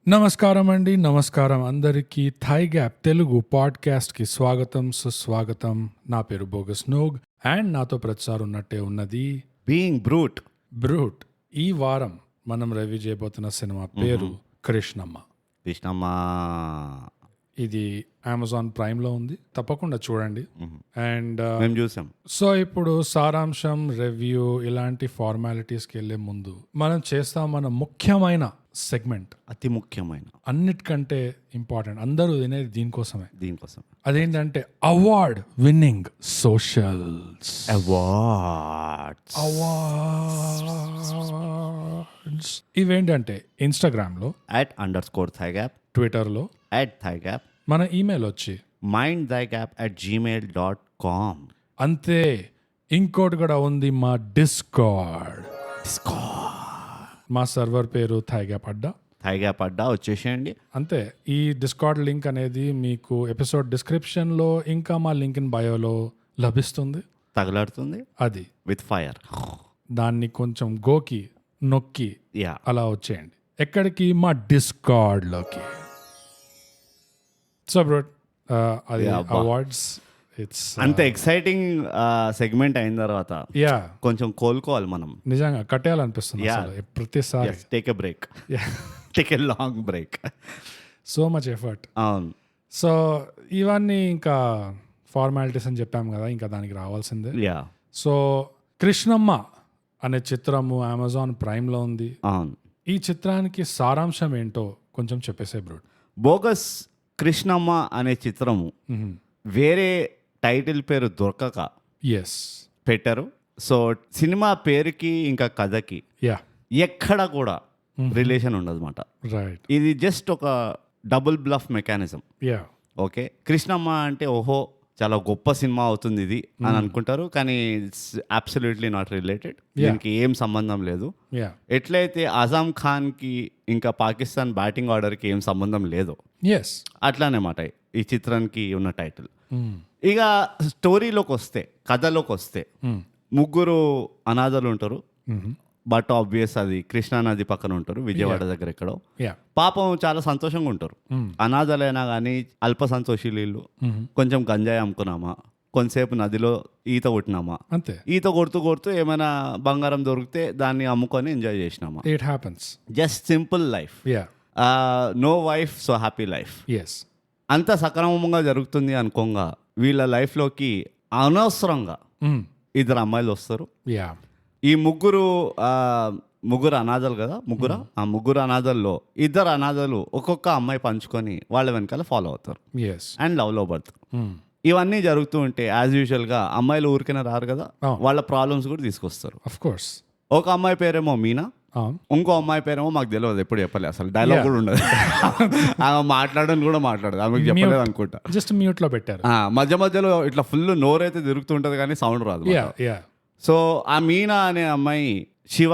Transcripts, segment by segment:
నమస్కారం అండి, నమస్కారం అందరికీ. థై గ్యాప్ తెలుగు పాడ్కాస్ట్కి స్వాగతం, సుస్వాగతం. నా పేరు బోగస్ నోగ్ అండ్ నాతో ప్రతిసారి ఉన్నట్టే ఉన్నది బీయింగ్ బ్రూట్. బ్రూట్. ఈ వారం మనం రివ్యూ చేయబోతున్న సినిమా పేరు కృష్ణమ్మ. కృష్ణమ్మ ఇది అమెజాన్ ప్రైమ్లో ఉంది, తప్పకుండా చూడండి. అండ్ మేము చూసాం. సో ఇప్పుడు సారాంశం, రివ్యూ, ఇలాంటి ఫార్మాలిటీస్కి వెళ్ళే ముందు మనం చేస్తాం మన ముఖ్యమైన సెగ్మెంట్, అతి ముఖ్యమైన, అన్నిటికంటే ఇంపార్టెంట్, అందరూ వినేది దీనికోసమే. దీనికోసం అదేంటంటే అవార్డ్ విన్నింగ్ సోషల్స్. అవార్డ్స్. ఇవేంటంటే ఇన్స్టాగ్రామ్లో @_thigap, ట్విట్టర్లో, @thigap, మన ఈమెయిల్ వచ్చి mindthigap@gmail.com. అంతే. ఇంకోటి కూడా ఉంది, మా డిస్కార్డ్. మా సర్వర్ పేరు థైగ్యాప్ అడ్డా. థైగ్యాప్ అడ్డా వచ్చేసేయండి. అంతే. ఈ డిస్కార్డ్ లింక్ అనేది మీకు ఎపిసోడ్ డిస్క్రిప్షన్లో ఇంకా మా లింక్ ఇన్ బయోలో లభిస్తుంది. తగలాడుతుంది అది విత్ ఫైర్. దాన్ని కొంచెం గోకి నొక్కి యా, అలా వచ్చేయండి. ఎక్కడికి? మా డిస్కార్డ్లోకి. సో బ్రో, అది అవార్డ్స్. ఇట్స్ అంత ఎక్సైటింగ్ సెగ్మెంట్ అయిన తర్వాత యా, కొంచెం కోలుకోవాలి మనం. నిజంగా కట్టేయాలనిపిస్తుంది Yeah. అసలు ప్రతిసారి. Take a break, take a long break. So much effort. అవును. సో ఇవన్నీ ఇంకా ఫార్మాలిటీస్ అని చెప్పాము కదా, ఇంకా దానికి రావాల్సిందే. యా, సో కృష్ణమ్మ అనే చిత్రము అమెజాన్ ప్రైమ్లో ఉంది. అవును. ఈ చిత్రానికి సారాంశం ఏంటో కొంచెం చెప్పేసే బ్రో. బోగస్ కృష్ణమ్మ అనే చిత్రము వేరే టైటిల్ పేరు దొరకక ఎస్ పెట్టారు. సో సినిమా పేరుకి ఇంకా కథకి యా, ఎక్కడ కూడా రిలేషన్ ఉండదు అన్నమాట. రైట్. ఇది జస్ట్ ఒక double bluff mechanism. Yeah, okay, Krishnamma అంటే ఓహో చాలా గొప్ప సినిమా అవుతుంది ఇది అని అనుకుంటారు, కానీ ఇట్స్ అబ్సల్యూట్లీ నాట్ రిలేటెడ్. దీనికి ఏం సంబంధం లేదు. యా, ఎట్లయితే అజాం ఖాన్కి ఇంకా పాకిస్తాన్ బ్యాటింగ్ ఆర్డర్కి ఏం సంబంధం లేదు, ఎస్, అట్లానే మాట ఈ చిత్రానికి ఉన్న టైటిల్. ఇక స్టోరీలోకి వస్తే, కథలోకి వస్తే, ముగ్గురు అనాథలు ఉంటారు. బట్ ఆబ్వియస్ అది కృష్ణా నది పక్కన ఉంటారు, విజయవాడ దగ్గర ఎక్కడో. యా, పాపం చాలా సంతోషంగా ఉంటారు. అనాథలైనా కానీ అల్ప సంతోషులు. కొంచెం గంజాయి అమ్ముకున్నామా, కొంతసేపు నదిలో ఈత కొట్టినామా, అంతే. ఈత కొడుతూ కొడుతూ ఏమైనా బంగారం దొరికితే దాన్ని అమ్ముకొని ఎంజాయ్ చేసినామా. It happens. Just simple life. Yeah, no wife, so happy life. Yes. అంత సక్రమంగా జరుగుతుంది అనుకోగా వీళ్ళ లైఫ్లోకి అనవసరంగా ఇద్దరు అమ్మాయిలు వస్తారు. యా, ఈ ముగ్గురు అనాథలు కదా, ఆ ముగ్గురు అనాథల్లో ఇద్దరు అనాథలు ఒక్కొక్క అమ్మాయి పంచుకొని వాళ్ళ వెనకాల ఫాలో అవుతారు ఎస్. అండ్ లవ్లో పడతారు. ఇవన్నీ జరుగుతూ ఉంటే యాజ్ యూజువల్గా అమ్మాయిలు ఊరికైనా రారు కదా, వాళ్ళ ప్రాబ్లమ్స్ కూడా తీసుకొస్తారు. Of course. ఒక అమ్మాయి పేరేమో మీనా, ఇంకో అమ్మాయి పేరేమో మాకు తెలియదు, ఎప్పుడు చెప్పలేదు, అసలు డైలాగ్ కూడా ఉండదు. ఆమె మాట్లాడని కూడా మాట్లాడదు, ఆమెకు చెప్పలేదు అనుకుంటా, జస్ట్ మ్యూట్ లో పెట్టారు. మధ్య మధ్యలో ఇట్లా ఫుల్ నోరైతే తిరుగుతుంటది కానీ సౌండ్ రాదు. యా. సో ఆ మీనా అనే అమ్మాయి Shiva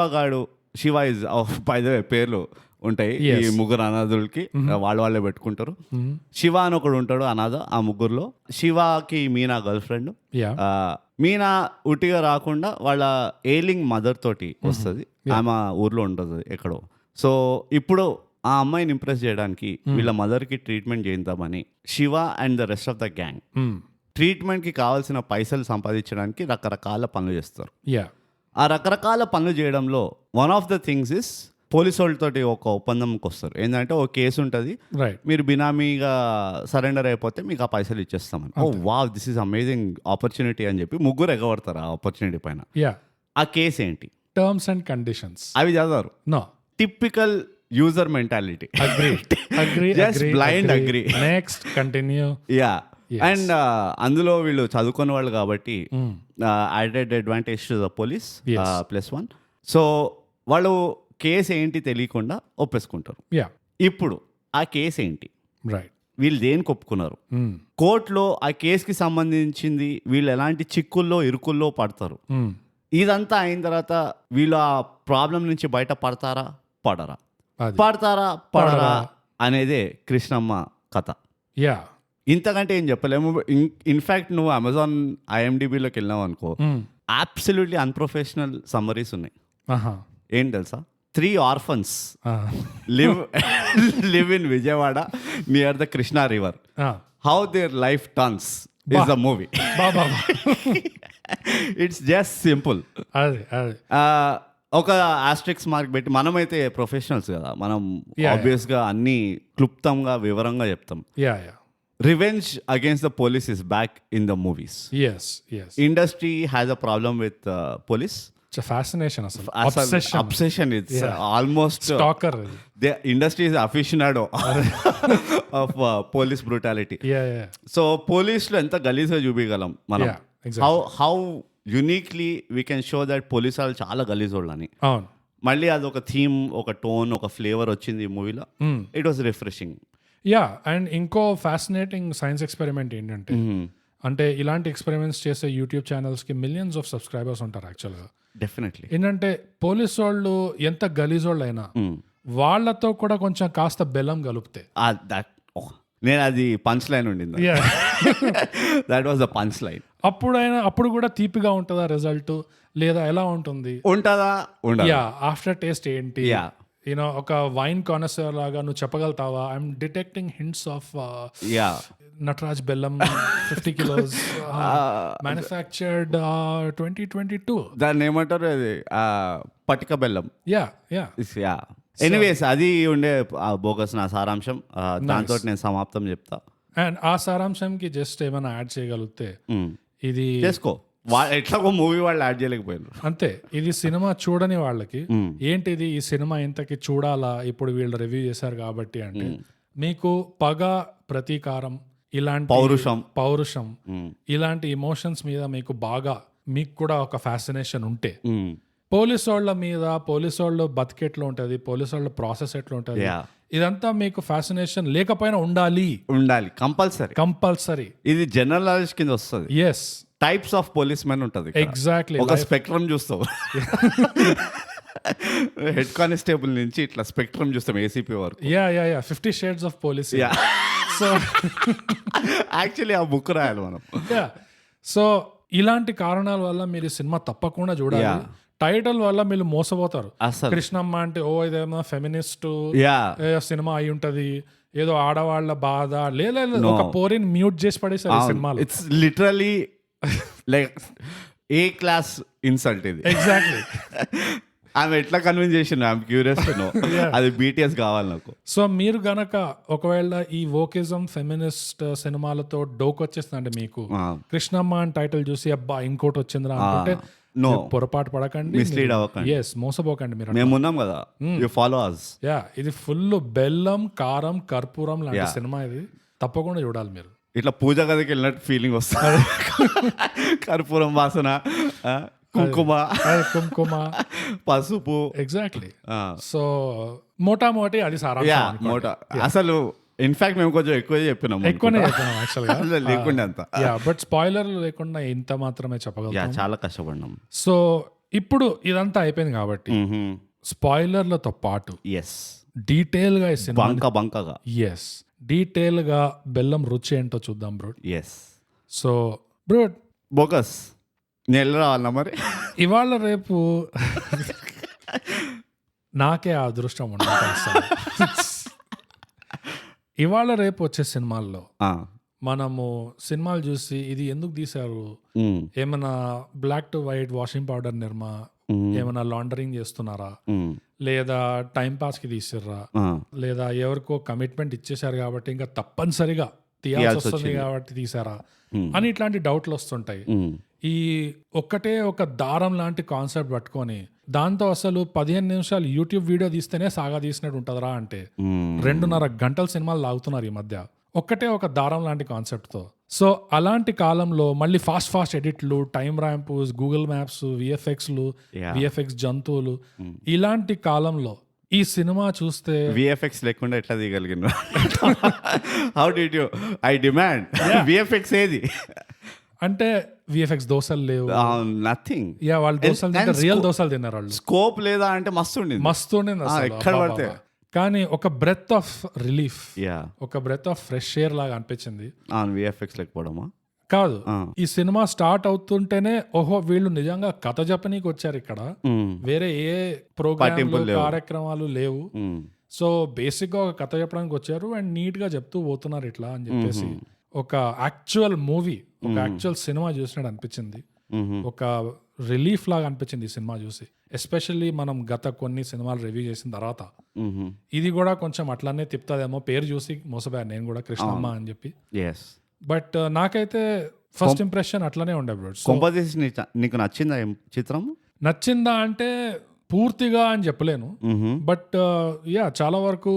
is by the way పేర్లు ఉంటాయి ఈ ముగ్గురు అనాథులకి, వాళ్ళే పెట్టుకుంటారు. శివ అని ఒకడు ఉంటాడు అనాథ ఆ ముగ్గురులో. శివకి మీనా గర్ల్ ఫ్రెండ్. మీనా ఉట్టిగా రాకుండా వాళ్ళ ఏలింగ్ మదర్ తోటి వస్తుంది, ఆమె ఊర్లో ఉంటుంది ఎక్కడో. సో ఇప్పుడు ఆ అమ్మాయిని ఇంప్రెస్ చేయడానికి వీళ్ళ మదర్కి ట్రీట్మెంట్ చేద్దామని Shiva and the rest of the gang ట్రీట్మెంట్కి కావాల్సిన పైసలు సంపాదించడానికి రకరకాల పనులు చేస్తారు. ఆ రకరకాల పనులు చేయడంలో one of the things is police వాళ్ళతోటి ఒక ఒప్పందంకి వస్తారు. ఏంటంటే ఒక కేసు ఉంటుంది, మీరు బినామీగా సరెండర్ అయిపోతే మీకు ఆ పైసలు ఇచ్చేస్తామని. Oh wow, this is amazing opportunity అని చెప్పి ముగ్గురు ఎగబడతారు ఆ ఆపర్చునిటీ పైన. ఆ కేసు ఏంటి? టర్మ్స్ అండ్ కండిషన్స్ అవి చదవరు. No, typical user mentality. Just blind agree. Next continue. Yeah. And అందులో వీళ్ళు చదువుకునే వాళ్ళు కాబట్టి added advantage to the police +1. So వాళ్ళు కేసు ఏంటి తెలియకుండా ఒప్పేసుకుంటారు. ఇప్పుడు ఆ కేసు ఏంటి, రైట్, వీళ్ళు దేనికి ఒప్పుకున్నారు, కోర్టులో ఆ కేసుకి సంబంధించింది వీళ్ళు ఎలాంటి చిక్కుల్లో ఇరుకుల్లో పడతారు, ఇదంతా అయిన తర్వాత వీళ్ళు ఆ ప్రాబ్లం నుంచి బయట పడతారా పడరా అనేదే కృష్ణమ్మ కథ. యా, ఇంతకంటే ఏం చెప్పలేము. ఇన్ఫ్యాక్ట్ నువ్వు అమెజాన్ IMDbలోకి వెళ్ళినావు అనుకో, అబ్సల్యూట్లీ అన్ప్రొఫెషనల్ సమ్మరీస్ ఉన్నాయి. ఏం తెలుసా? 3 orphans live in Vijayawada near the Krishna river. How their life turns is the movie. It's just simple. ఒక ఆస్ట్రిక్స్ మార్క్ పెట్టి మనమైతే ప్రొఫెషనల్స్ కదా, మనం ఆబ్వియస్గా అన్ని క్లుప్తంగా వివరంగా చెప్తాం. Revenge against the police is back in the movies. Industry has a problem with police. Fascination, obsession. It's almost stalker. The industry is aficionado of police brutality. So పోలీసులు ఎంత గలీజ్గా చూపించగలం మనం, how uniquely we can show that police వాళ్ళు చాలా గలీజోళ్ళని. మళ్ళీ అది ఒక థీమ్, ఒక టోన్, ఒక ఫ్లేవర్ వచ్చింది ఈ మూవీలో. It was refreshing. అండ్ ఇంకో ఫ్యాసినేటింగ్ సైన్స్ ఎక్స్పెరిమెంట్ ఏంటంటే, అంటే ఇలాంటి ఎక్స్పెరిమెంట్స్ చేసే యూట్యూబ్ ఛానల్స్కి మిలియన్స్ ఆఫ్ సబ్స్క్రైబర్స్ ఉంటారు యాక్చువల్గా. డెఫినెట్లీ. ఏంటంటే పోలీస్ వాళ్ళు ఎంత గలీజోళ్ళు అయినా వాళ్ళతో కూడా కొంచెం కాస్త బెల్లం కలిపితే, నేను అది పంచ్ లైన్ ఉండింది. That was the punch line. అప్పుడు కూడా తీపిగా ఉంటుందా రిజల్ట్, లేదా ఎలా ఉంటుంది? ఉంటుందా? ఆఫ్టర్ టేస్ట్ ఏంటి? యూనో ఒక వైన్ కానసర్ లాగా నువ్వు చెప్పగలుగుతావా? I'm detecting hints of Nataraj bellam 50 kilos manufactured 2022. దాన్ని ఏమంటారు, అది పటిక బెల్లం. యా ఎనీవేస్, అది ఉండే బోగస్ నా సారాంశం. దాంతో నేను సమాప్తం చెప్తా. అండ్ ఆ సారాంశంకి జస్ట్ ఏమైనా యాడ్ చేయగలిగితే, ఇది చేసుకో. ఎట్లా మూవీ వాళ్ళు యాడ్ చేయలేకపోయారు అంతే. ఇది సినిమా చూడని వాళ్ళకి ఏంటిది ఈ సినిమా ఇంతకి చూడాలా ఇప్పుడు వీళ్ళు రివ్యూ చేశారు కాబట్టి అంటే, మీకు పగ, ప్రతీకారం, ఇలాంటి పౌరుషం ఇలాంటి ఎమోషన్స్ మీద మీకు కూడా ఒక ఫ్యాసినేషన్ ఉంటే, పోలీసు వాళ్ళ మీద, పోలీసు వాళ్ళు బతికెట్లు ఉంటుంది, పోలీసు వాళ్ళ ప్రాసెస్ ఎట్లా ఉంటుంది, ఇదంతా మీకు ఫ్యాసినేషన్ లేకపోయినా ఉండాలి. కంపల్సరీ. ఇది జనరల్ నాలెడ్జ్ కింద వస్తుంది. Yes, types of policemen ఉంటుంది. ఎగ్జాక్ట్లీ. ఒక స్పెక్ట్రమ్ చూస్తావు. హెడ్ కానిస్టేబుల్ నుంచి ఇట్లా స్పెక్ట్రమ్ చూస్తాం ఏసీపీ వరకు. 50 shades of police. So actually ఆ బుక్ రాయాలి మనం. సో ఇలాంటి కారణాల వల్ల మీరు సినిమా తప్పకుండా చూడాలి. టైటిల్ వల్ల మీరు మోసపోతారు. కృష్ణమ్మ అంటే ఇదేమో ఫెమినిస్ట్ సినిమా అయి ఉంటది, ఏదో ఆడవాళ్ళ బాధ. లేదు, ఒక పోరిని మ్యూట్ చేసి పడేసారు ఈ సినిమాలో. It's literally like A class insult ఇది. ఎగ్జాక్ట్లీ. ఆమె ఎట్లా కన్విన్స్ చేసిండు, ఐఎమ్ క్యూరియస్ టు నో. అది BTS కావాలి నాకు. సో మీరు గనక ఒకవేళ ఈ వోకిజం, ఫెమినిస్ట్ సినిమాలతో డోకొచ్చేస్తుందంటే, మీకు కృష్ణమ్మ అని టైటిల్ చూసి అబ్బా ఇంకోటి వచ్చిందిరా అనుకుంటే పొరపాటు పడకండి, మిస్లీడ్ అవ్వకండి, మోసపోకండి. మీరు మేము ఉన్నాం కదా, యు ఫాలో us. ఇది ఫుల్ బెల్లం, కారం, కర్పూరం లాంటి సినిమా. ఇది తప్పకుండా చూడాలి మీరు. ఇట్లా పూజ గదికి వెళ్ళినట్టు ఫీలింగ్ వస్తుంది. కర్పూరం వాసన, కుంకుమ, పసుపు. ఎగ్జాక్ట్లీ. సో మోటామోటి అది సారాంశం. అసలు ఇన్ఫాక్ట్ మేము కొంచెం ఎక్కువనే చెప్పినాం యాక్చువల్గా, లేకుండా అంత. బట్ స్పాయిలర్ లేకుండా ఇంత మాత్రమే చెప్పగలం. చాలా కష్టపడినాం. సో ఇప్పుడు ఇదంతా అయిపోయింది కాబట్టి స్పాయిలర్లతో పాటు డీటెయిల్ గా బంకగా డీటెయిల్ గా బెల్లం రుచి ఏంటో చూద్దాం బ్రో. సో బ్రో, బోగస్ నేను రావాలన్నా మరి ఇవాళ రేపు నాకే ఆ అదృష్టం ఉండదు. ఇవాళ రేపు వచ్చే సినిమాల్లో మనము సినిమాలు చూసి ఇది ఎందుకు తీశారు, ఏమైనా black to white washing powder Nirma, ఏమైనా లాండరింగ్ చేస్తున్నారా, లేదా టైం పాస్ కి తీసిర్రా, లేదా ఎవరికో కమిట్మెంట్ ఇచ్చేసారు కాబట్టి ఇంకా తప్పనిసరిగా తీయాల్సి వస్తుంది కాబట్టి తీసారా అని ఇట్లాంటి డౌట్లు వస్తుంటాయి. ఈ ఒక్కటే ఒక దారం లాంటి కాన్సెప్ట్ పట్టుకొని దాంతో అసలు 15 నిమిషాలు యూట్యూబ్ వీడియో తీస్తేనే సాగా తీసినట్టు ఉంటుందిరా అంటే 2.5 గంటల సినిమాలు లాగుతున్నారు ఈ మధ్య ఒక్కటే ఒక దారం లాంటి కాన్సెప్ట్తో. సో అలాంటి కాలంలో మళ్ళీ ఫాస్ట్ ఎడిట్లు, time ramps, Google maps, VFX జంతువులు, ఇలాంటి కాలంలో ఈ సినిమా చూస్తే విఎఫ్ఎక్స్ లేకుండా ఎట్లా తీయగలిగిన? How did you? I demand VFX ఏది అంటే విఎఫ్ఎక్స్ దోసలు లేవు, నథింగ్. వాళ్ళు దోసలు తింటే రియల్ దోసలు తిన్నారు వాళ్ళు. స్కోప్ లేదా అంటే మస్తు ఉండింది ఎక్కడ పడితే. కానీ ఒక బ్రెత్ ఆఫ్ రిలీఫ్, ఒక బ్రెత్ ఆఫ్ ఫ్రెష్ ఎయిర్ లాగా అనిపించింది. విఎఫ్ఎక్స్ లేకపోవడమా? కాదు, ఈ సినిమా స్టార్ట్ అవుతుంటేనే ఓహో వీళ్ళు నిజంగా కథ చెప్పనీకి వచ్చారు ఇక్కడ, వేరే ఏ ప్రోగ్రామ్ కార్యక్రమాలు లేవు, సో బేసిక్ గా ఒక కథ చెప్పడానికి వచ్చారు అండ్ నీట్ గా చెప్తూ పోతున్నారు ఇట్లా అని చెప్పేసి ఒక యాక్చువల్ మూవీ, ఒక యాక్చువల్ సినిమా చూసినట్టు అనిపించింది. ఒక రిలీఫ్ లాగా అనిపించింది ఈ సినిమా చూసి. ఎస్పెషల్లీ మనం గత కొన్ని సినిమాలు రివ్యూ చేసిన తర్వాత ఇది కూడా కొంచెం అట్లానే తిప్పుతుందేమో, పేరు చూసి మోసపోయాను నేను కూడా కృష్ణమ్మ అని చెప్పి. బట్ నాకైతే ఫస్ట్ ఇంప్రెషన్ అట్లానే ఉండే బ్రో. నీకు నచ్చిందా చిత్రం? నచ్చిందా అంటే పూర్తిగా అని చెప్పలేను, బట్ యా చాలా వరకు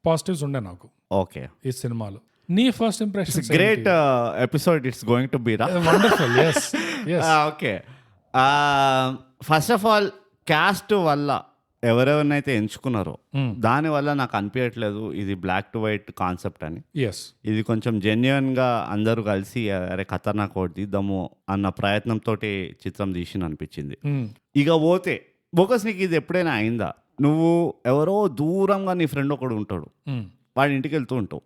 పాజిటివ్స్ ఉండే నాకు ఓకే ఈ సినిమాలో. నీ first impression? Great episode it's going to be raw. Wonderful. yes okay. First of all cast వల్ల ఎవరెవరినైతే ఎంచుకున్నారో దానివల్ల నాకు అనిపించట్లేదు ఇది బ్లాక్ టు వైట్ కాన్సెప్ట్ అని. ఇది కొంచెం జెన్యున్ గా అందరూ కలిసి అరే ఖతర్నాక్ ఒకటి తీద్దాము అన్న ప్రయత్నంతో చిత్రం తీసిన అనిపించింది. ఇక పోతే బోకస్ నీకు ఇది ఎప్పుడైనా అయిందా? నువ్వు ఎవరో దూరంగా నీ ఫ్రెండ్ ఒకడు ఉంటాడు, వాడి ఇంటికి వెళ్తూ ఉంటావు,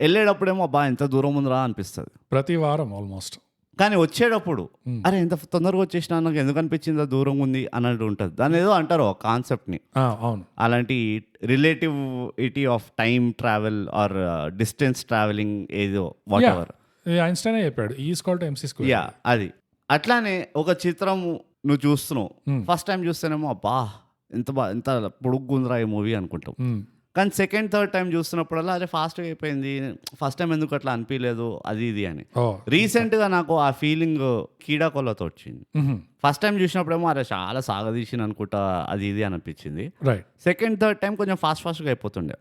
వెళ్ళేటప్పుడేమో అబ్బా ఎంత దూరం ఉందిరా అనిపిస్తుంది ప్రతి వారం ఆల్మోస్ట్. కానీ వచ్చేటప్పుడు అరే ఎంత తొందరగా వచ్చేసినా నాకు ఎందుకు అనిపించిందా దూరంగా ఉంది అన్నట్టు ఉంటుంది. దాని ఏదో అంటారు కాన్సెప్ట్ని. అవును, అలాంటి relativity of time travel are distance travelling ఏదో వాట్ ఎవర్ ఐన్స్టైన్ చెప్పాడు equal to MC square. Yeah అది అట్లానే ఒక చిత్రం నువ్వు చూస్తున్నావు, ఫస్ట్ టైం చూస్తేనేమో అబ్బా ఎంత పొడుగ్గుందిరా ఈ మూవీ అనుకుంటావు. కానీ సెకండ్ థర్డ్ టైం చూస్తున్నప్పుడల్లా అదే ఫాస్ట్గా అయిపోయింది, ఫస్ట్ టైం ఎందుకు అట్లా అనిపించలేదు అది ఇది అని. రీసెంట్గా నాకు ఆ ఫీలింగ్ కీడాకోలతో వచ్చింది. ఫస్ట్ టైం చూసినప్పుడేమో అరే చాలా సాగదీసిన అనుకుంటా అది ఇది అనిపించింది. సెకండ్ థర్డ్ టైం కొంచెం ఫాస్ట్గా అయిపోతుండే,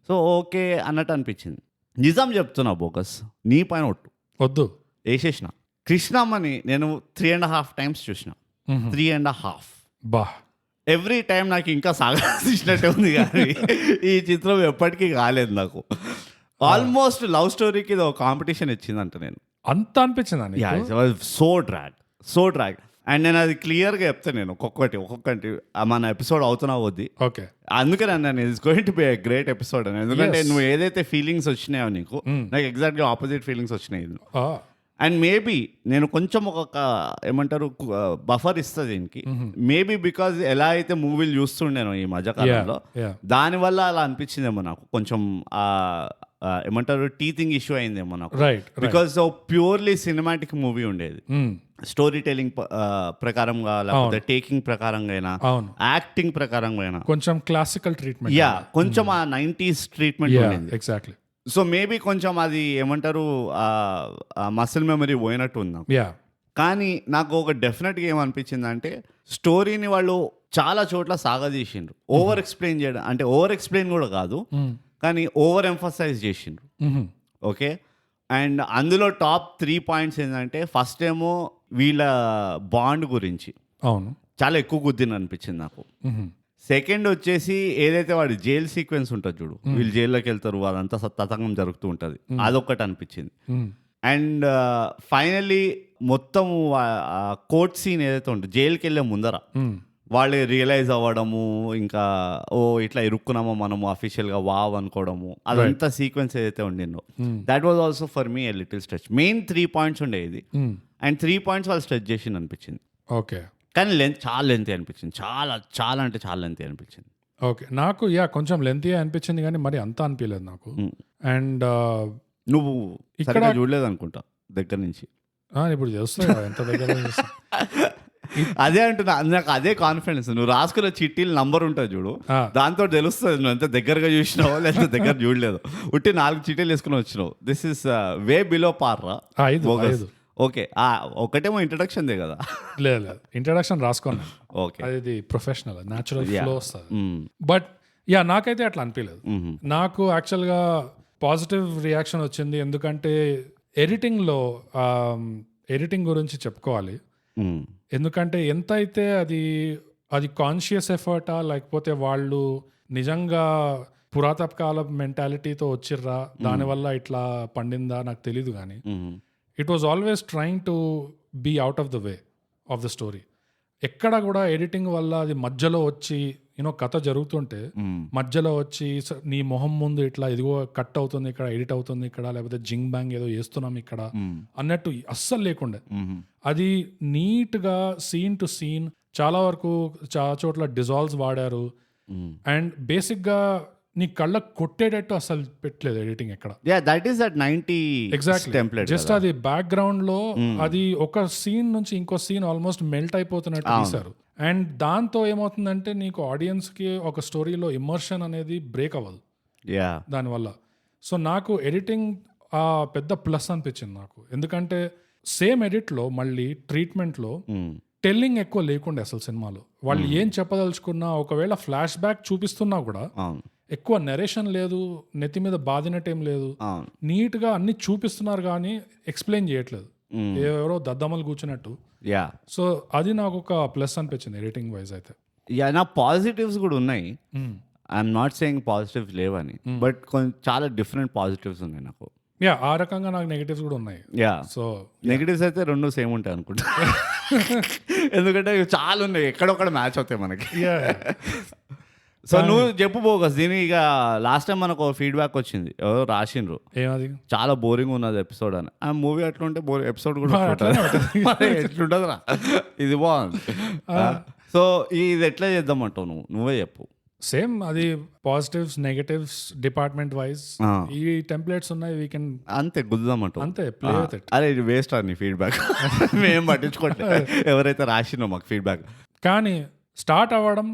సో ఓకే అన్నట్టు అనిపించింది. నిజం చెప్తున్నా బోకస్, నీ పైన వద్దు వేసేసిన కృష్ణమ్మని నేను 3.5 times చూసిన. 3.5 బా ఎవ్రీ టైం నాకు ఇంకా సాగదీసినట్టే ఉంది, కానీ ఈ చిత్రం ఎప్పటికీ కాలేదు నాకు. ఆల్మోస్ట్ లవ్ స్టోరీకి ఇది ఒక కాంపిటీషన్ ఇచ్చిందంట. నేను అంత అనిపించింది సో డ్రాగ్ అండ్ నేను అది క్లియర్గా చెప్తాను. నేను ఒక్కొక్కటి మన ఎపిసోడ్ అవుతున్నా వద్ది. ఓకే, అందుకే నేను it's going to B a great episode అని. ఎందుకంటే నువ్వు ఏదైతే ఫీలింగ్స్ వచ్చినాయో నీకు, నాకు ఎగ్జాక్ట్గా ఆపోజిట్ ఫీలింగ్స్ వచ్చినాయి. అండ్ మేబీ నేను కొంచెం ఒక ఏమంటారు బఫర్ ఇస్తుంది దీనికి. మేబీ బికాజ్ ఎలా అయితే మూవీలు చూస్తుండేనో ఈ మధ్యకాలంలో, దానివల్ల అలా అనిపించిందేమో నాకు. కొంచెం ఏమంటారు టీథింగ్ ఇష్యూ అయిందేమో నాకు. బికాజ్ ప్యూర్లీ సినిమాటిక్ మూవీ ఉండేది. స్టోరీ టెలింగ్ ప్రకారంగా, లేకపోతే టేకింగ్ ప్రకారంగా అయినా, యాక్టింగ్ ప్రకారంగా అయినా, కొంచెం క్లాసికల్ ట్రీట్మెంట్, కొంచెం ఆ 90s ట్రీట్మెంట్ ఉండేది. ఎగ్జాక్ట్లీ. సో మేబీ కొంచెం అది ఏమంటారు మసిల్ మెమరీ పోయినట్టు ఉంది. కానీ నాకు ఒక డెఫినెట్గా ఏమనిపించింది అంటే స్టోరీని వాళ్ళు చాలా చోట్ల సాగదీసిండ్రు. ఓవర్ ఎక్స్ప్లెయిన్ చేయడం అంటే ఓవర్ ఎక్స్ప్లెయిన్ కూడా కాదు, కానీ ఓవర్ ఎంఫసైజ్ చేసిండ్రు. ఓకే, అండ్ అందులో టాప్ 3 points ఏంటంటే ఫస్ట్ ఏమో వీళ్ళ బాండ్ గురించి చాలా ఎక్కువ గుద్దిన అనిపించింది నాకు. సెకండ్ వచ్చేసి ఏదైతే వాడి జైల్ సీక్వెన్స్ ఉంటుంది చూడు, వీళ్ళు జైల్లోకి వెళ్తారు, అదంతా తతంగం జరుగుతూ ఉంటుంది, అదొక్కటి అనిపించింది. అండ్ ఫైనల్లీ మొత్తం కోర్ట్ సీన్ ఏదైతే ఉంటుంది జైలుకి వెళ్ళే ముందర వాళ్ళు రియలైజ్ అవ్వడము, ఇంకా ఇట్లా ఇరుక్కున్నామో మనము అఫీషియల్గా వావ్ అనుకోవడము, అదంతా సీక్వెన్స్ ఏదైతే ఉండిందో that was also for me a little stretch. Main 3 points ఉండేది అండ్ 3 points వాళ్ళు స్ట్రెచ్ చేసింది అనిపించింది. ఓకే, కానీ చాలా లెంతీ అనిపించింది, చాలా అంటే చాలా లెంతీ అనిపించింది. ఓకే, నాకు కొంచెం లెంతీ అనిపించింది కానీ మరి అంత అనిపించలేదు నాకు. అండ్ నువ్వు ఇక్కడ చూడలేదు అనుకుంటా దగ్గర నుంచి. ఇప్పుడు చూస్తా ఎంత దగ్గర అదే అంటున్నా, నాకు అదే కాన్ఫిడెన్స్. నువ్వు రాసుకున్న చిట్టీలు నంబర్ ఉంటుంది చూడు, దాంతో తెలుస్తుంది నువ్వు ఎంత దగ్గరగా చూసినావో లేదా దగ్గర చూడలేదు. ఉట్టి 4 చిట్టీలు వేసుకుని వచ్చినావు. This is way below par రా. ఓకే, ఒకటేమో ఇంట్రడక్షన్ దే కదా. లేదు ఇంట్రడక్షన్ రాసుకున్నా. ఓకే, అది ప్రొఫెషనల్ న్యాచురల్ ఫ్లో వస్తుంది. బట్ నాకైతే అట్లా అనిపించలేదు. నాకు యాక్చువల్గా పాజిటివ్ రియాక్షన్ వచ్చింది, ఎందుకంటే ఎడిటింగ్ గురించి చెప్పుకోవాలి. ఎందుకంటే ఎంత అయితే అది కాన్షియస్ ఎఫర్టా లేకపోతే వాళ్ళు నిజంగా పురాతన కాల మెంటాలిటీతో వచ్చిర్రా దానివల్ల ఇట్లా పండిందా నాకు తెలీదు, కానీ it was always trying to be out of the way of the story. ఎక్కడ కూడా ఎడిటింగ్ వల్ల అది మధ్యలో వచ్చి కథ జరుగుతుంటే మధ్యలో వచ్చి నీ మొహం ముందు ఇట్లా ఇదిగో కట్ అవుతుంది ఇక్కడ, ఎడిట్ అవుతుంది ఇక్కడ, లేకపోతే జింగ్ బ్యాంగ్ ఏదో వేస్తున్నాం ఇక్కడ అన్నట్టు అస్సలు లేకుండే. అది నీట్ గా సీన్ టు సీన్ చాలా వరకు చాలా చోట్ల డిజాల్వ్స్ వాడారు. అండ్ బేసిక్ గా నీ కళ్ళకు కొట్టేటట్టు అసలు పెట్టలేదు ఎడిటింగ్ ఎక్కడ. That is that 90 exactly template. Just అది బ్యాక్గ్రౌండ్ లో అది ఒక సీన్ నుంచి ఇంకో సీన్ ఆల్మోస్ట్ మెల్ట్ అయిపోతున్నట్టు తీశారు. అండ్ దాంతో ఏమవుతుందంటే నీకు ఆడియన్స్ కి ఒక స్టోరీలో ఇమర్షన్ అనేది బ్రేక్ అవ్వదు దానివల్ల. సో నాకు ఎడిటింగ్ పెద్ద ప్లస్ అనిపించింది నాకు. ఎందుకంటే సేమ్ ఎడిట్ లో మళ్ళీ ట్రీట్మెంట్ లో టెల్లింగ్ ఎక్కువ లేకుండే అసలు సినిమాలో. వాళ్ళు ఏం చెప్పదలుచుకున్నా, ఒకవేళ ఫ్లాష్ బ్యాక్ చూపిస్తున్నా కూడా ఎక్కువ నెరేషన్ లేదు, నెత్తి మీద బాధినట్టేం లేదు, నీట్ గా అన్ని చూపిస్తున్నారు కానీ ఎక్స్ప్లెయిన్ చేయట్లేదు, ఎవరో దద్దమ్మలు కూర్చున్నట్టు. సో అది నాకు ఒక ప్లస్ అనిపించింది ఎడిటింగ్ వైజ్ అయితే. నా పాజిటివ్స్ కూడా ఉన్నాయి. ఐఎమ్ నాట్ సేయింగ్ పాజిటివ్స్ లేవని, బట్ చాలా డిఫరెంట్ పాజిటివ్స్ ఉన్నాయి నాకు. ఆ రకంగా నాకు నెగటివ్స్ కూడా ఉన్నాయి. సో నెగటివ్స్ అయితే రెండు సేమ్ ఉంటాయి అనుకుంటా. ఎందుకంటే చాలా ఉన్నాయి, ఎక్కడొక్కడ మ్యాచ్ అవుతాయి మనకి. సో నువ్వు చెప్పు బోగస్ దీని. ఇక లాస్ట్ టైం మనకు ఫీడ్బ్యాక్ వచ్చింది, ఎవరో రాసిండ్రు ఏమది చాలా బోరింగ్ ఉన్నది ఎపిసోడ్ అని. ఆ మూవీ అట్లుంటే ఎపిసోడ్ కూడా ఎట్లుంటుంది రా, ఇది బాగుంది. సో ఇది ఎట్లా చేద్దామంటావు నువ్వే చెప్పు. సేమ్ అది పాజిటివ్స్ నెగటివ్స్ డిపార్ట్మెంట్ వైజ్ ఈ టెంప్లెట్స్ ఉన్నాయి, వీ కెన్ అంతే గుద్దామంటావు అంతే ప్లే విత్ ఇట్. అరే ఇది వేస్ట్ అని ఫీడ్బ్యాక్ మేము పట్టించుకోండి ఎవరైతే రాసినో మాకు ఫీడ్బ్యాక్. కానీ స్టార్ట్ అవ్వడం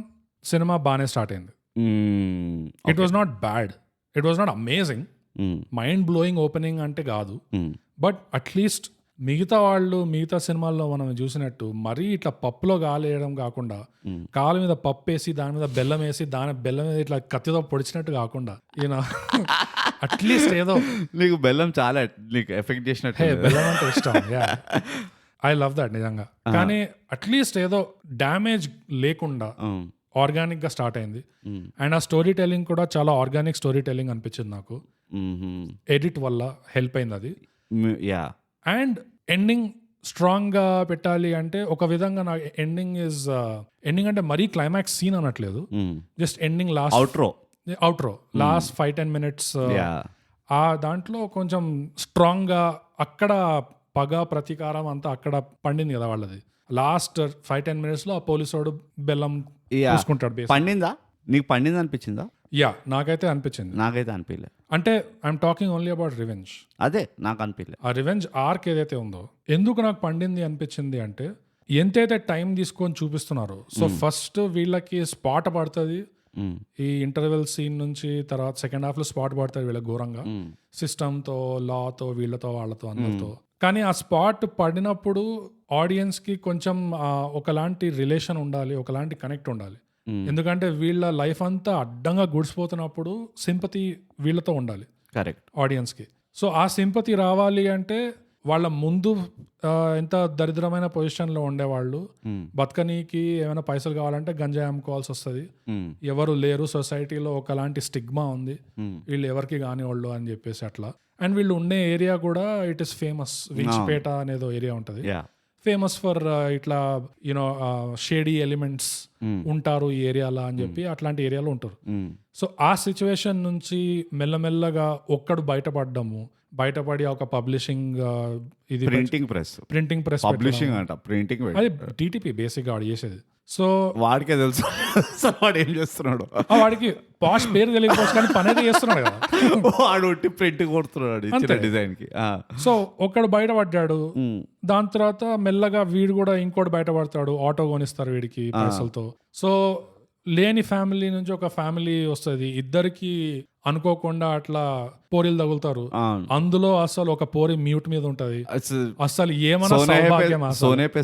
సినిమా బాగానే స్టార్ట్ అయింది. It was not bad, it was not amazing, mind blowing opening అంటే కాదు, బట్ అట్లీస్ట్ మిగతా సినిమాల్లో మనం చూసినట్టు మరీ ఇట్లా పప్పులో గాలేయడం కాకుండా, కాలు మీద పప్పు వేసి దాని మీద బెల్లం వేసి దాని బెల్లం మీద ఇట్లా కత్తితో పొడిచినట్టు కాకుండా, అట్లీస్ట్ ఏదో నీకు బెల్లం చాలా నీకు ఎఫెక్ట్ చేసినట్టు. బెల్లం అంటే ఇష్టం, ఐ లవ్ దట్ నిజంగా. కానీ అట్లీస్ట్ ఏదో డ్యామేజ్ లేకుండా ఆర్గానిక్ గా స్టార్ట్ అయింది. అండ్ ఆ స్టోరీ టెల్లింగ్ కూడా చాలా ఆర్గానిక్ స్టోరీ టెల్లింగ్ అనిపించింది నాకు. ఎడిట్ వల్ల హెల్ప్ అయింది అది. అండ్ ఎండింగ్ స్ట్రాంగ్ గా పెట్టాలి అంటే ఒక విధంగా నాకు ఎండింగ్ అంటే మరీ క్లైమాక్స్ సీన్ అనట్లేదు, just ending last outro last 5-10 minutes ఆ దాంట్లో కొంచెం స్ట్రాంగ్ గా అక్కడ పగ ప్రతీకారం అంతా అక్కడ పండింది కదా వాళ్ళది. లాస్ట్ 5-10 minutes లో ఆ పోలీసోడు బెల్లం చూసుకుంటాడు. పండిందా నీకు? పండింది అనిపించిందా? నాకైతే అనిపించింది. నాకైతే అనిపించలే. అంటే I'm talking only about revenge. అదే నాకు అనిపించలే. ఆ రివెంజ్ ఆర్క్ ఏదైతే ఉందో ఎందుకు నాకు పండింది అనిపించింది అంటే ఎంతైతే టైం తీసుకొని చూపిస్తున్నారో. సో ఫస్ట్ వీళ్ళకి స్పాట్ పడుతుంది ఈ ఇంటర్వెల్ సీన్ నుంచి, తర్వాత సెకండ్ హాఫ్ లో స్పాట్ పడుతుంది వీళ్ళకి ఘోరంగా, సిస్టమ్తో లాతో వీళ్ళతో వాళ్ళతో అందరితో. కానీ ఆ స్పాట్ పడినప్పుడు ఆడియన్స్ కి కొంచెం ఒకలాంటి రిలేషన్ ఉండాలి, ఒకలాంటి కనెక్ట్ ఉండాలి. ఎందుకంటే వీళ్ళ లైఫ్ అంతా అడ్డంగా గుడిసిపోతున్నప్పుడు సింపతి వీళ్ళతో ఉండాలి కరెక్ట్ ఆడియన్స్ కి. సో ఆ సింపతి రావాలి అంటే వాళ్ళ ముందు ఎంత దరిద్రమైన పొజిషన్ లో ఉండేవాళ్ళు, బతకనీకి ఏమైనా పైసలు కావాలంటే గంజాయి అమ్ముకోవాల్సి వస్తుంది, ఎవరు లేరు సొసైటీలో, ఒకలాంటి స్టిగ్మా ఉంది, వీళ్ళు ఎవరికి కాని వాళ్ళు అని చెప్పేసి అట్లా. అండ్ వీళ్ళు ఉండే ఏరియా కూడా ఇట్ ఇస్ ఫేమస్, వించిపేట అనేదో ఏరియా ఉంటది, ఫేమస్ ఫర్ ఇట్లా యూనో షేడీ ఎలిమెంట్స్ ఉంటారు ఈ ఏరియాలో అని చెప్పి అట్లాంటి ఏరియాలో ఉంటారు. సో ఆ సిచ్యువేషన్ నుంచి మెల్లమెల్లగా ఒక్కడు బయటపడి ఒక పబ్లిషింగ్ ఇది ప్రింటింగ్ ప్రెస్ పబ్లిషింగ్ అంట, ప్రింటింగ్ అది డిటిపి బేసిక్ గా వాడు చేసేది. సో వాడికే తెలుసు వాడు ఏం చేస్తున్నాడు, వాడికి పాష్ పేరు తెలియకపోవచ్చు కానీ పని అయితే చేస్తున్నాడు కదా, వాడు ఒట్టి ప్రింట్ కొడుతున్నాడు డిజైన్ కి. సో ఒక్కడు బయటపడ్డాడు, దాని తర్వాత మెల్లగా వీడు కూడా ఇంకోటి బయటపడతాడు, ఆటో కొనిస్తారు వీడికి పైసలతో. సో లేని ఫ్యామిలీ నుంచి ఒక ఫ్యామిలీ వస్తుంది, ఇద్దరికి అనుకోకుండా అట్లా పోరీలు తగులుతారు. అందులో అసలు ఒక పోరి మ్యూట్ మీద ఉంటది, అసలు ఏమన్నా సౌభాగ్యం, సోనేపే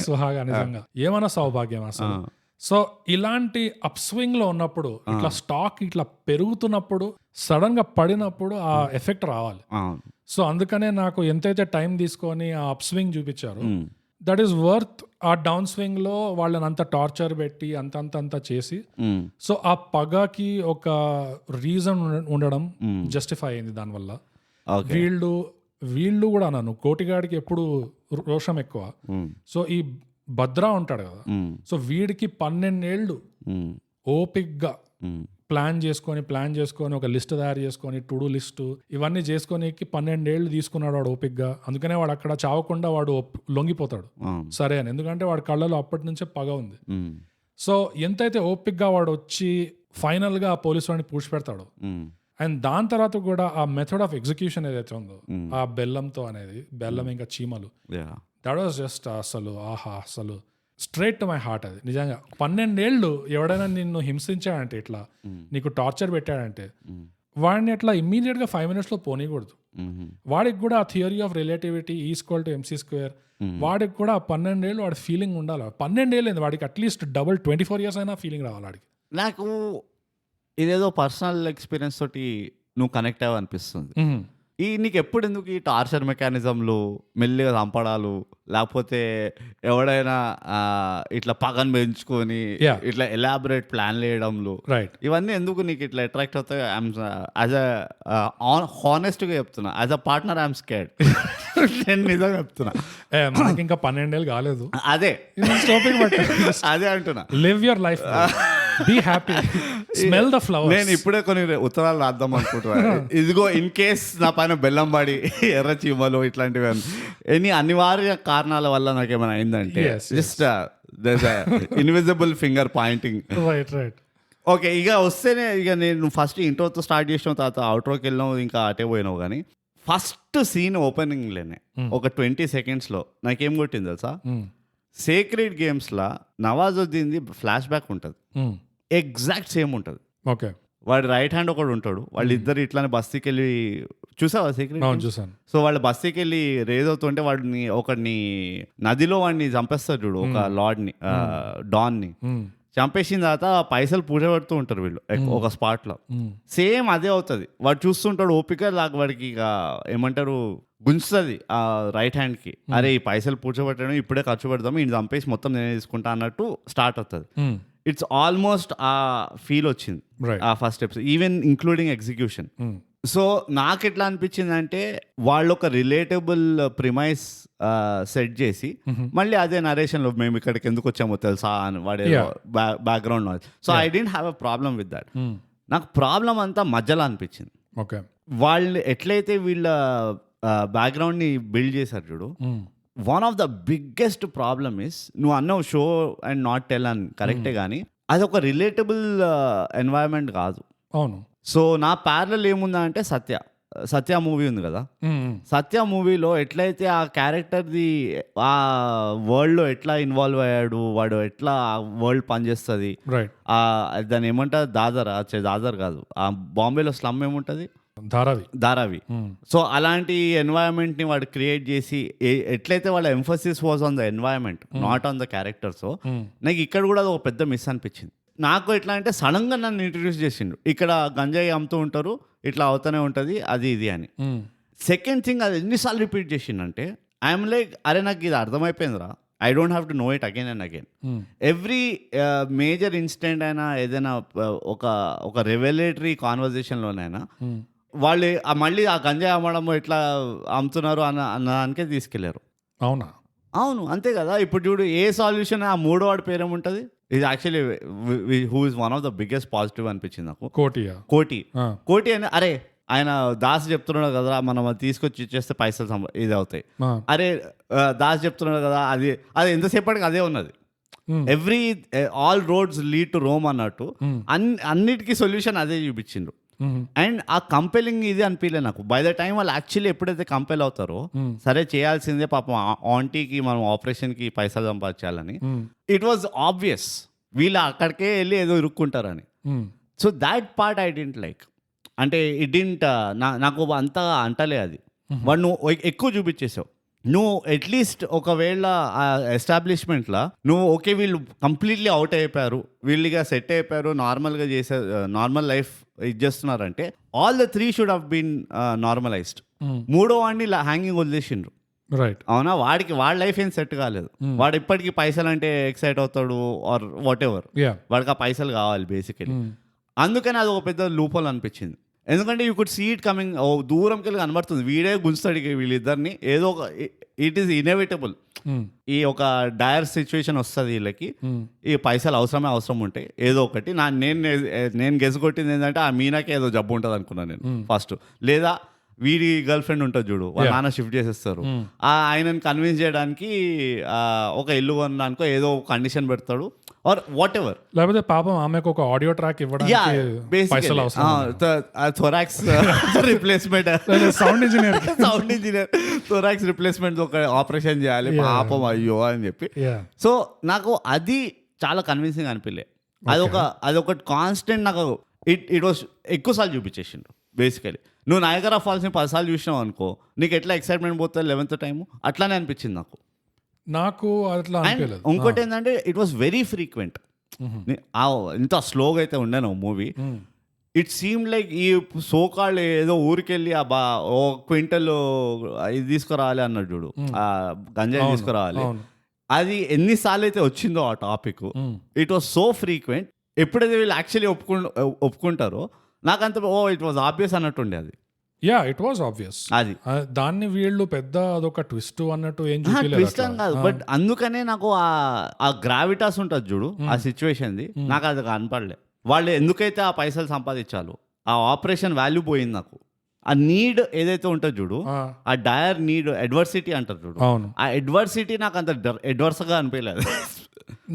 సుహాగా నిజంగా ఏమన్నా సౌభాగ్యం అసలు. సో ఇలాంటి అప్ స్వింగ్ లో ఉన్నప్పుడు, ఇట్లా స్టాక్ ఇట్లా పెరుగుతున్నప్పుడు సడన్ గా పడినప్పుడు ఆ ఎఫెక్ట్ రావాలి. సో అందుకనే నాకు ఎంతైతే టైం తీసుకొని ఆ అప్ స్వింగ్ చూపించారు, దట్ ఈస్ వర్త్ ఆ డౌన్ స్వింగ్ లో వాళ్ళని అంత టార్చర్ పెట్టి అంత చేసి. సో ఆ పగకి ఒక రీజన్ ఉండడం జస్టిఫై అయింది దానివల్ల. వీళ్ళు కూడా నన్ను కోటిగాడికి ఎప్పుడు రోషం ఎక్కువ. సో ఈ భద్రా ఉంటాడు కదా, సో వీడికి 12 ఏళ్ళు ఓపిక్గా ప్లాన్ చేసుకొని ఒక లిస్ట్ తయారు చేసుకొని టు డూ లిస్ట్ ఇవన్నీ చేసుకొని 12 ఏళ్ళు తీసుకున్నాడు వాడు ఓపిక్గా. అందుకనే వాడు అక్కడ చావకుండా వాడు లొంగిపోతాడు సరే అని, ఎందుకంటే వాడి కళ్ళలో అప్పటి నుంచే పగ ఉంది. సో ఎంతైతే ఓపిక్గా వాడు వచ్చి ఫైనల్ గా ఆ పోలీసు వాడిని పూడ్చిపెడతాడు. అండ్ దాని తర్వాత కూడా ఆ మెథడ్ ఆఫ్ ఎగ్జిక్యూషన్ ఏదైతే ఉందో ఆ బెల్లంతో అనేది, బెల్లం ఇంకా చీమలు, దట్ వాస్ జస్ట్ అసలు స్ట్రైట్ టు మై హార్ట్. అది నిజంగా 12 ఏళ్ళు ఎవడైనా నిన్ను హింసించాడంటే, ఇట్లా నీకు టార్చర్ పెట్టాడంటే, వాడిని అట్లా ఇమ్మీడియట్ గా 5 minutes లో పోనీకూడదు. వాడికి కూడా ఆ థియరీ ఆఫ్ రిలేటివిటీ =mc², వాడికి కూడా 12 ఏళ్ళు వాడి ఫీలింగ్ ఉండాలి. 12 ఏళ్ళు వాడికి అట్లీస్ట్ డబుల్ 24 years అయినా ఫీలింగ్ రావాలి వాడికి. నాకు ఇదేదో పర్సనల్ ఎక్స్పీరియన్స్ తోటి నువ్వు కనెక్ట్ అయ్యావు అనిపిస్తుంది. నీకు ఎప్పుడు ఎందుకు ఈ టార్చర్ మెకానిజంలు, మెల్లిగా చంపడాలు, లేకపోతే ఎవడైనా ఇట్లా పగన్ పెంచుకొని ఇట్లా ఎలాబరేట్ ప్లాన్లు వేయడంలో, ఇవన్నీ ఎందుకు నీకు ఇట్లా అట్రాక్ట్ అవుతాయి? యాజ్ హానెస్ట్గా చెప్తున్నా, as a partner I'm scared. నేను నిజంగా చెప్తున్నా, మనకి ఇంకా 12 ఏళ్ళు కాలేదు. అదే అంటున్నా, live your life, be happy, smell the flowers. నేను ఇప్పుడే కొన్ని ఉత్తరాలు రాద్దాం అనుకుంటున్నా. ఇదిగో ఇన్ కేస్ నా పైన బెల్లం పడి ఎర్ర చీమలు ఇట్లాంటివి ఎన్ని అనివార్య కారణాల వల్ల నాకేమైనా అయిందంటే, just invisible finger Poynting. Right. Okay, ఇక వస్తేనే ఇక నేను ఫస్ట్ ఇంట్రోతో స్టార్ట్ చేసిన తర్వాత అవుట్రోకి వెళ్ళినావు, ఇంకా అటే పోయినావు. కానీ ఫస్ట్ సీన్ ఓపెనింగ్లోనే ఒక 20 seconds నాకేం కొట్టింది తెలుసా? సేక్రెడ్ గేమ్స్లో నవాజుద్దీన్ది ఫ్లాష్ బ్యాక్ ఉంటుంది, ఎగ్జాక్ట్ సేమ్ ఉంటుంది. ఓకే, వాడి రైట్ హ్యాండ్ ఒకడు ఉంటాడు, వాళ్ళిద్దరు ఇట్లానే బస్తీకి వెళ్ళి, చూసావా సీక్రెట్? చూసాను. సో వాళ్ళు బస్తీకి వెళ్ళి రేజ్ అవుతుంటే ఒకడిని నదిలో వాడిని చంపేస్తారు చూడు, ఒక లార్డ్ని, డాన్ని చంపేసిన తర్వాత పైసలు పూజపెడుతూ ఉంటారు వీళ్ళు ఒక స్పాట్లో. సేమ్ అదే అవుతుంది. వాడు చూస్తుంటాడు ఓపిక లాగా, వాడికి ఇక ఏమంటారు గుంచుతుంది ఆ రైట్ హ్యాండ్కి, అరే ఈ పైసలు పూడ్చబెట్టడం ఇప్పుడే ఖర్చు పెడదాము, ఈయన చంపేసి మొత్తం నేనే తీసుకుంటా అన్నట్టు స్టార్ట్ అవుతుంది. ఇట్స్ ఆల్మోస్ట్ ఆ ఫీల్ వచ్చింది ఆ first episode, even including execution. So నాకు ఎట్లా అనిపించింది అంటే, వాళ్ళు ఒక రిలేటబుల్ ప్రిమైస్ సెట్ చేసి మళ్ళీ అదే నరేషన్లో మేము ఇక్కడికి ఎందుకు వచ్చామో తెలుసా అని వాడే background knowledge. So I didn't have a problem with that. నాకు ప్రాబ్లం అంతా మధ్యలో అనిపించింది. ఓకే, వాళ్ళు ఎట్లయితే వీళ్ళ బ్యాక్గ్రౌండ్ని బిల్డ్ చేశారు చూడు, one of the biggest problem is, నువ్వు అన్నావు షో అండ్ నాట్ టెల్ అని కరెక్టే, కానీ అది ఒక రిలేటబుల్ ఎన్వైరన్మెంట్ కాదు. అవును. సో నా ప్యారలల్ ఏముందా అంటే, సత్య మూవీ ఉంది కదా, సత్య మూవీలో ఎట్లయితే ఆ క్యారెక్టర్ది ఆ వరల్డ్లో ఎట్లా ఇన్వాల్వ్ అయ్యాడు, వాడు ఎట్లా ఆ వరల్డ్ పనిచేస్తుంది, దాన్ని ఏమంటారు, దాదర్ కాదు, ఆ బాంబేలో స్లమ్ ఏముంటుంది, ధారావి. సో అలాంటి ఎన్వైరన్మెంట్ ని వాడు క్రియేట్ చేసి, ఎట్లయితే వాళ్ళ emphasis was on the environment, not on the character. So నాకు ఇక్కడ కూడా ఒక పెద్ద మిస్ అనిపించింది. నాకు ఎట్లా అంటే, సడన్ గా నన్ను ఇంట్రడ్యూస్ చేసిండు, ఇక్కడ గంజాయి అమ్ముతూ ఉంటారు, ఇట్లా అవుతూనే ఉంటుంది, అది ఇది అని. సెకండ్ థింగ్, అది ఎన్నిసార్లు రిపీట్ చేసిండంటే, ఐఎమ్ లైక్, అరే నాకు ఇది అర్థమైపోయిందిరా, I don't have to know it again and again. Every major incident అయినా, ఏదైనా ఒక రెవల్యూటరీ కాన్వర్జేషన్లోనైనా వాళ్ళు మళ్ళీ ఆ గంజాయి అమ్మడం ఎట్లా అమ్ముతున్నారు అన్నదానికే తీసుకెళ్లారు. అవును, అంతే కదా. ఇప్పుడు చూడు, ఏ సాల్యూషన్ ఆ మూడో వాడి పేరేముంటుంది, ఇది actually who is one of the biggest positive అనిపించింది నాకు, కోటి అని. అరే ఆయన దాస్ చెప్తున్నాడు కదా, మనం అది తీసుకొచ్చి ఇచ్చేస్తే పైసలు ఇది అవుతాయి. అరే దాస్ చెప్తున్నాడు కదా, అది ఎంతసేపటికి అదే ఉన్నది. All roads lead to Rome అన్నట్టు అన్నిటికీ సొల్యూషన్ అదే చూపించిండ్రు. అండ్ ఆ కంపెలింగ్ ఇది అనిపించలే నాకు. బై ద టైం వాళ్ళు యాక్చువల్లీ ఎప్పుడైతే కంపెల్ అవుతారో, సరే చేయాల్సిందే పాపం ఆంటీకి మనం ఆపరేషన్కి పైసలు సంపాదించాలని, ఇట్ వాజ్ ఆబ్వియస్ వీళ్ళు అక్కడికే వెళ్ళి ఏదో ఇరుక్కుంటారని. So that part I didn't like. అంటే ఇట్ డింట్, నాకు అంతా అంటలే అది. వాడు నువ్వు ఎక్కువ చూపించేసావు. నువ్వు అట్లీస్ట్ ఒకవేళ ఆ ఎస్టాబ్లిష్మెంట్లో నువ్వు ఓకే వీళ్ళు కంప్లీట్లీ అవుట్ అయిపోయారు, వీళ్ళుగా సెట్ అయిపోయారు, నార్మల్గా చేసే నార్మల్ లైఫ్ ఇది చేస్తున్నారంటే, all the 3 should have been normalised. మూడో వాడిని హ్యాంగింగ్ వదిలేసిండ్రు. అవునా, వాడి లైఫ్ ఏం సెట్ కాలేదు. వాడు ఇప్పటికీ పైసలు అంటే ఎక్సైట్ అవుతాడు ఆర్ వాట్ ఎవర్, వాడికి ఆ పైసలు కావాలి బేసికలీ. అందుకని అది ఒక పెద్ద లూపోల్ అనిపించింది. ఎందుకంటే you could see it coming. ఓ దూరంకి వెళ్ళి కనబడుతుంది, వీడే గుంజుతాడు వీళ్ళిద్దరిని, ఏదో ఒక ఇట్ ఈస్ ఇన్ఎవిటబుల్. ఈ ఒక డయర్ సిచ్యువేషన్ వస్తుంది వీళ్ళకి, ఈ పైసలు అవసరం ఉంటాయి, ఏదో ఒకటి. నేను గెసుకొట్టింది ఏంటంటే ఆ మీనాకి ఏదో జబ్బు ఉంటుంది అనుకున్నాను నేను ఫస్ట్, లేదా వీడి గర్ల్ ఫ్రెండ్ ఉంటుంది చూడు, వాళ్ళ నాన్న షిఫ్ట్ చేసేస్తారు, ఆయనని కన్విన్స్ చేయడానికి ఒక ఇల్లు కొనడానికో ఏదో కండిషన్ పెడతాడు ఆర్ వాట్ ఎవర్. లేకపోతే పాపం ఆమెకు ఒక ఆడియో ట్రాక్ ఇవ్వడానికి పైసలు అవసరం, thorax replacement, sound engineer thorax replacement ఒక ఆపరేషన్ చేయాలి పాపం అయ్యో అని చెప్పి. సో నాకు అది చాలా కన్విన్సింగ్ అనిపించలే. అదొక కాన్స్టెంట్ నాకు ఇట్ వాస్ ఎక్కువసార్లు చూపించేసిండు బేసికలీ. నువ్వు నయగరా ఫాల్స్ని 10 సార్లు చూసినావు అనుకో, నీకు ఎట్లా ఎక్సైట్మెంట్ పోతుంది 11th టైము, అట్లానే అనిపించింది నాకు అట్లా అనిపించలేదు. ఇంకోటి ఏంటంటే ఇట్ వాస్ వెరీ ఫ్రీక్వెంట్. ఇంత స్లోగా అయితే ఉండేను మూవీ. ఇట్ సీమ్ లైక్ ఈ సోకాళ్ళు ఏదో ఊరికెళ్ళి ఓ క్వింటల్ ఇది తీసుకురావాలి అన్నాడు చూడు, గంజాయి తీసుకురావాలి, అది ఎన్నిసార్లు అయితే వచ్చిందో ఆ topic, it was so frequent. ఎప్పుడైతే వీళ్ళు యాక్చువల్లీ ఒప్పుకుంటారో నాకంత ఇట్ వాజ్ ఆబ్వియస్ అన్నట్టుండే అది. It was obvious. అది దాన్ని వీళ్ళు పెద్ద అదొక ట్విస్ట్ అన్నట్టు ఏం ట్విస్ట్ అని కాదు, బట్ అందుకనే నాకు ఆ గ్రావిటాస్ ఉంటుంది చూడు ఆ సిచ్యువేషన్ది, నాకు అది కనపడలే. వాళ్ళు ఎందుకైతే ఆ పైసలు సంపాదించాలో ఆ ఆపరేషన్ వాల్యూ పోయింది నాకు. ఆ నీడ్ ఏదైతే ఉంటుంది చూడు, ఆ డయర్ నీడ్, అడ్వర్సిటీ అంటారు చూడు, ఆ అడ్వర్సిటీ నాకు అంత అడ్వర్స్గా అనిపించలేదు.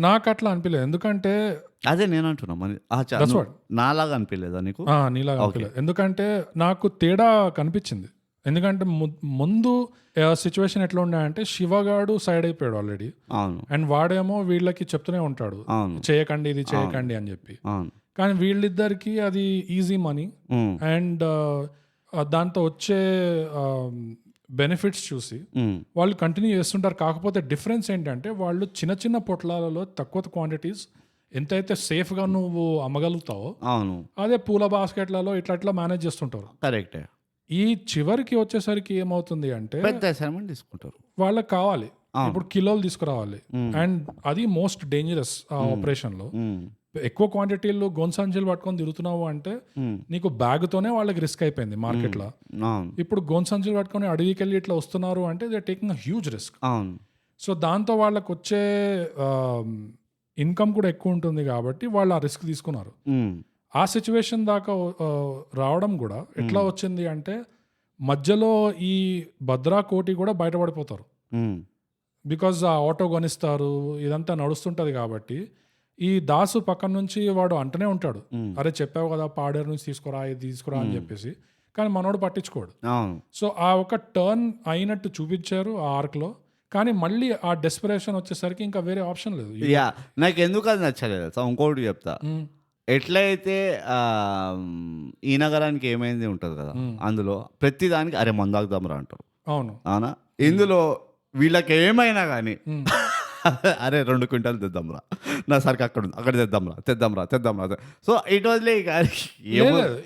నాకు అట్లా అనిపించలేదు, ఎందుకంటే అదే నేను అంటున్నా నాలాగా అనిపించలేదా నీకు? నీలాగా అనిపించలేదు, ఎందుకంటే నాకు తేడా కనిపించింది. ఎందుకంటే ముందు సిచ్యువేషన్ ఎట్లా ఉండే, శివగాడు సైడ్ అయిపోయాడు ఆల్రెడీ, అండ్ వాడేమో వీళ్ళకి చెప్తూనే ఉంటాడు చేయకండి ఇది చేయకండి అని చెప్పి. కానీ వీళ్ళిద్దరికి అది ఈజీ మనీ అండ్ దాంతో వచ్చే బెనిఫిట్స్ చూసి వాళ్ళు కంటిన్యూ చేస్తుంటారు. కాకపోతే డిఫరెన్స్ ఏంటంటే వాళ్ళు చిన్న చిన్న పొట్లాలలో తక్కువ క్వాంటిటీస్ ఎంతైతే సేఫ్గా నువ్వు అమ్మగలుగుతావో అదే పూల బాస్కెట్లలో ఇట్లా మేనేజ్ చేస్తుంటారు. కరెక్ట్. ఈ చివరికి వచ్చేసరికి ఏమవుతుంది అంటే తీసుకుంటారు, వాళ్ళకి కావాలి ఇప్పుడు కిలోలు తీసుకురావాలి, అండ్ అది మోస్ట్ డేంజరస్ ఆ ఆపరేషన్ లో. ఎక్కువ క్వాంటిటీలో గోన్సంచులు పట్టుకొని తిరుగుతున్నావు అంటే నీకు బ్యాగ్తోనే వాళ్ళకి రిస్క్ అయిపోయింది మార్కెట్లో. ఇప్పుడు గోన్సంచులు పట్టుకొని అడవికి వెళ్ళి ఇట్లా వస్తున్నారు అంటే they are taking a huge risk. So దాంతో వాళ్ళకి వచ్చే ఇన్కమ్ కూడా ఎక్కువ ఉంటుంది కాబట్టి వాళ్ళు ఆ రిస్క్ తీసుకున్నారు. ఆ సిచ్యువేషన్ దాకా రావడం కూడా ఎట్లా వచ్చింది అంటే మధ్యలో ఈ భద్రా కోటి కూడా బయటపడిపోతారు, బికాజ్ ఆ ఆటో కొనిస్తారు, ఇదంతా నడుస్తుంటది కాబట్టి. ఈ దాసు పక్కన నుంచి వాడు అంటనే ఉంటాడు, అరే చెప్పావు కదా పాడేరు నుంచి తీసుకురా ఇది తీసుకురా అని చెప్పేసి, కానీ మనోడు పట్టించుకోడు. సో ఆ ఒక టర్న్ అయినట్టు చూపించారు ఆ ఆర్క్ లో, కానీ మళ్ళీ ఆ డెస్పిరేషన్ వచ్చేసరికి ఇంకా వేరే ఆప్షన్ లేదు. నాకు ఎందుకు అది నచ్చలేదు ఇంకోటి చెప్తా. ఎట్లయితే ఈ నగరానికి ఏమైంది ఉంటుంది కదా, అందులో ప్రతి దానికి అరే మందాకుదామరా అంటారు. అవునా? ఇందులో వీళ్ళకి ఏమైనా కానీ అరే 2 క్వింటాలు తెద్దాంరా, నా సరికి అక్కడ తెద్దాంరా. సో ఇట్ వాజ్ లైక్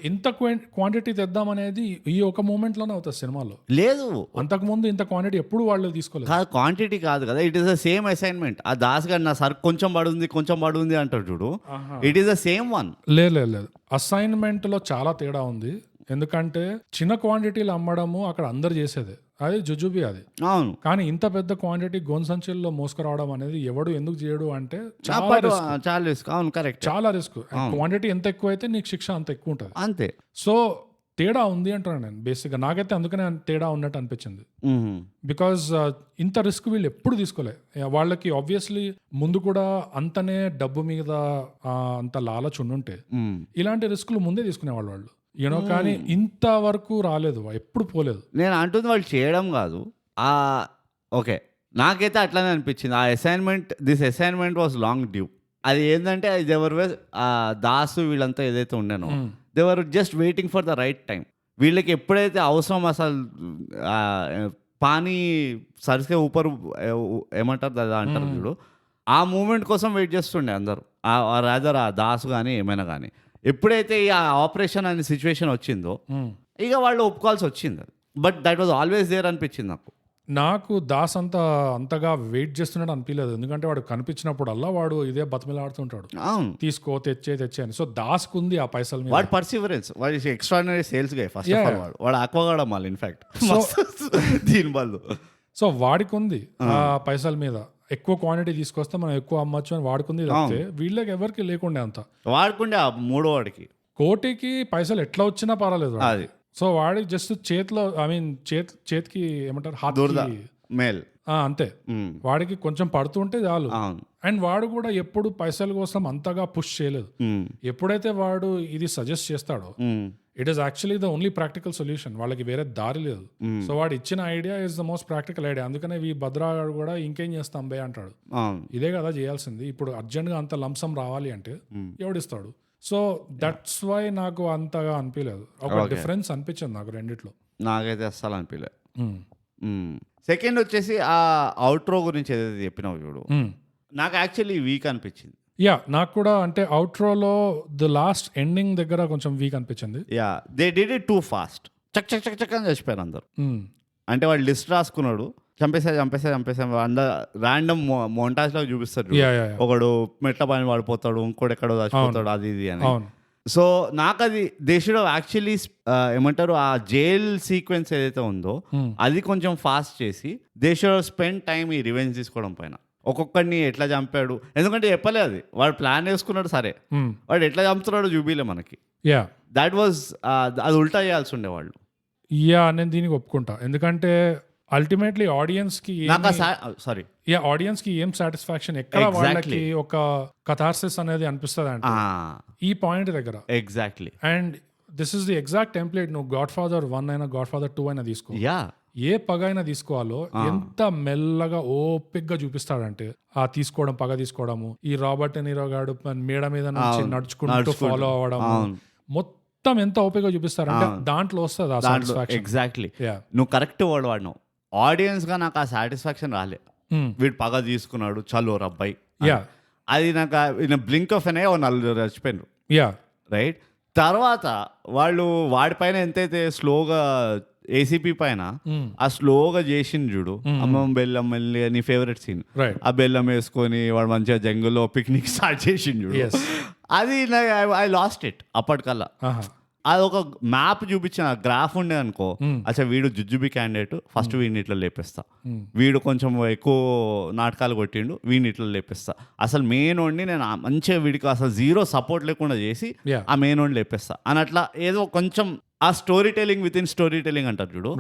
ఇంత క్వాంటిటీ తెద్దాం అనేది ఈ ఒక మూమెంట్ లోనే అవుతుంది సినిమాలో. లేదు, అంతకు ముందు ఇంత క్వాంటిటీ ఎప్పుడు వాళ్ళు తీసుకోలేదు. క్వాంటిటీ కాదు కదా, it is the same assignment. ఆ దాస్ గారు నా సరికి కొంచెం పడుంది అంటాడు చూడు, it is the same one. లేదు, అసైన్మెంట్ లో చాలా తేడా ఉంది. ఎందుకంటే చిన్న క్వాంటిటీలు అమ్మడము అక్కడ అందరు చేసేదే, అది జుజుబి అది. అవును, కానీ ఇంత పెద్ద క్వాంటిటీ గోన్సంచుల్లో మోసుకురావడం అనేది ఎవడు ఎందుకు చేయడు అంటే చాలా రిస్క్. అవును, కరెక్ట్, చాలా రిస్క్. క్వాంటిటీ ఎంత ఎక్కువ అయితే నీకు శిక్ష అంత ఎక్కువ ఉంటుంది, అంతే. సో తేడా ఉంది అంటున్నాను నేను బేసిక్గా. నాకైతే అందుకనే తేడా ఉన్నట్టు అనిపించింది, బికాజ్ ఇంత రిస్క్ వీళ్ళు ఎప్పుడు తీసుకోలే. వాళ్ళకి ఆబ్వియస్లీ ముందు కూడా అంతనే డబ్బు మీద అంత లాలచ్ ఉండుంటే ఇలాంటి రిస్కులు ముందే తీసుకునేవాళ్ళు వాళ్ళు, యూనో. కానీ ఇంతవరకు రాలేదు, ఎప్పుడు పోలేదు. నేను అంటుంది వాళ్ళు చేయడం కాదు. ఓకే, నాకైతే అట్లానే అనిపించింది. This assignment was long due. అది ఏంటంటే దాసు వీళ్ళంతా ఏదైతే ఉండేనో they were just waiting for the right time. వీళ్ళకి ఎప్పుడైతే అవసరం అసలు పానీ సరిసే ఊపర్ ఏమంటారు అదా అంటారు చూడు, ఆ మూమెంట్ కోసం వెయిట్ చేస్తుండే అందరూ, రాదర్ ఆ దాసు కానీ ఏమైనా కానీ. ఎప్పుడైతే ఈ ఆపరేషన్ అనే సిచ్యువేషన్ వచ్చిందో ఇక వాళ్ళు ఒప్పుకోవాల్సి వచ్చింది. But that was always there అనిపించింది నాకు. నాకు దాస్ అంతగా వెయిట్ చేస్తున్నట్టు అనిపించలేదు, ఎందుకంటే వాడు కనిపించినప్పుడల్లా వాడు ఇదే బతిమిలాడుతుంటాడు, అవును, తీసుకో తెచ్చే అని. సో దాస్కు ఉంది ఆ పైసల మీద. వాడు పర్సివరెన్స్, వాడు ఎక్స్ట్రాడినరీ సేల్స్ గా ఫస్ట్ ఆఫ్ ఆల్, వాడు ఆక్వాగాడ మళ్ళీ ఇన్ఫాక్ట్ దీని బదులు. సో వాడికి ఉంది ఆ పైసల మీద, ఎక్కువ క్వాంటిటీ తీసుకొస్తే మనం ఎక్కువ అమ్మచ్చు అని వాడుకుంది తప్పితే వీళ్ళకి ఎవరికి లేకుండే అంత. వాడుకుండే ఆ మూడో వాడికి కోటికి పైసలు ఎట్లా వచ్చినా పర్వాలేదు అది. సో వాడి జస్ట్ చేతిలో ఐ మీన్ చేతికి ఏమంటారు హాత్ మేల్ అంతే, వాడికి కొంచెం పడుతుంటే చాలు. అవును, అండ్ వాడు కూడా ఎప్పుడు పైసల కోసం అంతగా పుష్ చేయలేదు. ఎప్పుడైతే వాడు ఇది సజెస్ట్ చేస్తాడో it is actually the only practical solution, వాళ్ళకి వేరే దారి లేదు. సో వాడు ఇచ్చిన idea is the most practical idea. అందుకనే ఈ భద్రాగాడు కూడా ఇంకేం చేస్తాం బే అంటాడు, ఇదే కదా చేయాల్సింది, ఇప్పుడు అర్జెంట్ గా అంత లంసం రావాలి అంటే ఎవడిస్తాడు. సో దట్స్ వై నాకు అంతగా అనిపించలేదు, ఒక డిఫరెన్స్ అనిపించింది నాకు రెండిట్లో. నాకైతే అస్సలు అనిపించలేదు. సెకండ్ వచ్చేసి ఆ అవుట్రో గురించి ఏదైతే చెప్పినావు చూడు, నాకు యాక్చువల్లీ వీక్ అనిపించింది. యా నాకు కూడా, అంటే అవుట్రోలో ది లాస్ట్ ఎండింగ్ దగ్గర కొంచెం వీక్ అనిపించింది. Yeah they did it too fast, చక్ చక్ చక్ చక్ అని చచ్చిపోయారు అందరు. అంటే వాడు లిస్ట్ రాసుకున్నాడు, చంపేసా ర్యాండమ్ మోంటాజ్ లాగా చూపిస్తారు, ఒకడు మెట్ల పైన పడిపోతాడు, ఇంకోటి ఎక్కడో చచ్చిపోతాడు, అది ఇది అని. సో నాకు అది దే షుడ్ హావ్ యాక్చువల్లీ ఏమంటారు ఆ జైల్ సీక్వెన్స్ ఏదైతే ఉందో అది కొంచెం ఫాస్ట్ చేసి they should have spend time ఈ రివెంజ్ తీసుకోవడం పైన. ఒక్కొక్కడిని ఎట్లా చంపాడు, ఎందుకంటే చెప్పలే అది, వాడు ప్లాన్ వేసుకున్నాడు సరే, వాడు ఎట్లా చంపుతున్నాడో చూపిలే మనకి. దాట్ వాజ్ అది ఉల్టా చేయాల్సి ఉండేవాళ్ళు. నేను దీనికి ఒప్పుకుంటా, ఎందుకంటే అల్టిమేట్లీ ఆడియన్స్ కి ఏం సాటిస్ఫాక్షన్, ఎక్కడ వాళ్ళకి ఒక కథార్సిస్ అనేది అనిపిస్తుంది అంటే ఈ పాయింట్ దగ్గర. Exactly. And this is the exact template. నువ్వు గాడ్ ఫాదర్ 1 అయినా గాడ్ ఫాదర్ 2 అయినా తీసుకో, ఏ పగ అయినా తీసుకోవాలో ఎంత మెల్లగా ఓపిక్గా చూపిస్తాడంటే ఆ తీసుకోవడం, పగ తీసుకోవడము, ఈ రాబర్ట్ నీరో గాడు మేడ మీద నుంచి నడుచుకుంటూ ఫాలో అవ్వడము, మొత్తం ఎంత ఓపికగా చూపిస్తారంటే దాంట్లో వస్తుంది ఆ సాటిస్ఫాక్షన్. ఎగ్జాక్ట్లీ, నువ్వు కరెక్ట్ వర్డ్ వాడినావు. ఆడియన్స్ గా నాకు ఆ సాటిస్ఫాక్షన్ రాలే, వీడు పగ తీసుకున్నాడు చలో రబ్బాయి, అది నాకు బ్లింక్ ఆఫ్ అనే నలుగురు చచ్చిపోయినారు, రైట్. తర్వాత వాళ్ళు వాడిపైన ఎంతైతే స్లోగా ఏసీపీ పైన ఆ స్లోగా చేసింది చూడు, అమ్మ బెల్లం మళ్ళీ నీ ఫేవరెట్ సీన్, ఆ బెల్లం వేసుకొని వాడు మంచిగా జంగుల్లో పిక్నిక్ స్టార్ట్ చేసింది చూడు, అది ఐ లాస్ట్ ఇట్ అప్పటికల్లా. అది ఒక మ్యాప్ చూపించిన గ్రాఫ్ ఉండే అనుకో, అచ్చా వీడు జుజుబి క్యాండిడేట్, ఫస్ట్ వీడిని ఇట్లా లేపిస్తా, వీడు కొంచెం ఎక్కువ నాటకాలు కొట్టిండు, వీడిని ఇట్లా లేపిస్తా, అసలు మెయిన్ వాడిని నేను మంచిగా వీడికి అసలు జీరో సపోర్ట్ లేకుండా చేసి ఆ మెయిన్ వాడిని లేపిస్తా అని అట్లా ఏదో కొంచెం ఆ storytelling within storytelling అంటారు చూడు,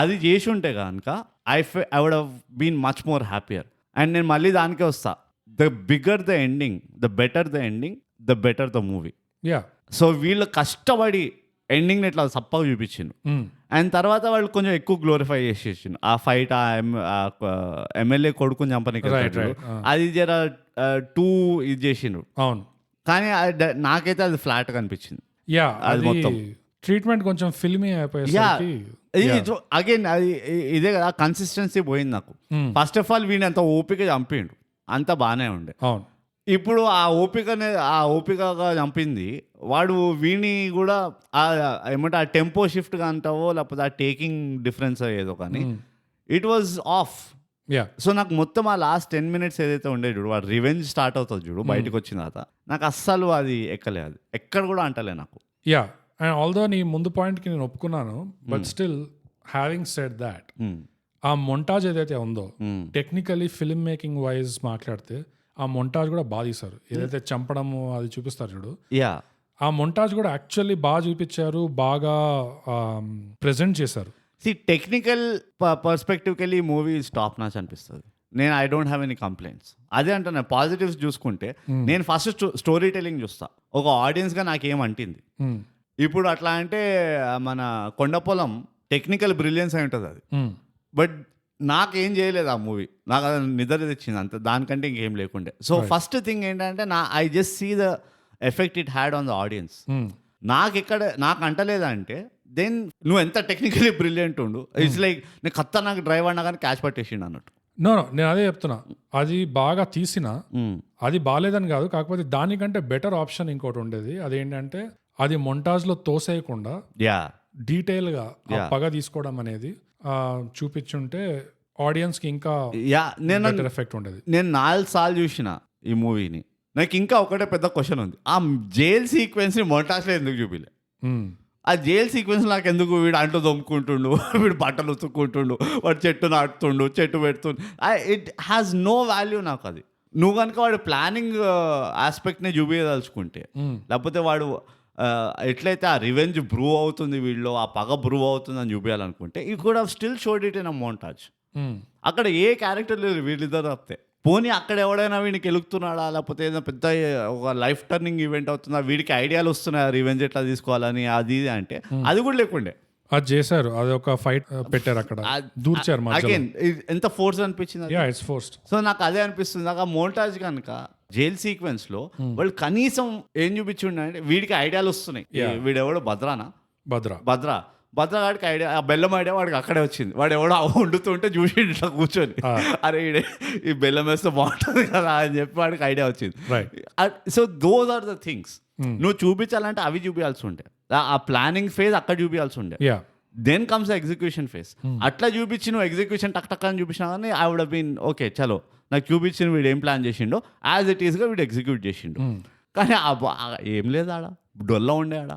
అది చేసి ఉంటే కనుక I would have been much more happier. And నేను మళ్ళీ దానికే వస్తా, the bigger the ending the better the ending the better the movie. So వీళ్ళు కష్టపడి ఎండింగ్ ఇట్లా సప్పగా చూపించిండు, అండ్ తర్వాత వాళ్ళు కొంచెం ఎక్కువ గ్లోరిఫై చేసేసిండు ఆ ఫైట్, ఆ ఎమ్మెల్యే కొడుకుని చంపనీకి అది జర టూ ఇది చేసిండ్రు. అవును, కానీ నాకైతే అది ఫ్లాట్ గా అనిపించింది. అది మొత్తం ట్రీట్మెంట్ కొంచెం ఫిల్మీ అయిపోయేసరికి అగైన్ అది ఇదే కదా కన్సిస్టెన్సీ పోయింది నాకు. ఫస్ట్ ఆఫ్ ఆల్ వీడిని అంత ఓపిక చంపిండు, అంత బాగానే ఉండే. అవును, ఇప్పుడు ఆ ఓపికగా చంపింది వాడు వీణి కూడా ఏమంటే ఆ టెంపో షిఫ్ట్గా అంటావో లేకపోతే ఆ టేకింగ్ డిఫరెన్స్ ఏదో కానీ ఇట్ వాజ్ ఆఫ్. సో నాకు మొత్తం ఆ లాస్ట్ 10 minutes ఏదైతే ఉండేది చూడు, వాడు రివెంజ్ స్టార్ట్ అవుతుంది చూడు బయటకు వచ్చిన తర్వాత, నాకు అస్సలు అది ఎక్కలే, అది ఎక్కడ కూడా అంటలే నాకు. అండ్ ఆల్దో నీ ముందు పాయింట్కి నేను ఒప్పుకున్నాను, but still having said that ఆ మొంటాజ్ ఏదైతే ఉందో టెక్నికలీ ఫిల్మ్ మేకింగ్ వైజ్ మాట్లాడితే ఆ మొంటాజ్ కూడా బాగా తీశారు. ఏదైతే చంపడము అది చూపిస్తారు చూడు, ఆ మొంటాజ్ కూడా యాక్చువల్లీ బాగా చూపించారు, బాగా ప్రెజెంట్ చేశారు. టెక్నికల్ పర్స్పెక్టివ్కి వెళ్ళి ఈ మూవీ టాప్ నాచ్ అనిపిస్తుంది. నేను I don't have any complaints. అదే అంటున్నా, పాజిటివ్స్ చూసుకుంటే నేను ఫస్ట్ స్టోరీ టెలింగ్ చూస్తా, ఒక ఆడియన్స్గా నాకేమంటింది. ఇప్పుడు అట్లా అంటే మన కొండపొలం టెక్నికల్ బ్రిలియన్స్ అయి ఉంటుంది అది, బట్ నాకేం చేయలేదు ఆ మూవీ, నాకు అది నిద్ర తెచ్చింది అంత, దానికంటే ఇంకేం లేకుండే. సో ఫస్ట్ థింగ్ ఏంటంటే I just see the effect it had on the audience. నాకు అంటలేదంటే దెన్ నువ్వు ఎంత టెక్నికలీ బ్రిలియంట్ ఉండు, ఇట్స్ లైక్ నేను ఖతర్నాక్ డ్రైవ్ అన్నా కానీ క్యాచ్ పట్టేసిండు అన్నట్టు. నో నేను అదే చెప్తున్నా, అది బాగా తీసిన అది బాగాలేదని కాదు, కాకపోతే దానికంటే బెటర్ ఆప్షన్ ఇంకోటి ఉండేది. అదేంటంటే అది మొంటాజ్లో తోసేయకుండా డీటెయిల్గా పగ తీసుకోవడం అనేది చూపించుంటే ఆడియన్స్ కి ఇంకా యా నేను బెటర్ ఎఫెక్ట్ ఉండేది. నేను 4 సార్లు చూసిన ఈ మూవీని. నాకు ఇంకా ఒకటే పెద్ద క్వశ్చన్ ఉంది, ఆ జైల్ సీక్వెన్స్ని మొంటాజ్లో ఎందుకు చూపిలే? ఆ జైల్ సీక్వెన్స్ నాకు ఎందుకు, వీడు అంటూ దొమ్ముకుంటుండు, వీడు బట్టలు ఉతుక్కుంటుండు, వాడు చెట్టు నాటుతుండు, చెట్టు పెడుతుండు, ఇట్ హ్యాస్ నో వాల్యూ నాకు అది. నువ్వు కనుక వాడు ప్లానింగ్ ఆస్పెక్ట్ని చూపించదలుచుకుంటే, లేకపోతే వాడు ఎట్లయితే ఆ రివెంజ్ బ్రూ అవుతుంది వీళ్ళు, ఆ పగ బ్రూ అవుతుంది అని చూపించాలనుకుంటే, ఈ could have still showed it in a montage. అక్కడ ఏ క్యారెక్టర్ లేదు వీళ్ళిద్దరు తప్పితే. పోనీ అక్కడ ఎవడైనా వీడికి వెలుగుతున్నాడా, లేకపోతే ఏదైనా పెద్ద ఒక లైఫ్ టర్నింగ్ ఈవెంట్ అవుతుందా, వీడికి ఐడియాలు వస్తున్నాయి రివెంజ్ ఎట్లా తీసుకోవాలని, అది అంటే అది కూడా లేకుండే. అది చేశారు, అది ఒక ఫైట్ పెట్టారు అక్కడ, దూర్చారు. అగైన్ ఎంత ఫోర్స్ అనిపించింది. It's forced. సో నాకు అదే అనిపిస్తుంది. నాకు ఆ మోంటాజ్ కనుక జైల్ సీక్వెన్స్ లో వాళ్ళు కనీసం ఏం చూపించుండే అంటే, వీడికి ఐడియాలు వస్తున్నాయి, వీడెవడో భద్రగాడికి ఐడియా, ఆ బెల్లం ఐడియా వాడికి అక్కడే వచ్చింది. వాడు ఎవడో వండుతుంటే చూసి ఇట్లా కూర్చొని, అరే ఈ బెల్లం వేస్తే బాగుంటుంది కదా అని చెప్పి వాడికి ఐడియా వచ్చింది. So those are the things నువ్వు చూపించాలంటే అవి చూపించాల్సి ఉండే. ఆ ప్లానింగ్ ఫేజ్ అక్కడ చూపించాల్సి ఉండే. Then comes execution phase. అట్లా చూపించి నువ్వు ఎగ్జిక్యూషన్ టక్ టక్ అని చూపించినా కానీ ఐ వుడ్ బీన్ ఓకే, చలో నాకు చూపించిన వీడు ఏం ప్లాన్ చేసిండో యాజ్ ఇట్ ఈస్గా వీడు ఎగ్జిక్యూట్ చేసిండు. కానీ ఏం లేదు ఆడ, డొల్లా ఉండే ఆడ.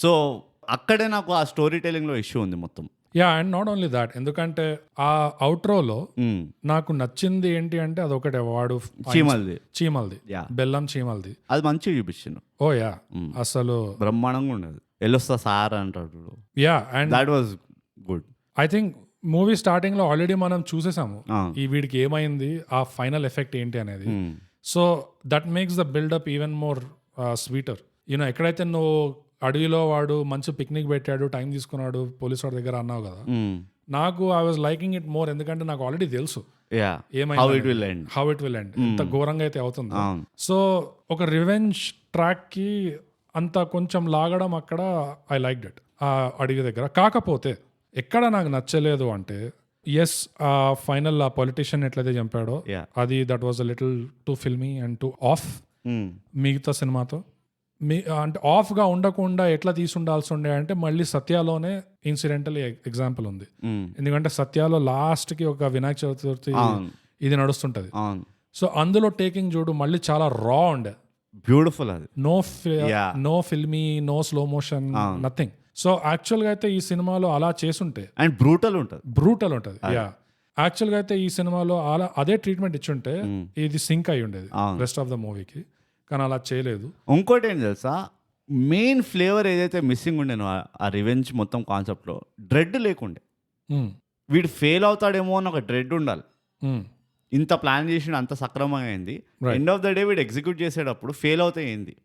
సో అక్కడే నాకు ఆ స్టోరీ టెలింగ్ లో ఇష్యూ ఉంది మొత్తం. అండ్ నాట్ ఓన్లీ దాట్, ఎందుకంటే ఆ అవుట్రోలో నాకు నచ్చింది ఏంటి అంటే అదొకటే, వాడు చీమల్ది బెల్లం చీమల్ది అది మంచిగా చూపించాను. అసలు బ్రహ్మాండంగా ఉండేది. ఎల్లొస్తా సార్ అంటాడు. And that was good. I think movie starting లో ఆల్రెడీ మనం చూసేసాము ఈ వీడికి ఏమైంది, ఆ ఫైనల్ ఎఫెక్ట్ ఏంటి అనేది. So that makes the buildup even more sweeter. You know ఎక్కడైతే నువ్వు అడవిలో వాడు మంచి పిక్నిక్ పెట్టాడు, టైం తీసుకున్నాడు పోలీస్ వాడి దగ్గర అన్నావు కదా, నాకు I was liking it more. ఎందుకంటే నాకు ఆల్రెడీ తెలుసు హౌ ఇట్ విల్ ఎండ్, ఎంత ఘోరంగా అయితే అవుతుంది. సో ఒక రివెంజ్ ట్రాక్ కి అంత కొంచెం లాగడం అక్కడ ఐ లైక్ దట్ ఆ అడవి దగ్గర. కాకపోతే ఎక్కడ నాకు నచ్చలేదు అంటే, ఎస్ ఆ ఫైనల్ ఆ పొలిటీషియన్ ఎట్లయితే చంపాడో అది that was a little too filmy and two of. మిగతా సినిమాతో అంటే ఆఫ్ గా ఉండకుండా ఎట్లా తీసుండాల్సి ఉండే అంటే, మళ్ళీ సత్యాలోనే ఇన్సిడెంటల్ ఎగ్జాంపుల్ ఉంది. ఎందుకంటే సత్యాలో లాస్ట్ కి ఒక వినాయక చవితి ఇది నడుస్తుంటది. సో అందులో టేకింగ్ చూడు మళ్ళీ చాలా రా ఉండే, బ్యూటిఫుల్. అది no filmy, no slow motion, nothing. So actual గా అయితే ఈ సినిమాలో అలా చేసుంటే, అండ్ బ్రూటల్ ఉంటుంది. యాక్చువల్ గా అయితే ఈ సినిమాలో అలా అదే ట్రీట్మెంట్ ఇచ్చుంటే ఇది సింక్ అయి ఉండేది రెస్ట్ ఆఫ్ ద మూవీకి. కానీ అలా చేయలేదు. ఇంకోటి ఏం తెలుసా, మెయిన్ ఫ్లేవర్ ఏదైతే మిస్సింగ్ ఉండేనో ఆ రివెంజ్ మొత్తం కాన్సెప్ట్లో, డ్రెడ్ లేకుండే. వీడు ఫెయిల్ అవుతాడేమో అని ఒక డ్రెడ్ ఉండాలి. ఇంత ప్లాన్ చేసిన అంత సక్రమంగా అయింది, ఎండ్ ఆఫ్ ద డే వీడు ఎగ్జిక్యూట్ చేసేటప్పుడు ఫెయిల్ అవుతే ఏంది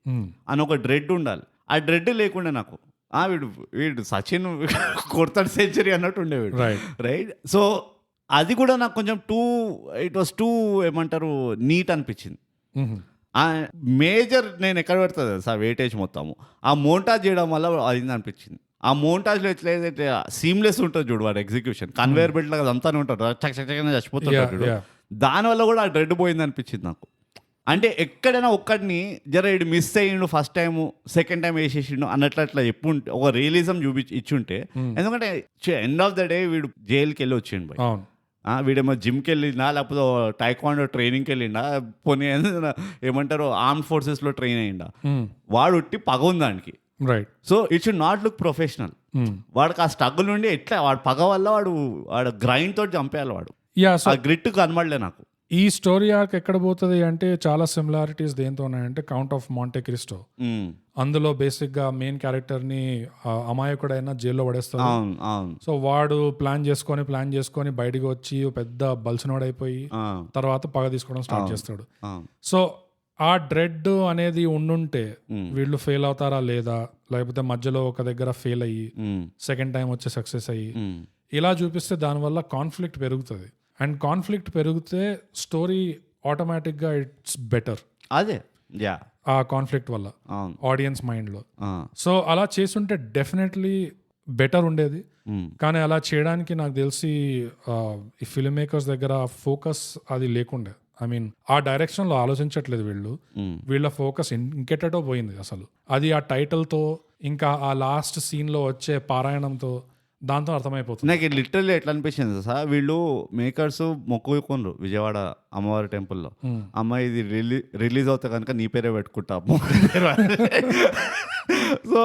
అని ఒక డ్రెడ్ ఉండాలి. ఆ డ్రెడ్ లేకుండే నాకు, వీడు సచిన్ కొడతాడు సెంచరీ అన్నట్టు ఉండేవాడు, రైట్. సో అది కూడా నాకు కొంచెం ఇట్ వాస్ టూ ఏమంటారు నీట్ అనిపించింది. మేజర్ నేను ఎక్కడ పెడతా తెలుసా వెయిటేజ్ మొత్తము ఆ మోంటాజ్ చేయడం వల్ల అయింది అనిపించింది. ఆ మోంటాజ్లో ఎట్లయితే సీమ్లెస్ ఉంటుంది చూడు, వాడు ఎగ్జిక్యూషన్ కన్వేయర్ బెల్ట్ లాగా అంతానే ఉంటాడు, చక్కగా చచ్చిపోతాడు చూడు, దానివల్ల కూడా ఆ డ్రెడ్ పోయింది అనిపించింది నాకు. అంటే ఎక్కడైనా ఒక్కడిని ఇటు మిస్ అయ్యిండు, ఫస్ట్ టైం సెకండ్ టైం వేసేసిండు అన్నట్లు అట్లా చెప్పుంటే, ఒక రియలిజం ఇచ్చుంటే. ఎందుకంటే ఎండ్ ఆఫ్ ద డే వీడు జైలుకి వెళ్ళి వచ్చిండు, వీడేమో జిమ్కి వెళ్ళిండా, లేకపోతే టైక్వాండో ట్రైనింగ్కి వెళ్ళిండా, పోనీ ఏమంటారు ఆర్మ్ ఫోర్సెస్లో ట్రైన్ అయ్యిండా, వాడు ఉట్టి పగ ఉంది దానికి, right. So it should not look professional. వాడికి ఆ స్ట్రగుల్ నుండి ఎట్లా వాడు పగ వల్ల వాడు గ్రైండ్ తోటి చంపేయాలి. వాడు ఆ గ్రిట్ కనబడలే నాకు. ఈ స్టోరీ ఆర్క్ ఎక్కడ పోతుంది అంటే, చాలా సిమిలారిటీస్ దేంతో ఉన్నాయంటే కౌంట్ ఆఫ్ మాంటే క్రిస్టో. అందులో బేసిక్ గా మెయిన్ క్యారెక్టర్ ని అమాయకుడైనా జైల్లో పడేస్తాడు. సో వాడు ప్లాన్ చేసుకొని బయటికి వచ్చి పెద్ద బల్సినోడైపోయి తర్వాత పగ తీసుకోవడం స్టార్ట్ చేస్తాడు. సో ఆ డ్రెడ్ అనేది ఉండుంటే వీళ్ళు ఫెయిల్ అవుతారా లేదా, లేకపోతే మధ్యలో ఒక దగ్గర ఫెయిల్ అయ్యి సెకండ్ టైం వచ్చి సక్సెస్ అయ్యి ఇలా చూపిస్తే దానివల్ల కాన్ఫ్లిక్ట్ పెరుగుతుంది. అండ్ కాన్ఫ్లిక్ట్ పెరిగితే స్టోరీ ఆటోమేటిక్గా ఇట్స్ బెటర్. అదే ఆ కాన్ఫ్లిక్ట్ వల్ల ఆడియన్స్ మైండ్లో. సో అలా చేస్తుంటే డెఫినెట్లీ బెటర్ ఉండేది. కానీ అలా చేయడానికి నాకు తెలిసి ఈ ఫిల్మ్ మేకర్స్ దగ్గర ఫోకస్ అది లేకుండే. ఐ మీన్ ఆ డైరెక్షన్లో ఆలోచించట్లేదు వీళ్ళు. వీళ్ళ ఫోకస్ ఇంకెటో పోయింది అసలు. అది ఆ టైటిల్తో ఇంకా ఆ లాస్ట్ సీన్లో వచ్చే పారాయణంతో దాంతో అర్థమైపోతుంది. నాకు లిటరల్లీ ఎట్లా అనిపించింది సార్, వీళ్ళు మేకర్స్ మొక్కుకున్నారు విజయవాడ అమ్మవారి టెంపుల్లో, అమ్మ ఇది రిలీజ్ అవుతే కనుక నీ పేరే పెట్టుకుంటా సో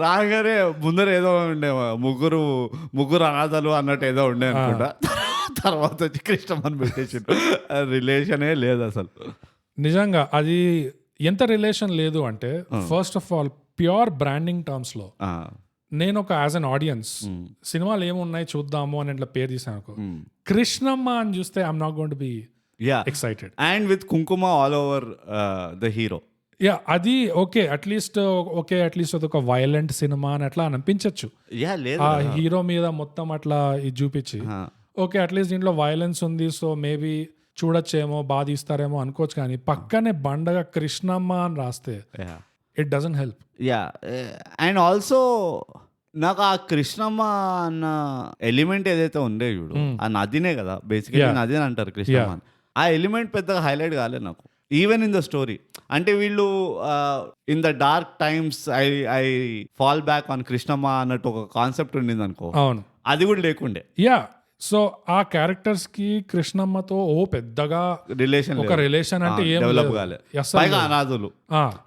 రాగానే ముందర ఏదో ఉండే ముగ్గురు అనాథలు అన్నట్టు ఏదో ఉండే అనుకుంటా. తర్వాత వచ్చి కృష్ణమ్మని పెట్టేసిండు. రిలేషనే లేదు అసలు. నిజంగా అది ఎంత రిలేషన్ లేదు అంటే, first of all pure branding terms లో నేను ఒక యాజ్ అన్ ఆడియన్స్ సినిమాలు ఏమున్నాయి చూద్దాము అని ఇట్లా పేరు తీసాను అనుకో, కృష్ణమ్మ అని చూస్తే I'm not going to be excited. And with kumkuma all over the hero. Yeah, అది ఓకే, అట్లీస్ట్ అదొక వైలెంట్ సినిమా అని అట్లా అనిపించచ్చు. ఆ హీరో మీద మొత్తం అట్లా ఇది చూపించి ఓకే అట్లీస్ట్ దీంట్లో వైలెన్స్ ఉంది, సో మేబీ చూడొచ్చేమో, బాగా తీస్తారేమో అనుకోవచ్చు. కానీ పక్కనే బండగా కృష్ణమ్మ అని రాస్తే it doesn't help. Yeah, and also నాకు ఆ కృష్ణమ్మ అన్న ఎలిమెంట్ ఏదైతే ఉండే చూడు, ఆ నదినే కదా బేసిక్లీ, నదిని అంటారు కృష్ణమ్మ అని. ఆ ఎలిమెంట్ పెద్దగా హైలైట్ కాలేదు నాకు, ఈవెన్ ఇన్ ద స్టోరీ. అంటే వీళ్ళు in the dark times I fall back on Krishnamma అన్నట్టు ఒక కాన్సెప్ట్ ఉండింది అనుకో, అవును, అది కూడా లేకుండే. యా, సో ఆ క్యారెక్టర్స్ కి కృష్ణమ్మతో పెద్దగా ఒక రిలేషన్ అంటే ఏం డెవలప్ కాలేదు. పైగా అనాథులు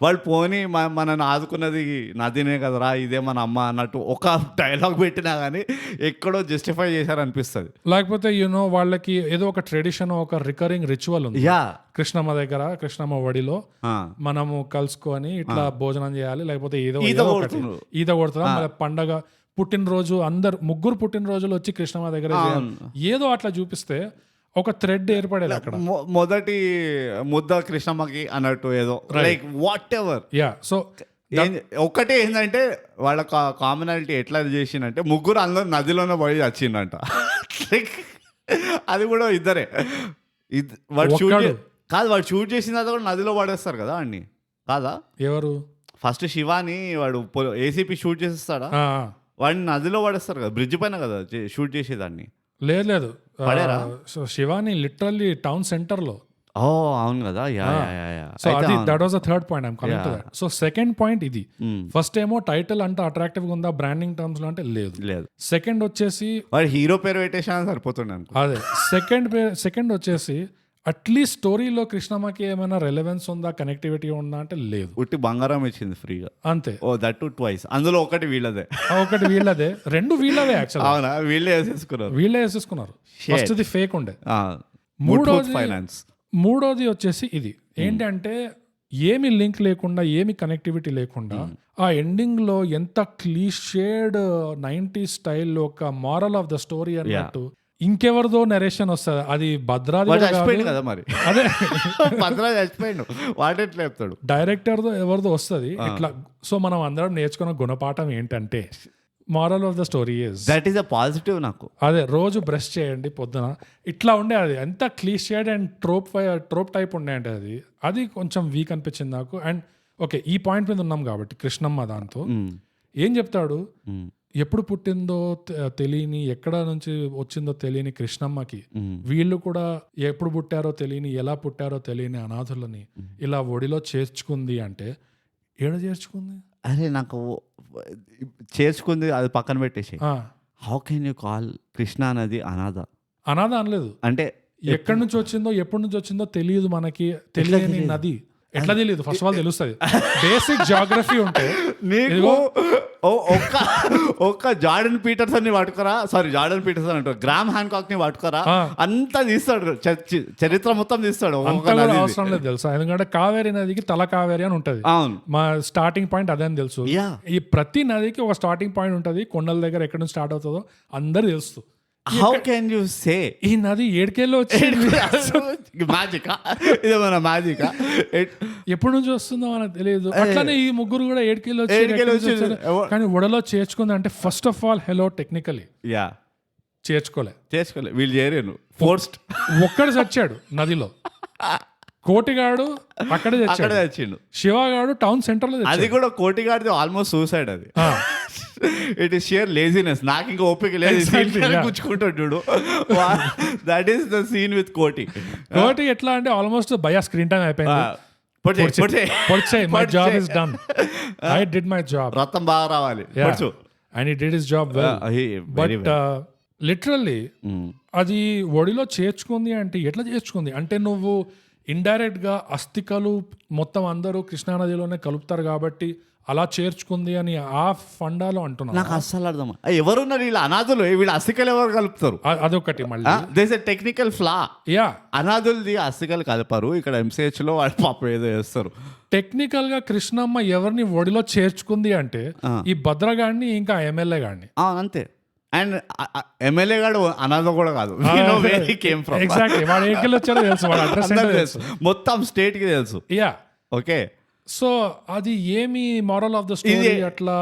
వాళ్ళు పోని మనని ఆదుకున్నది నదినే కదరా, ఇదే మన అమ్మ అన్నట్టు ఒక డైలాగ్ పెట్టినా గానీ ఎక్కడో జస్టిఫై చేశారనిపిస్తుంది. లేకపోతే యూనో వాళ్ళకి ఏదో ఒక ట్రెడిషన్, ఒక రికరింగ్ రిచువల్ ఉంది కృష్ణమ్మ దగ్గర. కృష్ణమ్మ వడిలో మనము కలుసుకొని ఇట్లా భోజనం చేయాలి, లేకపోతే ఈత కొడతాం, పండగ పుట్టినరోజు, ముగ్గురు పుట్టినరోజులు వచ్చి కృష్ణమ్మ దగ్గర ఏదో అట్లా చూపిస్తే ఒక థ్రెడ్ ఏర్పడేది అక్కడ. మొదటి ముద్ద కృష్ణమ్మకి అన్నట్టు ఏదో like what ever. Yeah, so ఒక్కటే ఏంటంటే వాళ్ళ కామనాలిటీ ఎట్లా చేసిందంటే ముగ్గురు అందరు నదిలోనే పడి వచ్చిందంట. అది కూడా ఇద్దరే. వాడు షూట్ చేసిన తర్వాత కూడా నదిలో పడేస్తారు కదా అన్ని, కాదా? ఎవరు? ఫస్ట్ శివాని వాడు ఏసీపీ షూట్ చేసేస్తాడా, వాడిని నదిలో పడేస్తారు కదా, బ్రిడ్జ్ పైన కదా షూట్ చేసేదాన్ని. లేదు, so Shivani literally town centre లో. ఓ అవును కదా. సో అది that was the third point I'm coming to that. So second point ఇది. ఫస్ట్ ఏమో టైటిల్ అంటే అట్రాక్టివ్ గా ఉందా బ్రాండింగ్ టర్మ్స్ లో అంటే లేదు. సెకండ్ వచ్చేసి వాడు హీరో పేరు పెట్టేసా సరిపోతుండే అనుకో. అదే సెకండ్ వచ్చేసి అట్లీస్ట్ స్టోరీలో కృష్ణమ్మకి ఏమైనా రెలెవెన్స్ ఉందా, కనెక్టివిటీ ఉందా అంటే లేదు. ఉట్టి బంగారం ఇచ్చింది ఫ్రీగా అంతే. Oh that too twice. అందులో ఒకటి వీళ్ళదే రెండు వీళ్ళవే యాక్చువల్. అవునా? వీళ్ళే వేసేసుకున్నారు. ఫస్ట్ ది ఫేక్ ఉండే. మూడోది వచ్చేసి ఇది ఏంటంటే ఏమి లింక్ లేకుండా, ఏమి కనెక్టివిటీ లేకుండా ఆ ఎండింగ్ లో ఎంత క్లీషేడ్ 90s స్టైల్ ఒక మారల్ ఆఫ్ ద స్టోరీ అన్నట్టు ఇంకెవరిదో నరేషన్ వస్తుంది. అది భద్రాద్రి కదా మరి, అదే భద్రాద్రి చచ్చిపోయిండు, వాడెట్లా చెప్తాడు, డైరెక్టర్దో ఎవరిదో వస్తుంది ఇట్లా. సో మనం అందరం నేర్చుకున్న గుణపాఠం ఏంటంటే moral of the story is that is a positive. నాకు అదే రోజు బ్రష్ చేయండి పొద్దున ఇట్లా ఉండే. అది ఎంత క్లీషేడ్ అండ్ ట్రోప్ టైప్ ఉండే అంటే అది కొంచెం వీక్ అనిపించింది నాకు. అండ్ ఓకే, ఈ పాయింట్ మీద ఉన్నాం కాబట్టి కృష్ణమ్మ దాంతో ఏం చెప్తాడు, ఎప్పుడు పుట్టిందో తెలియని, ఎక్కడ నుంచి వచ్చిందో తెలియని కృష్ణమ్మకి వీళ్ళు కూడా ఎప్పుడు పుట్టారో తెలియని, ఎలా పుట్టారో తెలియని అనాథులని ఇలా ఒడిలో చేర్చుకుంది అంటే ఏడ చేర్చుకుంది? అరే నాకు చేర్చుకుంది అది పక్కన పెట్టేసి, how can you call Krishna అనేది అనాథ అనలేదు. అంటే ఎక్కడి నుంచి వచ్చిందో ఎప్పటి నుంచి వచ్చిందో తెలియదు మనకి. తెలియని నది ఎట్లా తెలియదు? ఫస్ట్ ఆఫ్ ఆల్ తెలుస్తుంది. బేసిక్ జాగ్రఫీ ఉంటే నీకు ఒక్క జార్డన్ పీటర్సన్ ని పట్టుకోరా, జార్డన్ పీటర్సన్ అంటారు, గ్రామ్ హ్యాన్కాక్ ని పట్టుకోరా, అంతా తీస్తాడు, చరిత్ర మొత్తం తీస్తాడు. అవసరం లేదు తెలుసా, ఎందుకంటే కావేరీ నదికి తల కావేరీ అని ఉంటది. మా స్టార్టింగ్ పాయింట్ అదే అని తెలుసు. ఈ ప్రతి నదికి ఒక స్టార్టింగ్ పాయింట్ ఉంటది. కొండల దగ్గర ఎక్కడి నుంచి స్టార్ట్ అవుతుందో అందరు తెలుసు. హౌ కెన్ యూ సే ఈ నది ఏడుకేళ్ళు వచ్చింది? మ్యాజికా? ఇదేమన్నా మ్యాజికా? ఎప్పటి నుంచి వస్తుందో మనకు తెలియదు. అట్లానే ఈ ముగ్గురు కూడా ఏడుకేళ్ళు వచ్చి కానీ ఒడలో చేర్చుకుంది అంటే first of all hello technically చేర్చుకోలే వీళ్ళు చేరాను ఫోర్స్డ్. ఒక్కడు చచ్చాడు నదిలో, కోటిగాడు అక్కడే తెచ్చిండు, శివగాడు టౌన్ సెంటర్ లో. అది కూడా కోటిగాడిది ఆల్మోస్ట్ సూసైడ్. అది ఇట్ ఈస్ షియర్ లేజినెస్. నాకు ఇంకా ఓపిక లేదు, కూర్చుకుంటాడు చూడు. That is the scene with Koti. ఎట్లా అంటే ఆల్మోస్ట్ భయ స్క్రీన్ టైం అయిపోయింది, my job is done, I did my job, రక్తం బాగా రావాలి. And he did his job well. But literally అది ఒడిలో చేర్చుకుంది అంటే ఎట్లా చేర్చుకుంది అంటే నువ్వు ఇండైరెక్ట్ గా అస్థికలు మొత్తం అందరూ కృష్ణానదిలోనే కలుపుతారు కాబట్టి అలా చేర్చుకుంది అని ఆ ఫండాలో అంటున్నా. నాకు అస్సలు అర్థం ఎవరున్నారు వీళ్ళు అనాథులు, వీళ్ళు అస్థికలు ఎవరు కలుపుతారు? అదొకటి మళ్ళీ దేస్ ఎ టెక్నికల్ ఫ్లా. యా, అనాథులది అస్థికలు కలపరు. ఇక్కడ MCH లో వాళ్ళు పాపం ఏదో చేస్తారు. టెక్నికల్ గా కృష్ణమ్మ ఎవరిని ఒడిలో చేర్చుకుంది అంటే ఈ భద్రగాడిని ఇంకా ఎమ్మెల్యే గాడిని. అంతే. అండ్ ఎమ్మెల్యే గాడు అనాథ కూడా కాదు, ఎగ్జాక్ట్లీ వాడు ఎక్కడికి వచ్చారో తెలుసు, వాడు అడ్రస్ తెలుసు, మొత్తం స్టేట్ కి తెలుసు. Yeah, okay. సో అది ఏమి మారల్ ఆఫ్ ద స్టోరీ? అట్లా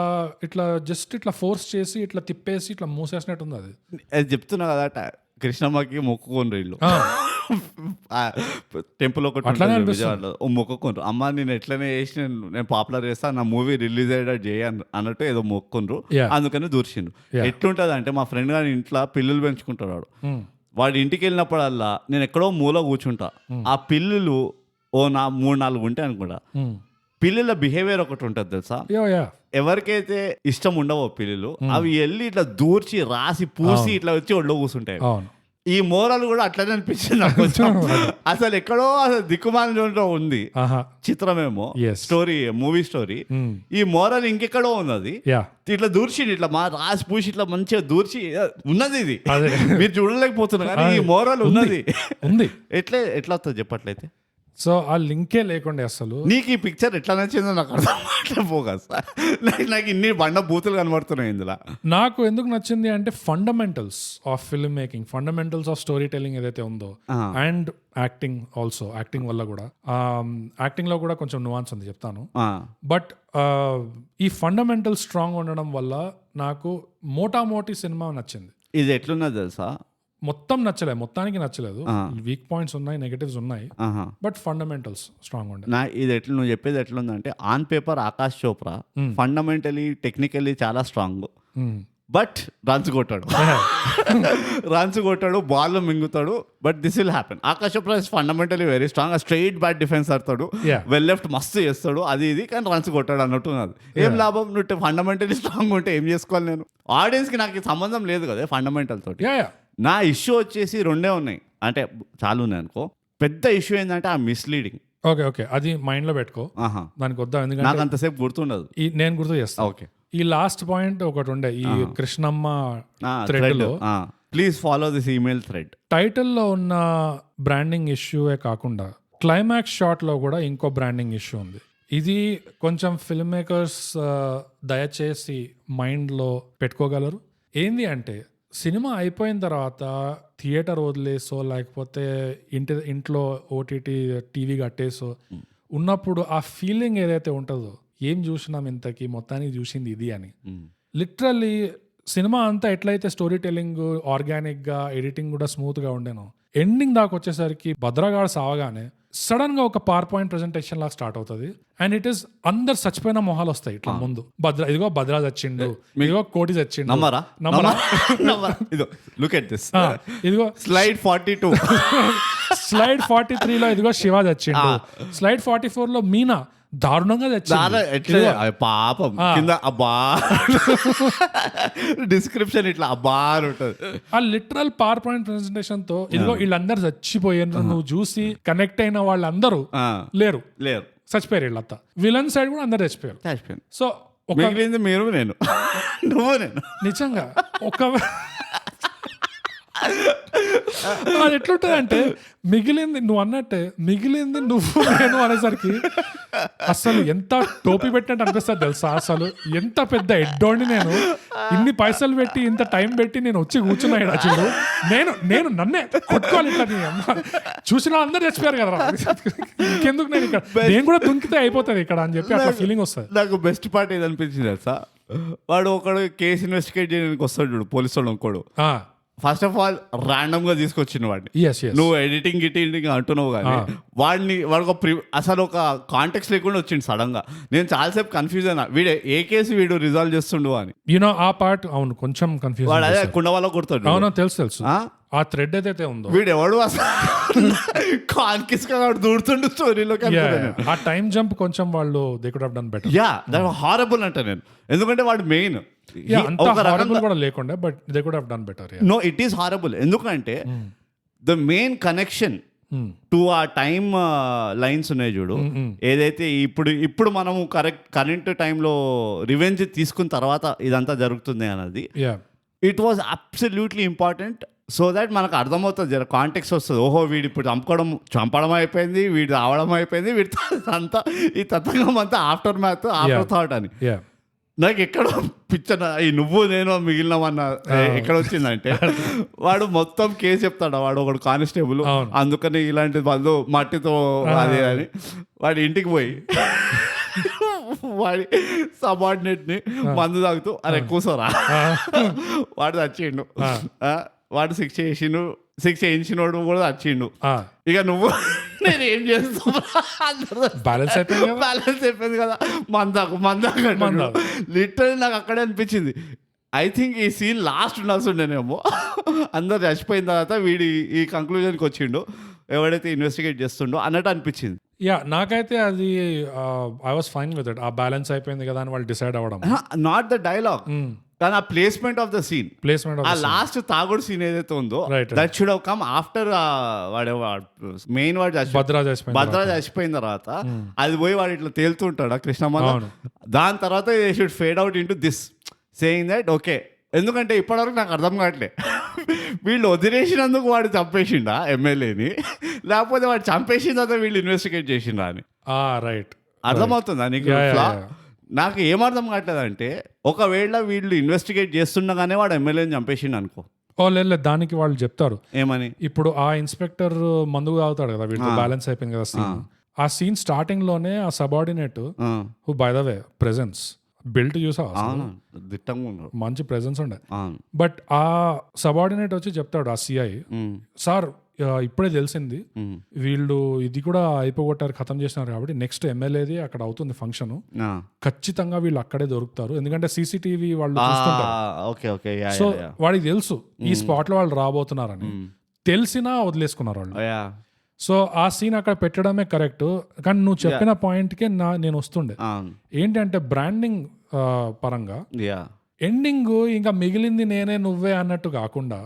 ఇట్లా జస్ట్ ఇట్లా ఫోర్స్ చేసి ఇట్లా తిప్పేసి ఇట్లా మూసేసినట్టు ఉంది. అది చెప్తున్నా కదా, కృష్ణమ్మకి మొక్కుకోండి వీళ్ళు. టెంపుల్ ఒకటి విజయవాడలో మొక్కుకుండ్రు, అమ్మ నేను ఎట్లనే చేసి నేను పాపులర్ చేస్తా, నా మూవీ రిలీజ్ అయ్యేటట్టు చేయ అన్నట్టు ఏదో మొక్కుండ్రు. అందుకని దూర్చిండ్రు. ఎట్లుంటది అంటే మా ఫ్రెండ్ గారి ఇంట్లో పిల్లులు పెంచుకుంటాడు. వాడి ఇంటికి వెళ్ళినప్పుడల్లా నేను ఎక్కడో మూల కూర్చుంటా. ఆ పిల్లులు 3-4 ఉంటాయి అనుకుంటా. పిల్లుల బిహేవియర్ ఒకటి ఉంటుంది తెలుసా, ఎవరికైతే ఇష్టం ఉండవో పిల్లులు అవి వెళ్ళి ఇట్లా దూర్చి రాసి పూసి ఇట్లా వచ్చి ఒళ్ళో కూర్చుంటాయి. ఈ మోరల్ కూడా అట్లనే అనిపించింది నాకు కొంచెం. అసలు ఎక్కడో అసలు దిక్కుమాలిలో ఉంది చిత్రమేమో, స్టోరీ, మూవీ స్టోరీ. ఈ మోరల్ ఇంకెక్కడో ఉంది. అది ఇట్లా దూర్చి ఇట్లా రాసి పూసి ఇట్లా మంచిగా దూర్చి ఉన్నది. ఇది మీరు చూడలేకపోతున్నారు కానీ ఈ మోరల్ ఉన్నది. ఎట్లా వస్తుంది చెప్పట్లయితే? సో ఆ లింకే లేకుండా అసలు నీకు ఈ పిక్చర్ ఎట్లా నచ్చిందో నాకు అర్థం పోగా. నాకు ఇన్ని బండ బూతులు కనబడుతున్నాయి ఇందులో. నాకు ఎందుకు నచ్చింది అంటే fundamentals of film making, fundamentals of story telling ఏదైతే ఉందో, అండ్ యాక్టింగ్ ఆల్సో. యాక్టింగ్ వల్ల కూడా, యాక్టింగ్ లో కూడా కొంచెం నువాన్స్ ఉంది చెప్తాను. బట్ ఈ ఫండమెంటల్ స్ట్రాంగ్ ఉండడం వల్ల నాకు మోటామోటీ సినిమా నచ్చింది. ఇది ఎట్లున్నది తెలుసా, మొత్తం నచ్చలేదు, మొత్తానికి నచ్చలేదు. వీక్ పాయింట్స్ ఉన్నాయి, నెగటివ్స్ ఉన్నాయి, బట్ ఫండమెంటల్స్ స్ట్రాంగ్ ఉండే. ఇది ఎట్లా నువ్వు చెప్పేది ఎట్లుందంటే, on paper Aakash Chopra fundamentally technically చాలా స్ట్రాంగ్, బట్ రన్స్ కొట్టాడు, బాల్ మింగుతాడు. But this will happen. Aakash Chopra is fundamentally very strong, straight bat defence ఆడతాడు, వెల్ లెఫ్ట్ మస్తు చేస్తాడు, అది ఇది, కానీ రన్స్ కొట్టాడు అన్నట్టున్నది. ఏం లాభం, నువ్వు ఫండమెంటలీ స్ట్రాంగ్ ఉంటే ఏం చేసుకోవాలి? నేను ఆడియన్స్ కి నాకు సంబంధం లేదు కదా ఫండమెంటల్ తోటి. నా ఇష్యూ వచ్చేసి 2 ఉన్నాయి, అంటే చాలా ఉన్నాయి అనుకో. పెద్ద ఇష్యూ ఏంటంటే ఆ మిస్లీడింగ్. ఓకే, అది మైండ్ లో పెట్టుకో, దానికి వద్దాం, ఎందుకంటే నాకు అంతసేపు గుర్తుండదు. నేను గుర్తు చేస్తా. ఓకే, ఈ లాస్ట్ పాయింట్ ఒకటి ఉండే, ఈ కృష్ణమ్మ థ్రెడ్ లో. Please follow this email thread. Title లో ఉన్న బ్రాండింగ్ ఇష్యూయే కాకుండా క్లైమాక్స్ షాట్ లో కూడా ఇంకో బ్రాండింగ్ ఇష్యూ ఉంది. ఇది కొంచెం ఫిల్మ్ మేకర్స్ దయచేసి మైండ్ లో పెట్టుకోగలరు. ఏంది అంటే, సినిమా అయిపోయిన తర్వాత థియేటర్ వదిలేసో లేకపోతే ఇంట్లో ఓటీటీ టీవీ కట్టేసో ఉన్నప్పుడు ఆ ఫీలింగ్ ఏదైతే ఉంటుందో, ఏం చూసినాం ఇంతకీ, మొత్తానికి చూసింది ఇది అని. లిటరల్లీ సినిమా అంతా ఎట్లయితే స్టోరీ టెల్లింగ్ ఆర్గానిక్ గా, ఎడిటింగ్ కూడా స్మూత్ గా ఉండేనో, ఎండింగ్ దాకా వచ్చేసరికి భద్రగాడు సావగానే సడన్ గా ఒక పవర్ పాయింట్ ప్రెజెంటేషన్ లాగా స్టార్ట్ అవుతుంది. అండ్ ఇట్ ఈస్ అందరు చచ్చిపోయిన మొహాలు వస్తాయి ఇట్లా ముందు. ఇదిగో భద్రా చచ్చిండు, ఇదిగో కోటి చచ్చిండు, ఇదిగో స్లైడ్ 42, స్లైడ్ 43 లో ఇదిగో శివ చచ్చిండు, స్లైడ్ 44 లో మీనా దారుణంగా చచ్చింది. పాపం కింద అబ్బా డిస్క్రిప్షన్ ఇట్లా అబ్బా ఉంటుంది. ఆ లిటరల్ పవర్ పాయింట్ ప్రెజెంటేషన్ తో ఇదిగో వీళ్ళందరూ చచ్చిపోయారు, నువ్వు చూసి కనెక్ట్ అయిన వాళ్ళందరూ లేరు, చచ్చిపోయారు వీళ్ళంతా. విలన్ సైడ్ కూడా అందరు చచ్చిపోయారు. సో మిగిలింది మీరు, నేను, నువ్వు, నేను. నిజంగా అది ఎట్లుంటది అంటే, మిగిలింది నువ్వు అన్నట్టే, మిగిలింది నువ్వు నేను అనేసరికి అసలు ఎంత టోపీ పెట్టినట్టు అనిపిస్తుంది తెలుసా. అసలు ఎంత పెద్ద ఎడ్డోండి నేను, ఇన్ని పైసలు పెట్టి ఇంత టైం పెట్టి నేను వచ్చి కూర్చున్నాడు చూడు, నేను నన్నే కొట్టుకోవాలి ఇట్లా. చూసిన అందరు చచ్చిపోయారు కదా, ఇంకెందుకు నేను ఇక్కడ, నేను కూడా దుంకితే అయిపోతుంది ఇక్కడ అని చెప్పి అట్లా ఫీలింగ్ వస్తుంది. నాకు బెస్ట్ పార్ట్ ఏదనిపించింది తెలుసా, వాడు ఒకడు కేసు ఇన్వెస్టిగేట్ చేయడానికి వస్తాడు చూడు, పోలీసు వాడు ఒకడు. ఫస్ట్ ఆఫ్ ఆల్ ర్యాండమ్ గా తీసుకొచ్చిన వాడిని, నువ్వు ఎడిటింగ్ అంటున్నావు కానీ వాడిని అసలు ఒక కాంటెక్స్ట్ లేకుండా వచ్చింది సడన్ గా. నేను చాలాసేపు కన్ఫ్యూజ్ అయినా, వీడే ఏ కేసు వీడు రిజాల్వ్ చేస్తుండు అని. ఆ పార్ట్ అవును కొంచెం కన్ఫ్యూజ్. వాడు అదే కుండవాళ్ళ కొడతాడు, అవును తెలుసు ఆ థ్రెడ్ ఏదైతే ఉందో వీడు ఎవడు అసలు కాన్కిస్ దూడుతుండు స్టోరీలోకి. ఆ టైం జంప్ కొంచెం వాళ్ళు they could have done better. Ya that horrible అంట నేను, ఎందుకంటే వాడు మెయిన్ కూడా లేకుండా but they could have done better. No it is horrible, ఎందుకంటే ద మెయిన్ కనెక్షన్ టు ఆ టైమ్ లైన్స్ ఉన్నాయి చూడు, ఏదైతే ఇప్పుడు మనము కరెంట్ టైంలో రివెంజ్ తీసుకున్న తర్వాత ఇదంతా జరుగుతుంది అన్నది, it was absolutely important. So that మనకు అర్థమవుతుంది, జర కాంటెక్స్ట్ వస్తుంది. ఓహో వీడు ఇప్పుడు చంపడం అయిపోయింది, వీడు రావడం అయిపోయింది, వీడి అంతా ఈ తతంగం అంతా ఆఫ్టర్ మ్యాథ్ ఆఫ్టర్ థాట్ అని. నాకు ఎక్కడ పిచ్చన ఈ నువ్వు నేను మిగిలినవన్న ఎక్కడ వచ్చిందంటే, వాడు మొత్తం కేసు చెప్తాడు, వాడు ఒకడు కానిస్టేబుల్, అందుకని ఇలాంటి వాళ్ళు మట్టితో అదే అని వాడి ఇంటికి పోయి వాడి సబార్డినేట్ ని మందు తాగుతూ అరే కూర్చోరా, వాడు చచ్చిండు, వాడు శిక్ష చేయించినోడు కూడా చచ్చిండు, ఇక నువ్వు నేను ఏం చేస్తాను, బ్యాలెన్స్ అయిపోయింది కదా, మందాకు లిటరల్లీ నాకు అక్కడే అనిపించింది. ఐ థింక్ ఈ సీన్ లాస్ట్ ఉండాల్సిండేనేమో, అందరు చచ్చిపోయిన తర్వాత వీడి ఈ కంక్లూజన్కి వచ్చిండు ఎవడైతే ఇన్వెస్టిగేట్ చేస్తుండో అన్నట్టు అనిపించింది. నాకైతే అది I was fine with it. ఆ బ్యాలెన్స్ అయిపోయింది కదా అని వాళ్ళు డిసైడ్ అవ్వడం, నాట్ ద డైలాగ్ కానీ ఆ ప్లేస్మెంట్ ఆఫ్ ద సీన్, ఆ లాస్ట్ తాగుడు సీన్ ఏదైతే ఉందో that should have come after main వాడు భద్రా చచ్చిపోయిన తర్వాత అది పోయి వాడు ఇట్లా తేలుతుంటాడు కృష్ణమ్మ, దాని తర్వాత they should fade out into this saying that okay. ఎందుకంటే ఇప్పటివరకు నాకు అర్థం కావట్లే, వీళ్ళు వదిలేసినందుకు వాడు చంపేసిండా ఎమ్మెల్యేని, లేకపోతే వాడు చంపేసిన తర్వాత వీళ్ళు ఇన్వెస్టిగేట్ చేసిండా అని. రైట్, అర్థమవుతుందా నీకు? నాకు ఏమర్థం కావట్లేదంటే, ఒకవేళ వీళ్ళు ఇన్వెస్టిగేట్ చేస్తుండగానే వాడు ఎమ్మెల్యేని చంపేసిండు అనుకో, లేదు దానికి వాళ్ళు చెప్తారు ఏమని. ఇప్పుడు ఆ ఇన్స్పెక్టర్ మందు తాగుతాడు కదా, వీళ్ళు బ్యాలెన్స్ అయిపోయింది కదా సీన్, ఆ సీన్ స్టార్టింగ్ లోనే ఆ subordinate who by the way presence built చూసా, మంచి ప్రెజెన్స్ ఉండే, బట్ ఆ సబార్డినేట్ వచ్చి చెప్తాడు ఆ సిఐ, సార్ ఇప్పుడే తెలిసింది వీళ్ళు ఇది కూడా అయిపోగొట్టారు, ఖతం చేసినారు కాబట్టి నెక్స్ట్ ఎమ్మెల్యేది అక్కడ అవుతుంది ఫంక్షన్, ఖచ్చితంగా వీళ్ళు అక్కడే దొరుకుతారు, ఎందుకంటే సీసీటీవీ వాళ్ళు చూస్తుంటారు. సో వాడికి తెలుసు ఈ స్పాట్ లో వాళ్ళు రాబోతున్నారని, తెలిసినా వదిలేసుకున్నారు వాళ్ళు. సో ఆ సీన్ అక్కడ పెట్టడమే కరెక్ట్. కానీ నువ్వు చెప్పిన పాయింట్కే నేను వస్తుండే ఏంటంటే, బ్రాండింగ్ పరంగా ఎండింగ్ ఇంకా మిగిలింది నేనే నువ్వే అన్నట్టు కాకుండా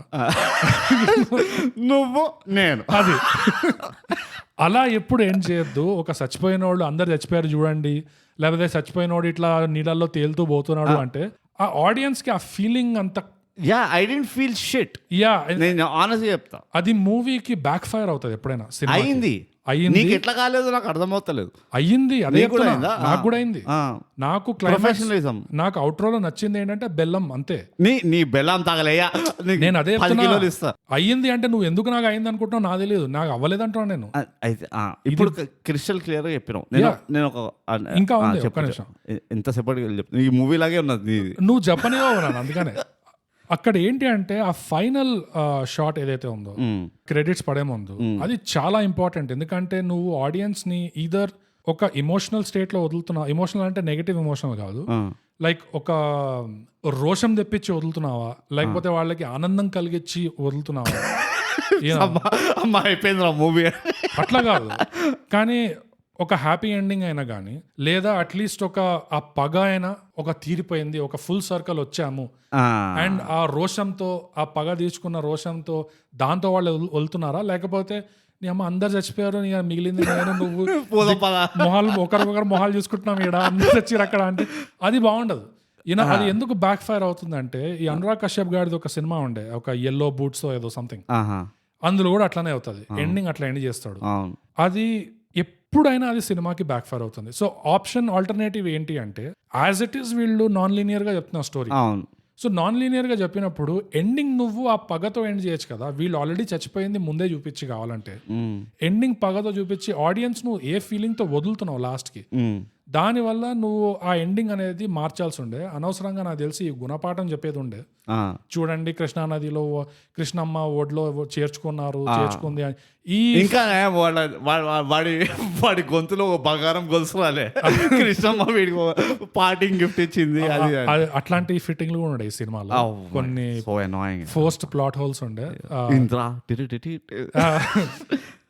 నువ్వు నేను అది అలా ఎప్పుడు ఎండ్ చేయొద్దు. ఒక చచ్చిపోయిన వాళ్ళు అందరు చచ్చిపోయారు చూడండి, లేకపోతే చచ్చిపోయినోడు ఇట్లా నీళ్ళల్లో తేలుతూ పోతున్నాడు అంటే ఆ ఆడియన్స్ కి ఆ ఫీలింగ్ అంత ఐ డోంట్ ఫీల్ షిట్. నేను ఆనెస్ట్గా చెప్తా, అది మూవీకి బ్యాక్ ఫైర్ అవుతుంది ఎప్పుడైనా. అయింది నీకు ఎట్లా కాలేదు నాకు అర్థమవుతలేదు. అయ్యింది, అదే నాకు కూడా అయింది. నాకు ప్రొఫెషనలిజం, నాకు అవుట్రోలో నచ్చింది ఏంటంటే బెల్లం అంతే. నీ బెల్లం తాగలేయా, నేను అదే అయ్యింది అంటే నువ్వు ఎందుకు నాకు అయింది అనుకుంటున్నావు నాకు తెలియదు, నాకు అవ్వలేదు అంటున్నాను నేను. అయితే ఇప్పుడు క్రిస్టల్ క్లియర్ గా చెప్పినావు. నేను ఒక ఇంకా ఒక్క నిమిషం, ఎంతసేపటి చెప్తాను, ఈ మూవీ లాగే ఉన్నది, నువ్వు చెప్పనివా ఉన్నాను. అందుకనే అక్కడ ఏంటి అంటే ఆ ఫైనల్ షాట్ ఏదైతే ఉందో క్రెడిట్స్ పడే ముందు అది చాలా ఇంపార్టెంట్. ఎందుకంటే నువ్వు ఆడియన్స్ ని ఈదర్ ఒక ఇమోషనల్ స్టేట్ లో వదులుతున్నావు, ఇమోషనల్ అంటే నెగటివ్ ఇమోషనల్ కాదు, లైక్ ఒక రోషం తెప్పించి వదులుతున్నావా, లేకపోతే వాళ్ళకి ఆనందం కలిగించి వదులుతున్నావా, అయిపోయింది మూవీ అట్లా కాదు. కానీ ఒక హ్యాపీ ఎండింగ్ అయినా కానీ, లేదా అట్లీస్ట్ ఒక ఆ పగ అయినా ఒక తీరిపోయింది, ఒక ఫుల్ సర్కిల్ వచ్చాము అండ్ ఆ రోషంతో, ఆ పగ తీసుకున్న రోషంతో దాంతో వాళ్ళు వెళ్తున్నారా, లేకపోతే నీ అమ్మ అందరు చచ్చిపోయారు మిగిలింది నేను నువ్వు మొహాలు ఒకరికొకరు మొహాలు చూసుకుంటున్నాం ఇక్కడ అందరు చచ్చిరు అక్కడ అంటే అది బాగుండదు. అది ఎందుకు బ్యాక్ ఫైర్ అవుతుందంటే, ఈ అనురాగ్ కశ్యప్ గారిది ఒక సినిమా ఉండే, ఒక యెల్లో బూట్స్ ఏదో సంథింగ్, అందులో కూడా అట్లానే అవుతుంది, ఎండింగ్ అట్లా ఎండ్ చేస్తాడు. అది ఎప్పుడైనా అది సినిమాకి బ్యాక్ ఫైర్ అవుతుంది. సో ఆల్టర్నేటివ్ ఏంటి అంటే, యాజ్ ఇట్ ఈస్ వీళ్ళు నాన్ లీనియర్ గా చెప్తున్నారు స్టోరీ. సో నాన్ లీనియర్ గా చెప్పినప్పుడు ఎండింగ్ నువ్వు ఆ పగతో ఎండ్ చేయొచ్చు కదా. వీళ్ళు ఆల్రెడీ చచ్చిపోయింది ముందే చూపించి కావాలంటే ఎండింగ్ పగతో చూపించి ఆడియన్స్ నువ్వు ఏ ఫీలింగ్ తో వదులుతున్నావు లాస్ట్ కి, దానివల్ల నువ్వు ఆ ఎండింగ్ అనేది మార్చాల్సి ఉండే. అనవసరంగా నాకు తెలిసి ఈ గుణపాఠం చెప్పేది ఉండే, చూడండి కృష్ణా నదిలో కృష్ణమ్మ ఒడ్లో చేర్చుకుంది అని. ఈ ఇంకా వాడి గొంతులో బంగారం గొలుసు రాలే, కృష్ణమ్మ వీడికి పార్టింగ్ గిఫ్ట్ ఇచ్చింది, అట్లాంటి ఫిట్టింగ్లు కూడా ఉండే ఈ సినిమాలో. కొన్ని ఫోర్స్డ్ ప్లాట్ హోల్స్ ఉండే.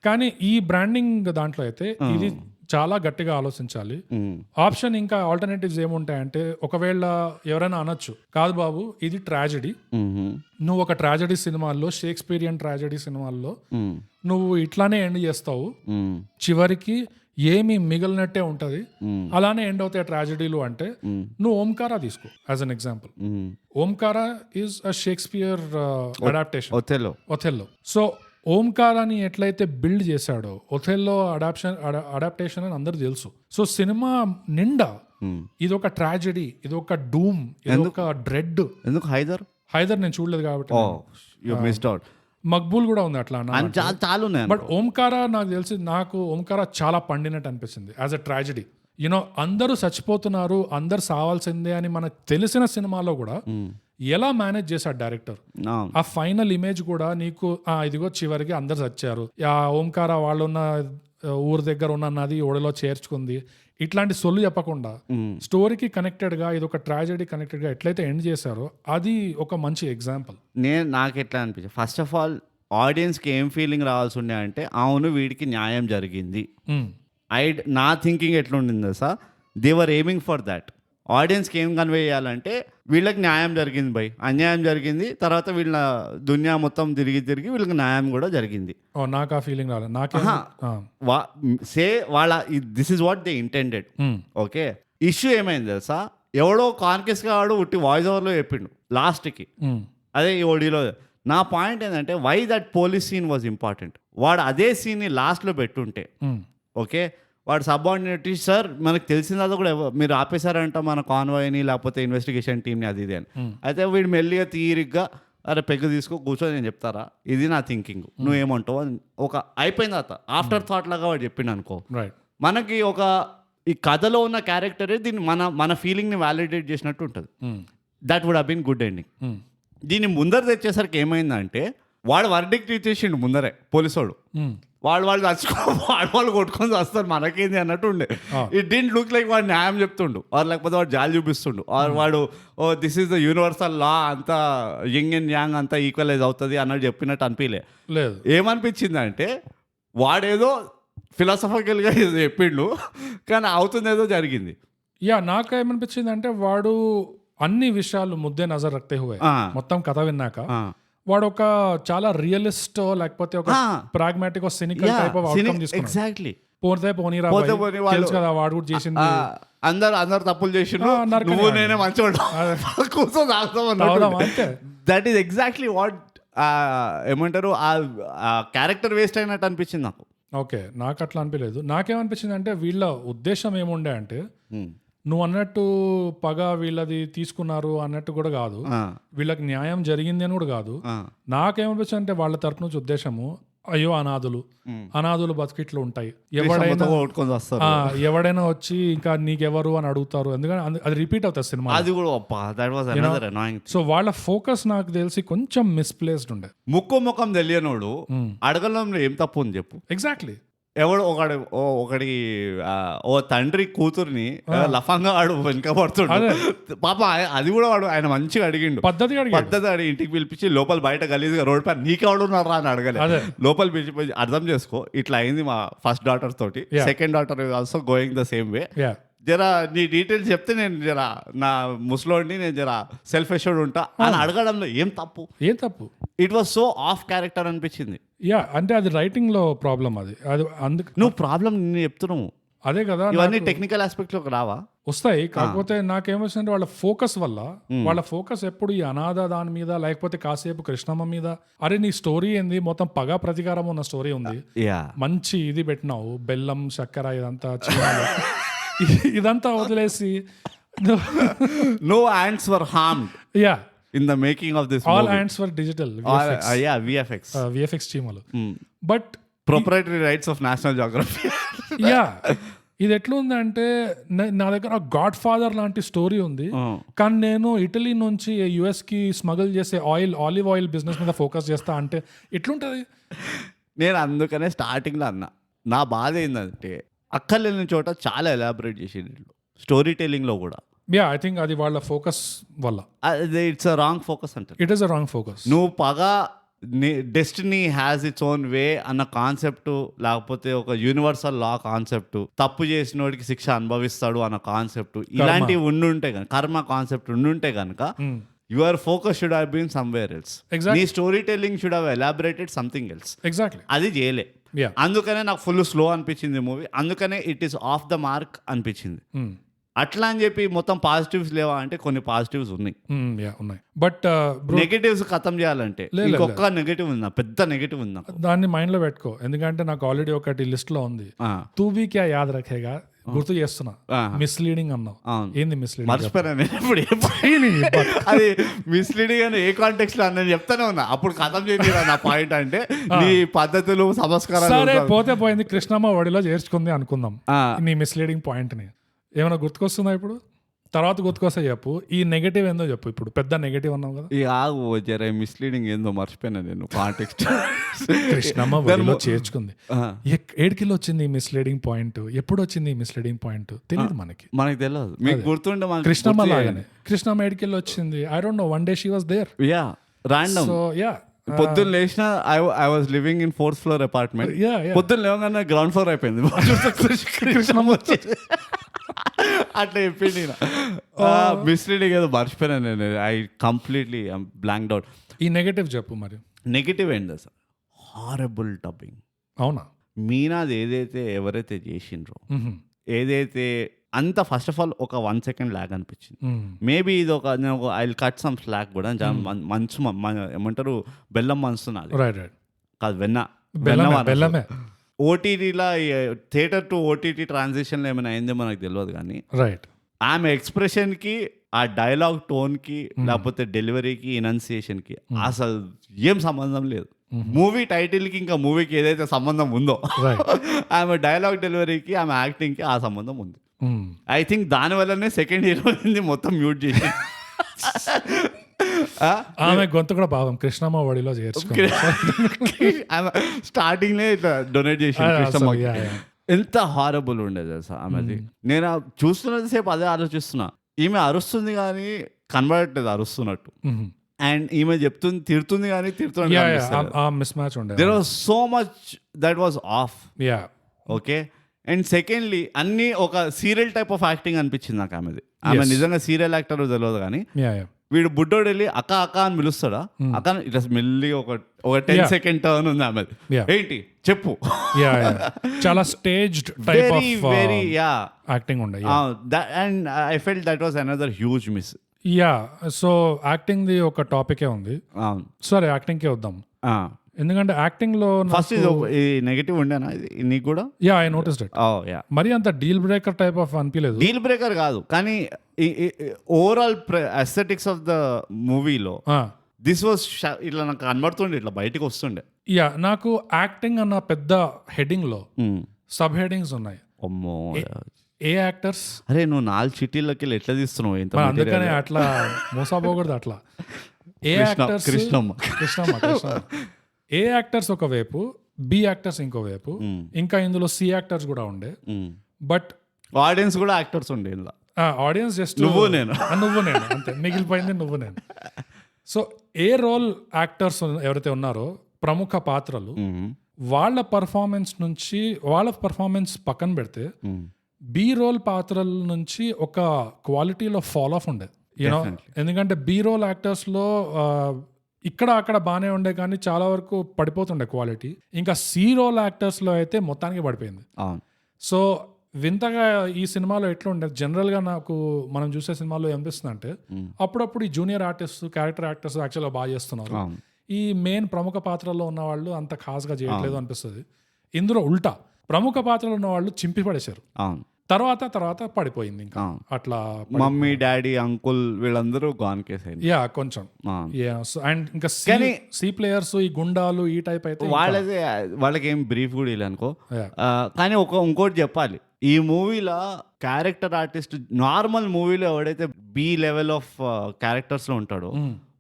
కానీ ఈ బ్రాండింగ్ దాంట్లో అయితే ఇది చాలా గట్టిగా ఆలోచించాలి. ఆప్షన్ ఇంకా ఆల్టర్నేటివ్స్ ఏముంటాయంటే, ఒకవేళ ఎవరైనా అనొచ్చు, కాదు బాబు ఇది ట్రాజెడీ, నువ్వు ఒక ట్రాజెడీ సినిమాల్లో, షేక్స్పియరియన్ ట్రాజెడీ సినిమాల్లో నువ్వు ఇట్లానే ఎండ్ చేస్తావు, చివరికి ఏమి మిగిలినట్టే ఉంటది, అలానే ఎండ్ అవుతాయి ట్రాజెడీలు అంటే నువ్వు ఓంకారా తీసుకో as an example. Omkara is a Shakespeare adaptation, Othello. So ఓంకారాన్ని ఎట్లయితే బిల్డ్ చేశాడో ఒథెల్లో అడాప్టేషన్ అని అందరూ తెలుసు. సో సినిమా నిండా ఇది ఒక ట్రాజెడీ, ఇది ఒక డూమ్, ఇది ఒక డ్రెడ్. ఎందుకు హైదర్ నేను చూడలేదు కాబట్టి. మక్బూల్ కూడా ఉంది అట్లా, బట్ ఓంకారా నాకు ఓంకారా చాలా పండినట్టు అనిపిస్తుంది యాజ్ అ ట్రాజెడీ. యూనో అందరూ చచ్చిపోతున్నారు, అందరు సావాల్సిందే అని మనకు తెలిసిన సినిమాలో కూడా ఎలా మేనేజ్ చేశాడు డైరెక్టర్. ఆ ఫైనల్ ఇమేజ్ కూడా నీకు ఇదిగో చివరికి అందరు చచ్చారు, ఆ ఓంకార వాళ్ళున్న ఊరు దగ్గర ఉన్న నది ఓడలో చేర్చుకుంది, ఇట్లాంటి సొల్లు చెప్పకుండా స్టోరీకి కనెక్టెడ్ గా, ఇది ఒక ట్రాజెడీ కనెక్టెడ్ గా ఎట్లయితే ఎండ్ చేశారో అది ఒక మంచి ఎగ్జాంపుల్. నాకు ఎట్లా అనిపించింది, ఫస్ట్ ఆఫ్ ఆల్ ఆడియన్స్ కి ఏం ఫీలింగ్ రావాల్సి ఉండే అంటే, అవును వీడికి న్యాయం జరిగింది. నా థింకింగ్ ఎట్లుండింది sir, they were aiming for that. ఆడియన్స్కి ఏం కన్వే చేయాలంటే, వీళ్ళకి న్యాయం జరిగింది బై, అన్యాయం జరిగింది, తర్వాత వీళ్ళ దునియా మొత్తం తిరిగి వీళ్ళకి న్యాయం కూడా జరిగింది. నాకు ఆ ఫీలింగ్ రాలేదు. This is what they intended. Okay, issue ఏమైంది తెలుసా, ఎవడో కాన్కెస్ వాడు ఉట్టి వాయిస్ ఓవర్లో చెప్పిండు లాస్ట్కి, అదే ఈ ఓడిలో. నా పాయింట్ ఏంటంటే, why that police scene was important. వాడు అదే సీన్ని లాస్ట్లో పెట్టుంటే, ఓకే, వాడు సబార్డినేట్, సార్ మనకు తెలిసిన తర్వాత కూడా మీరు ఆపేశారంట మన కాన్వాయ్ని లేకపోతే ఇన్వెస్టిగేషన్ టీమ్ని, అది ఇది అని. అయితే వీడు మెల్లిగా తీరిగ్గా, అరే పెగ్గు తీసుకో కూర్చొని నేను చెప్తారా, ఇది నా థింకింగ్, నువ్వేమంటావు అని ఒక అయిపోయిన తర్వాత ఆఫ్టర్ థాట్ లాగా వాడు చెప్పిండు అనుకో. మనకి ఈ కథలో ఉన్న క్యారెక్టరే దీన్ని మన ఫీలింగ్ని వ్యాలిడేట్ చేసినట్టు ఉంటుంది. That would have been good ending. దీన్ని ముందర తెచ్చేసరికి ఏమైందంటే, వాడు వర్డిక్ట్ ఇచ్చేసిండు ముందరే పోలీసోడు, వాళ్ళు వాళ్ళు కొట్టుకొని వస్తారు, మనకేంది అన్నట్టు ఉండే. ఇట్ డింట్ లుక్ లైక్ వాడు న్యాయం చెప్తుండు, ఆర్ లేకపోతే వాడు జాలి చూపిస్తుండు, ఆర్ వాడు this is the universal law, అంతా యింగ్ అండ్ యాంగ్ అంతా ఈక్వలైజ్ అవుతుంది అన్నట్టు చెప్పినట్టు అనిపించలే. ఏమనిపించింది అంటే, వాడేదో ఫిలాసఫికల్గా చెప్పిండు, కానీ అవుతుందేదో జరిగింది. నాకేమనిపించింది అంటే, వాడు అన్ని విషయాలు ముద్దే నజర్ రక్తే హువే, మొత్తం కథ విన్నాక వాడు ఒక చాలా రియలిస్ట్ లేకపోతే ఒక pragmatic cynical type of outcome తీసుకున్నాడు. ఎగ్జాక్ట్లీ. పోతే పోనీరా తెలుసు కదా వాడు కూడా చేసింది, అందరు తప్పులు చేసిండు, నువ్వు నేనే మంచివాడు కూర్చొని. దట్ ఈస్ ఎగ్జాక్ట్లీ వాట్ ఏమంటారు, ఆ క్యారెక్టర్ వేస్ట్ అయినట్టు అనిపించింది నాకు. ఓకే, నాకు అట్లా అనిపించలేదు. నాకేమనిపించింది అంటే, వీళ్ళ ఉద్దేశం ఏముండే అంటే, నువ్వు అన్నట్టు పగ వీళ్ళది తీసుకున్నారు అన్నట్టు కూడా కాదు, వీళ్ళకి న్యాయం జరిగింది అని కూడా కాదు. నాకేమనిపించింది అంటే, వాళ్ళ తరపు నుంచి ఉద్దేశము, అయ్యో అనాథులు బతికిట్లు ఉంటాయి, ఎవడైనా వచ్చి ఇంకా నీకెవరు అని అడుగుతారు, ఎందుకంటే అది రిపీట్ అవుతుంది సినిమా. సో వాళ్ళ ఫోకస్ నాకు తెలిసి కొంచెం మిస్ప్లేస్డ్ ఉండే. ముఖం తెలియనోడు అడగడంలో ఏం తప్పు ఉంది చెప్పు. ఎగ్జాక్ట్లీ. ఎవడు ఒకడి ఓ తండ్రి కూతుర్ని లఫంగా వాడు వెనక పడుతుండు పాప, అది కూడా వాడు ఆయన మంచిగా అడిగిండు, పద్ధతి అడిగి ఇంటికి పిలిపించి లోపల బయట గలీజ్గా రోడ్ పైన నీకెవడున్నారా అని అడగలే, లోపల పిలిచిపోయి అర్థం చేసుకో ఇట్లా అయింది మా ఫస్ట్ డాటర్ తోటి, second daughter also going the same way, జరా నీ డీటెయిల్స్ చెప్తే నేను జరా నా ముసలోడిని నేను జరా సెల్ఫ్ అష్యూర్డ్ ఉంటా అని అడగడంలో ఏం తప్పు. It was so of character అనిపించింది. అంటే అది రైటింగ్ లో ప్రాబ్లం, అది అందుకు నువ్వు ప్రాబ్లం నేను చెప్తున్నావు, అదే కదా. ఇవన్నీ టెక్నికల్ ఆస్పెక్ట్ లో రావా, వస్తాయి. కాకపోతే నాకేమొచ్చిందంటే వాళ్ళ ఫోకస్ వల్ల, వాళ్ళ ఫోకస్ ఎప్పుడు ఈ అనాథ దాని మీద, లేకపోతే కాసేపు కృష్ణమ్మ మీద. అరే నీ స్టోరీ ఏంది, మొత్తం పగ ప్రతీకారం ఉన్న స్టోరీ ఉంది, మంచి ఇది పెట్టినావు, బెల్లం చక్కెర ఇదంతా ఇదంతా వదిలేసి no ants were harmed in the making of this all movie. ants were digital VFX team but proprietary rights of National Geography. ఇది ఎట్లుందంటే నా దగ్గర గాడ్ ఫాదర్ లాంటి స్టోరీ ఉంది, కానీ నేను ఇటలీ నుంచి US కి స్మగుల్ చేసే ఆలివ్ ఆయిల్ బిజినెస్ మీద ఫోకస్ చేస్తా అంటే ఎట్లుంటది? నేను అందుకనే స్టార్టింగ్లో అన్నా, నా బాధ ఏంటంటే అక్కర్లేని చోట చాలా ఎలాబరేట్ చేసేది స్టోరీ టెల్లింగ్లో కూడా. ఐ థింక్ అది వాళ్ళ ఫోకస్ వల్ల. ఇట్స్ అ రాంగ్ ఫోకస్ అంటే it is a wrong focus. నువ్వు destiny has its own way అన్న కాన్సెప్ట్, లేకపోతే ఒక యూనివర్సల్ లా కాన్సెప్ట్, తప్పు చేసినోడికి శిక్ష అనుభవిస్తాడు అన్న కాన్సెప్ట్, ఇలాంటివి ఉండుంటే కనుక, కర్మ కాన్సెప్ట్ ఉండుంటే కనుక your focus should have been somewhere else. నీ story telling should have elaborated something else. Exactly. అది చేయలే. అందుకనే నాకు ఫుల్ స్లో అనిపించింది మూవీ, అందుకనే it is off the mark అనిపించింది. అట్లా అని చెప్పి మొత్తం పాజిటివ్స్ లేవా అంటే కొన్ని పాజిటివ్స్ ఉన్నాయి, బట్ నెగటివ్స్ ఖతం చేయాలంటే ఇంకొక నెగటివ్ ఉందా, పెద్ద నెగటివ్ ఉందా, దాన్ని మైండ్ లో పెట్టుకో. ఎందుకంటే నాకు ఆల్రెడీ ఒకటి లిస్ట్ లో ఉంది. తూ భీ క్యా యాద్ రఖేగా, గుర్తు చేస్తున్నా. మిస్లీడింగ్ అన్నావు, ఏంది మిస్లీడింగ్? మర్చిపోయాను అది మిస్లీడింగ్ అని ఏ కాంటెక్స్ట్ లో అన్నది చెప్తానే ఉన్నా. అప్పుడు ఖతం చేయరా నా పాయింట్ అంటే నీ పద్ధతులు సంస్కారాలు. సరే పోతే పోయింది, కృష్ణమ్మ ఒడిలో చేర్చుకుంది అనుకుందాం. నీ మిస్లీడింగ్ పాయింట్ ని ఏమైనా గుర్తుకొస్తుందా ఇప్పుడు? తర్వాత గుర్తుకొస్తా చెప్పు. ఈ నెగటివ్ ఏందో చెప్పు. ఇప్పుడు పెద్ద నెగటివ్ అన్నావు కదా. జర మిస్లీడింగ్ ఏందో మర్చిపోయినా నేను కాంటెక్స్ట్. కృష్ణమ్మ ఒడిలో చేర్చుకుంది. 7 కిలో వచ్చింది ఈ మిస్లీడింగ్ పాయింట్. ఎప్పుడు వచ్చింది ఈ మిస్లీడింగ్ పాయింట్ తెలియదు మనకి తెలియదు. మీకు గుర్తుండే కృష్ణమ్మ లాగానే కృష్ణమ్మ 7 కిలో వచ్చింది. I don't know, one day she was there. Random. So పొద్దున్న లేచిన I was living in 4th floor apartment. పొద్దున్న లేవగానే గ్రౌండ్ ఫ్లోర్ అయిపోయింది. కృష్ణమ్మ వచ్చేది అట్లా చెప్పింది. మిస్లీడింగ్ ఏదో మర్చిపోయినా నేను. I completely blanked out. ఈ నెగటివ్ చెప్పు మరి. నెగటివ్ ఏంటి సార్? Horrible dubbing. అవునా? మీనాది ఏదైతే ఎవరైతే చేసిండ్రో, ఏదైతే అంత ఫస్ట్ ఆఫ్ ఆల్ ఒక 1 second ల్యాగ్ అనిపించింది. మేబీ ఇది ఒక I will cut some slack కూడా. మంచు ఏమంటారు, బెల్లం మనసున్నది కాదు, బెల్లమే. ఓటీటీలో థియేటర్ టు ఓటీటీ ట్రాన్సిషన్లో ఏమైనా అయిందో మనకు తెలియదు కానీ, రైట్, ఆమె ఎక్స్ప్రెషన్కి, ఆ డైలాగ్ టోన్కి, లేకపోతే డెలివరీకి, ఇనౌన్సియేషన్కి అసలు ఏం సంబంధం లేదు. మూవీ టైటిల్కి ఇంకా మూవీకి ఏదైతే సంబంధం ఉందో, ఆమె డైలాగ్ డెలివరీకి, ఆమె యాక్టింగ్కి ఆ సంబంధం ఉంది. ఐ థింక్ దానివల్లనే సెకండ్ హీరోయిన్ మొత్తం మ్యూట్ చేసి ఆమె గొంతు కూడా పాపం కృష్ణమ్మ ఒడిలో చేర్చుకుంది. స్టార్టింగ్ డొనేట్ చేసి కృష్ణమ్మ. ఎంత హారబుల్ ఉండేది సార్ ఆమెది. నేను చూస్తున్నది సేపు అదే ఆలోచిస్తున్నా. ఈమె అరుస్తుంది కానీ కనబడట్లేదు అరుస్తున్నట్టు, అండ్ ఈమె చెప్తుంది తిడుతుంది కానీ తిడుతున్నట్టు. There was so much that was off. Okay. And secondly అన్ని ఒక సీరియల్ టైప్ ఆఫ్ యాక్టింగ్ అనిపించింది నాకు ఆమెది. ఆమె నిజంగా సీరియల్ యాక్టర్ తెలియదు కానీ, వీడు బుడ్డోడు వెళ్ళి అక్క అక్క అని పిలుస్తాడా, అక్క ఇట్లా మెల్లి ఒక 10 second టర్న్ ఉంది ఆమె. ఏంటి చెప్పు. చాలా staged type of very acting ఉండే. And I felt that was another huge miss. So acting ది ఒక టాపికే ఉంది. సరే యాక్టింగ్ కే వద్దాం. ఎందుకంటే యాక్టింగ్ లో ఫస్ట్ నెగటివ్ ఉండేనా నీకు కూడా? I noticed it. మరి అంత డీల్ బ్రేకర్ టైప్ ఆఫ్ అనిపించలేదు. డీల్ బ్రేకర్ కాదు కానీ ఓవరాల్ అస్థెటిక్స్ ఆఫ్ ద మూవీలో దిస్ వాస్ ఇట్లా నాకు కనబడుతుండే, ఇట్లా బయటకు వస్తుండే. నాకు యాక్టింగ్ అన్న పెద్ద హెడ్డింగ్ లో సబ్ హెడ్డింగ్స్ ఉన్నాయి. ఏ యాక్టర్స్? అరే నువ్వు 4 చిట్టీలకి ఎట్లా తీస్తున్నావు? అందుకనే అట్లా మోసపోకూడదు. అట్లా ఏ యాక్టర్స్? కృష్ణమ్మ. ఏ యాక్టర్స్ ఒకవైపు, బి యాక్టర్స్ ఇంకోవైపు, ఇంకా ఇందులో సి యాక్టర్స్ కూడా ఉండే. బట్ ఆడియన్స్ కూడా యాక్టర్స్ ఉండే. ఆడియన్స్ జస్ట్ నువ్వు నేను అంతే, మిగిలిపోయింది నువ్వు నేను. సో ఏ రోల్ యాక్టర్స్ ఎవరైతే ఉన్నారో, ప్రముఖ పాత్రలు, వాళ్ళ పర్ఫార్మెన్స్ పక్కన పెడితే బి రోల్ పాత్రల నుంచి ఒక క్వాలిటీలో ఫాల్ ఆఫ్ ఉండేది. యూనో, ఎందుకంటే బి రోల్ యాక్టర్స్ లో ఇక్కడ అక్కడ బాగానే ఉండే కానీ చాలా వరకు పడిపోతుండే క్వాలిటీ. ఇంకా సి రోల్ యాక్టర్స్ లో అయితే మొత్తానికి పడిపోయింది. సో వింతగా ఈ సినిమాలో ఎట్లా ఉండేది, జనరల్ గా నాకు మనం చూసే సినిమాలో ఏమనిపిస్తుంది అంటే, అప్పుడప్పుడు ఈ జూనియర్ ఆర్టిస్ట్, క్యారెక్టర్ యాక్టర్స్ యాక్చువల్గా బాగా చేస్తున్నారు, ఈ మెయిన్ ప్రముఖ పాత్రలో ఉన్న వాళ్ళు అంత ఖాస్గా చేయట్లేదు అనిపిస్తుంది. ఇందులో ఉల్టా ప్రముఖ పాత్రలో ఉన్న వాళ్ళు చింపి పడేశారు. తర్వాత పడిపోయింది. ఇంకా అట్లా మమ్మీ డాడీ అంకుల్ వీళ్ళందరూ గాన్ కేస్ అయింది కొంచెం. అండ్ ఇంకా సి ప్లేయర్స్, ఈ గుండాలు, ఈ టైప్ అయితే వాళ్ళకి ఏం బ్రీఫ్ కూడా అనుకో. కానీ ఇంకోటి చెప్పాలి, ఈ మూవీలో క్యారెక్టర్ ఆర్టిస్ట్ నార్మల్ మూవీలో ఎవడైతే బి లెవెల్ ఆఫ్ క్యారెక్టర్స్ లో ఉంటాడో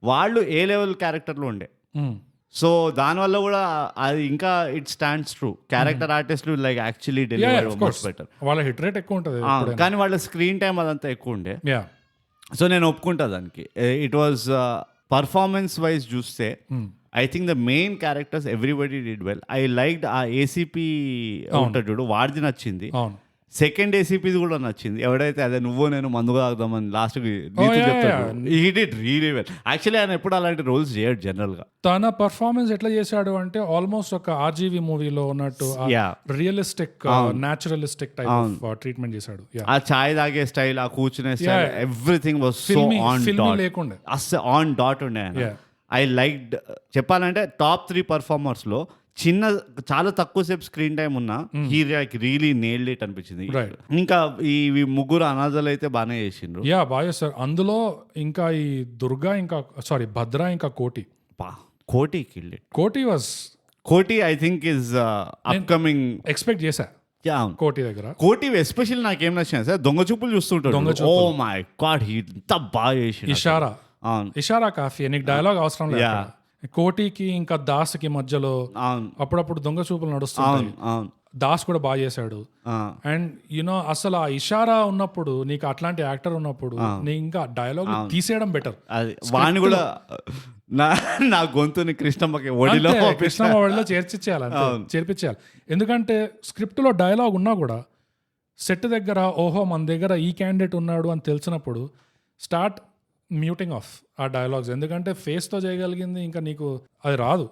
వాళ్ళు ఏ లెవెల్ క్యారెక్టర్ లో ఉండే. సో దానివల్ల కూడా అది ఇంకా ఇట్ స్టాండ్స్ ట్రూ. క్యారెక్టర్ ఆర్టిస్టులు like actually deliver much better. వాళ్ళ హిట్ రేట్ ఎక్కువ ఉంటుంది కానీ వాళ్ళ స్క్రీన్ టైం అదంతా ఎక్కువ ఉండే. సో నేను ఒప్పుకుంటా దానికి. ఇట్ వాజ్ పర్ఫార్మెన్స్ వైజ్ చూస్తే I think the main characters everybody did well. I liked ఆ ఏసీపీ ఉంటాడు చూడు, వాడిది నచ్చింది. సెకండ్ ఏసీపీది కూడా నచ్చింది. ఎవడైతే అదే నువ్వు నేను మందుగా ఆగుదామని లాస్ట్ చెప్తాడు. He did really well. Actually ఆయన ఎప్పుడు అలాంటి రోల్స్ చేయడు జనరల్ గా. తన పర్ఫార్మెన్స్ ఎట్లా చేశాడు అంటే ఆల్మోస్ట్ ఒక ఆర్జీవీ మూవీలో ఉన్నట్టు realistic naturalistic type of treatment చేశాడు. ఆ చాయ్ తాగే స్టైల్, ఆ కూర్చునే style, everything was so on dot. లేకుండా అస్సలు ఆన్ డాట్ ఉండే. I liked. చెప్పాలంటే టాప్ 3 పర్ఫార్మర్స్ లో చాలా తక్కువ సేపు స్క్రీన్ టైం ఉన్నా హీ రియలీ నేల్డ్ ఇట్ అనిపించింది. ఇంకా ఈ ముగ్గురు అనాథలు అయితే బాగానే చేసిండ్రు. బాగా చేస్తారు. అందులో ఇంకా ఈ దుర్గా, ఇంకా భద్ర, ఇంకా కోటి కిల్డ్ ఇట్. కోటి I think is upcoming. Expect చేశా కోటి దగ్గర. కోటి ఎస్పెషల్లీ నాకేం నచ్చింది సార్, దొంగ చూపులు చూస్తుంటాడు. ఓ మై గాడ్, ఇంత బాగా చేసి. ఇషారా కాఫీ, నీకు డైలాగ్ అవసరం లేదు. కోటికి ఇంకా దాస్కి మధ్యలో అప్పుడప్పుడు దొంగ చూపులు నడుస్తుంది. దాస్ కూడా బాగా చేశాడు. అండ్ యునో అసలు ఆ ఇషారా ఉన్నప్పుడు, నీకు అట్లాంటి యాక్టర్ ఉన్నప్పుడు నీ ఇంకా డైలాగ్ తీసేయడం బెటర్. వాణి కూడా నా గొంతుని కృష్ణమ్మ ఒడిలో చేర్పించేయాలి. ఎందుకంటే స్క్రిప్ట్ లో డైలాగ్ ఉన్నా కూడా సెట్ దగ్గర ఓహో మన దగ్గర ఈ క్యాండిడేట్ ఉన్నాడు అని తెలిసినప్పుడు స్టార్ట్ మ్యూటింగ్ ఆఫ్ ఆ డైలాగ్స్. ఎందుకంటే ఫేస్తో చేయగలిగింది ఇంకా నీకు అది రాదు.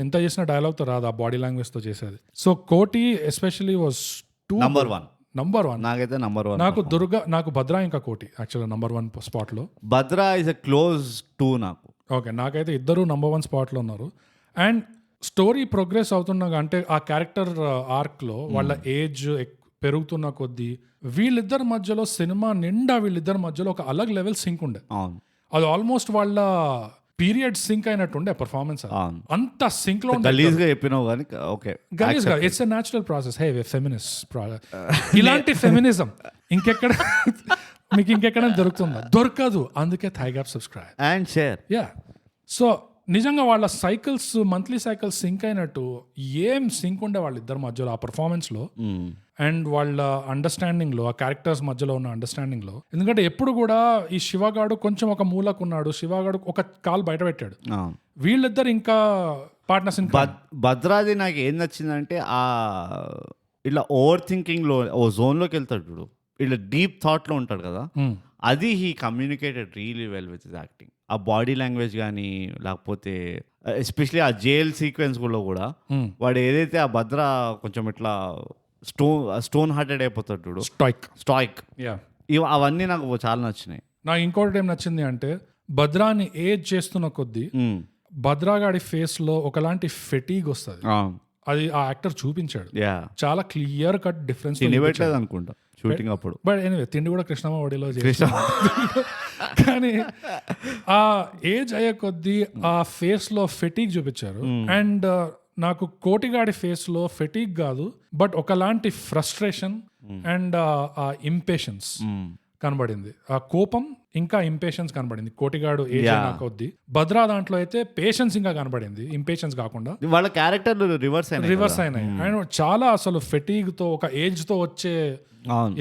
ఎంత చేసిన డైలాగ్తో రాదు, ఆ బాడీ లాంగ్వేజ్తో చేసేది. సో కోటి ఎస్పెషలీ వాజ్ నంబర్ వన్. నాకైతే నంబర్ 1. నాకు దుర్గా, నాకు భద్ర, ఇంకా కోటి యాక్చువల్గా నంబర్ 1 స్పాట్లో. భద్ర ఇస్ ఎ క్లోజ్ 2 నాకు. ఓకే, నాకైతే ఇద్దరు నంబర్ 1 స్పాట్లో ఉన్నారు. అండ్ స్టోరీ ప్రోగ్రెస్ అవుతున్నా అంటే ఆ క్యారెక్టర్ ఆర్క్లో వాళ్ళ ఏజ్ పెరుగుతున్న కొద్దీ వీళ్ళిద్దరి మధ్యలో సినిమా నిండా వీళ్ళిద్దరి మధ్యలో ఒక అలగ్ లెవెల్ సింక్ ఉండే. అది ఆల్మోస్ట్ వాళ్ళ పీరియడ్ సింక్ అయినట్టుండే పర్ఫార్మెన్స్. అంత సింక్ లో it's a natural process. Hey feminist ఇలాంటి ఫెమినిజం ఇంకెక్కడ మీకు ఇంకెక్కడ దొరుకుతుందా? దొరకదు. అందుకే thigh gap subscribe and share. So నిజంగా వాళ్ళ సైకిల్స్, మంత్లీ సైకిల్స్ సింక్ అయినట్టు ఏం సింక్ ఉండే వాళ్ళిద్దరి మధ్యలో ఆ పర్ఫార్మెన్స్ లో అండ్ వాళ్ళ అండర్స్టాండింగ్ లో, ఆ క్యారెక్టర్స్ మధ్యలో ఉన్న అండర్స్టాండింగ్ లో. ఎందుకంటే ఎప్పుడు కూడా ఈ శివగాడు కొంచెం ఒక మూలకున్నాడు, శివగాడు ఒక కాలు బయట పెట్టాడు. వీళ్ళిద్దరు ఇంకా పార్ట్నర్స్. భద్రాది నాకు ఏం నచ్చిందంటే ఆ ఇట్లా ఓవర్ థింకింగ్ లో ఓ జోన్ లోకి వెళ్తాడు చూడు, ఇట్లా డీప్ థాట్ లో ఉంటాడు కదా, అది he communicated really well with his acting. ఆ బాడీ లాంగ్వేజ్ కానీ, లేకపోతే ఎస్పెషలీ ఆ జైల్ సీక్వెన్స్ కూడా వాడు ఏదైతే ఆ భద్ర కొంచెం ఇట్లా స్టోన్ హార్టెడ్ అయిపోతాడు చూడు, స్టాయిక్. అవన్నీ నాకు చాలా నచ్చినాయి. నాకు ఇంకోటి ఏం నచ్చింది అంటే భద్రాని ఏజ్ చేస్తున్న కొద్దీ భద్రాగాడి ఫేస్ లో ఒకలాంటి ఫెటీగ్ వస్తుంది. అది ఆ యాక్టర్ చూపించాడు. చాలా క్లియర్ కట్ డిఫరెన్స్ అనుకుంటా షూటింగ్ అప్పుడు. బట్ ఎనీవే తిండి కూడా కృష్ణమ్మ ఒడిలో చేసాం. కానీ ఆ ఏజ్ అయ్యే కొద్దీ ఆ ఫేస్ లో ఫెటీగ్ చూపించారు. అండ్ నాకు కోటిగాడి ఫేస్ లో ఫెటీగ్ కాదు, బట్ ఒకలాంటి ఫ్రస్ట్రేషన్ అండ్ ఆ ఇంపేషన్స్ కనబడింది. ఆ కోపం ఇంకా ఇంపేషన్స్ కనబడింది కోటిగాడు ఏజ్ అయిన కొద్దీ. భద్రా దాంట్లో అయితే పేషెన్స్ ఇంకా కనబడింది, ఇంపేషన్స్ కాకుండా. వాళ్ళ క్యారెక్టర్ రివర్స్ అయినాయి. అండ్ చాలా అసలు ఫెటీగ్ తో, ఒక ఏజ్ తో వచ్చే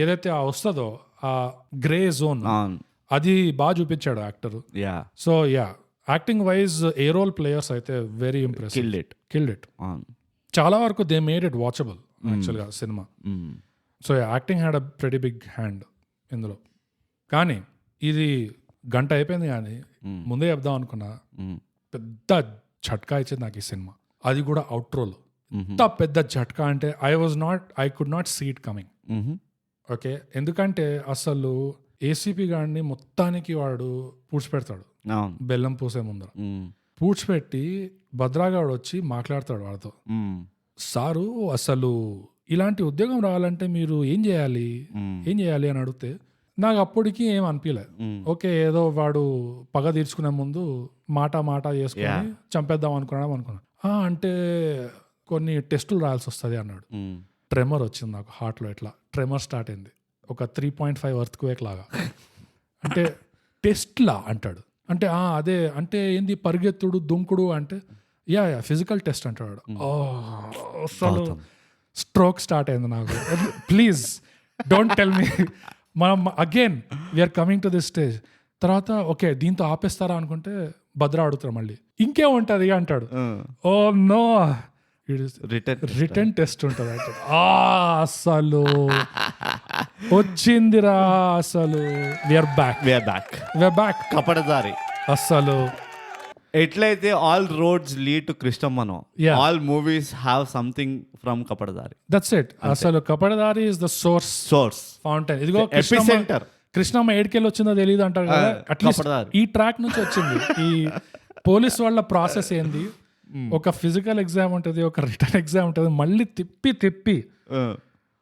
ఏదైతే వస్తుందో ఆ గ్రే జోన్, అది బాగా చూపించాడు యాక్టర్. సో యాక్టింగ్ వైజ్ ఏ రోల్ ప్లేయర్స్ అయితే వెరీ ఇంప్రెసివ్. Killed it. చాలా వరకు they made it watchable actually సినిమా. So acting had a pretty big hand ఇందులో. కానీ ఇది గంట అయిపోయింది, కానీ ముందే చెప్దాం అనుకున్నా, పెద్ద ఝట్కా ఇచ్చింది నాకు ఈ సినిమా. అది కూడా అవుట్రోలో. ఎంత పెద్ద ఝట్కా అంటే I could not see it coming. Okay, ఎందుకంటే అసలు ఏసీపీ గాడిని మొత్తానికి వాడు పూడ్చిపెడతాడు బెల్లం పూసే ముందర. పూడ్చిపెట్టి భద్రాగాడు వచ్చి మాట్లాడతాడు వాడితో, సారు అసలు ఇలాంటి ఉద్యోగం రావాలంటే మీరు ఏం చేయాలి అని అడిగితే నాకు అప్పటికి ఏం అనిపించలేదు. ఓకే, ఏదో వాడు పగ తీర్చుకునే ముందు మాట చేసుకుని చంపేద్దాం అనుకున్నా. అంటే కొన్ని టెస్టులు రాయాల్సి వస్తుంది అన్నాడు. ట్రెమర్ వచ్చింది నాకు హార్ట్లో. ఇట్లా ట్రెమర్ స్టార్ట్ అయింది, ఒక 3.5 ఎర్త్క్వేక్ లాగా. అంటే టెస్ట్లా అంటాడు. అంటే అదే అంటే ఏంది పరిగెత్తుడు దుంకుడు అంటే యా ఫిజికల్ టెస్ట్ అంటాడు. అసలు స్ట్రోక్ స్టార్ట్ అయింది నాకు. Please don't tell me. మనం again we're coming to this stage. తర్వాత ఓకే దీంతో ఆపేస్తారా అనుకుంటే భద్ర అడుగుతారు మళ్ళీ ఇంకేముంటది అంటాడు. ఓ నో రిటర్న్ టెస్ట్ ఉంటుంది అంటే అసలు వచ్చిందిరా. అసలు వీఆర్ బ్యాక్ కపడదారి. అసలు ఎట్లయితే ఆల్ రోడ్స్ లీడ్ టు కృష్ణమ్మనో, all movies have something from Kapatadhaari. That's it. అసలు Kapatadhaari is the source fountain. ఇదిగో కృష్ణమ్మ ఏడుకెళ్ళి వచ్చిందో తెలియదు అంటారు కదా, అట్లీస్ట్ ఈ ట్రాక్ నుంచి వచ్చింది. ఈ పోలీస్ వాళ్ళ ప్రాసెస్ ఏంది, ఒక ఫిజికల్ ఎగ్జామ్ ఉంటుంది, ఒక రిటర్న్ ఎగ్జామ్ ఉంటుంది, మళ్ళీ తిప్పి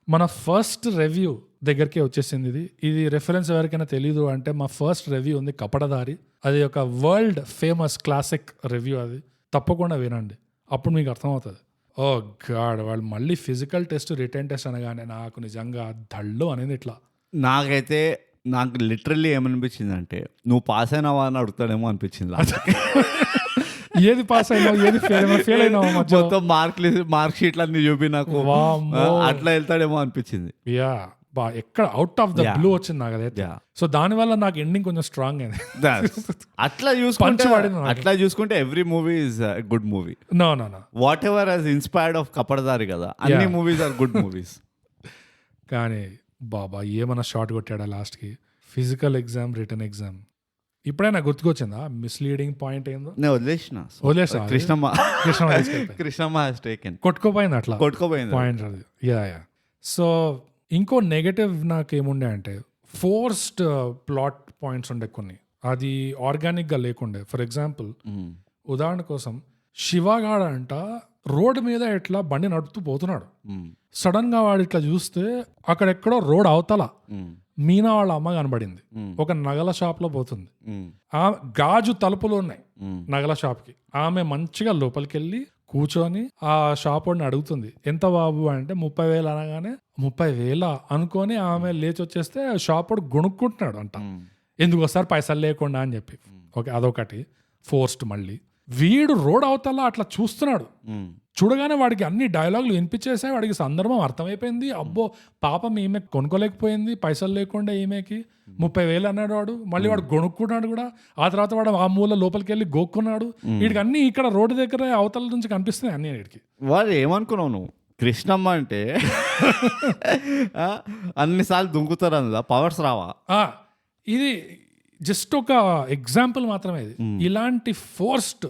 మన ఫస్ట్ రివ్యూ దగ్గరికి వచ్చేసింది. ఇది రెఫరెన్స్ ఎవరికైనా తెలీదు అంటే మా ఫస్ట్ రివ్యూ ఉంది కపడదారి. అది ఒక వరల్డ్ ఫేమస్ క్లాసిక్ రివ్యూ. అది తప్పకుండా వినండి, అప్పుడు మీకు అర్థమవుతుంది. ఓ గాడ్, వాళ్ళు మళ్ళీ ఫిజికల్ టెస్ట్ రిటర్న్ టెస్ట్ అనగానే నాకు నిజంగా దళ్ళు అనేది ఇట్లా. నాకు లిటరల్లీ ఏమనిపించింది అంటే నువ్వు పాస్ అయినావా అని అడుగుతాడేమో అనిపించింది. ఏది పాస్ అయినావు, ఏది ఫెయిల్ అయినావు, మొత్తం మార్క్ షీట్లు అన్ని చూపి నాకు అట్లా వెళ్తాడేమో అనిపించింది. యా ఎక్కడ అవుట్ ఆఫ్ ద బ్లూ వచ్చింది నాకు అదే. సో దాని వల్ల నాకు ఎండింగ్ కొంచెం స్ట్రాంగ్ అయింది. అట్లా చూసుకుంటే every movie is good movie. No whatever has inspired of Kapatadhaari కదా, అన్ని మూవీస్ ఆర్ గుడ్ మూవీస్. కానీ బాబా ఏమన్నా షార్ట్ కొట్టాడా లాస్ట్కి. ఫిజికల్ ఎగ్జామ్ రిటర్న్ ఎగ్జామ్ ఇప్పుడైనా గుర్తుకొచ్చిందా మిస్లీడింగ్ పాయింట్ ఏందో? నేను వదిలేసిన కృష్ణమ్మ కొట్టుకోపోయింది అట్లా పాయింట్ అది. యా సో ఇంకో నెగటివ్ నాకు ఏముండే అంటే ఫోర్స్డ్ ప్లాట్ పాయింట్స్ ఉండే కొన్ని, అది ఆర్గానిక్గా లేకుండే. ఫర్ ఎగ్జాంపుల్ ఉదాహరణ కోసం శివగాడ అంట రోడ్ మీద ఇట్లా బండి నడుపుతూ పోతున్నాడు. సడన్ గా వాడు ఇట్లా చూస్తే అక్కడెక్కడో రోడ్ అవతల మీనా వాళ్ళ అమ్మ కనబడింది, ఒక నగల షాప్ లో పోతుంది. ఆ గాజు తలుపులు ఉన్నాయి నగల షాప్ కి. ఆమె మంచిగా లోపలికి వెళ్ళి కూర్చొని ఆ షాప్ వాడిని అడుగుతుంది, ఎంత బాబు అంటే 30,000 అనగానే 30,000 అనుకొని ఆమె లేచి వచ్చేస్తే షాప్ వాడు గొనుక్కుంటున్నాడు అంట, ఎందుకు వస్తారు పైసలు లేకుండా అని చెప్పి. ఓకే అదొకటి ఫోర్స్డ్. మళ్ళీ వీడు రోడ్ అవతల అట్లా చూస్తున్నాడు, చూడగానే వాడికి అన్ని డైలాగులు వినిపించేసాయి, వాడికి సందర్భం అర్థమైపోయింది. అబ్బో పాపం ఈమె కొనుక్కోలేకపోయింది పైసలు లేకుండా, ఈమెకి 30,000 అన్నాడు వాడు. మళ్ళీ వాడు గొనుక్కున్నాడు కూడా. ఆ తర్వాత వాడు ఆ మూల లోపలికి వెళ్ళి గోక్కున్నాడు. వీడికి అన్ని ఇక్కడ రోడ్డు దగ్గర అవతల నుంచి కనిపిస్తున్నాయి అన్ని. వీడికి వాడు ఏమనుకున్నావు నువ్వు, కృష్ణమ్మ అంటే అన్నిసార్లు దుంకుతారు అందులో పవర్స్ రావా? ఇది జస్ట్ ఒక ఎగ్జాంపుల్ మాత్రమే. ఇది ఇలాంటి ఫోర్స్డ్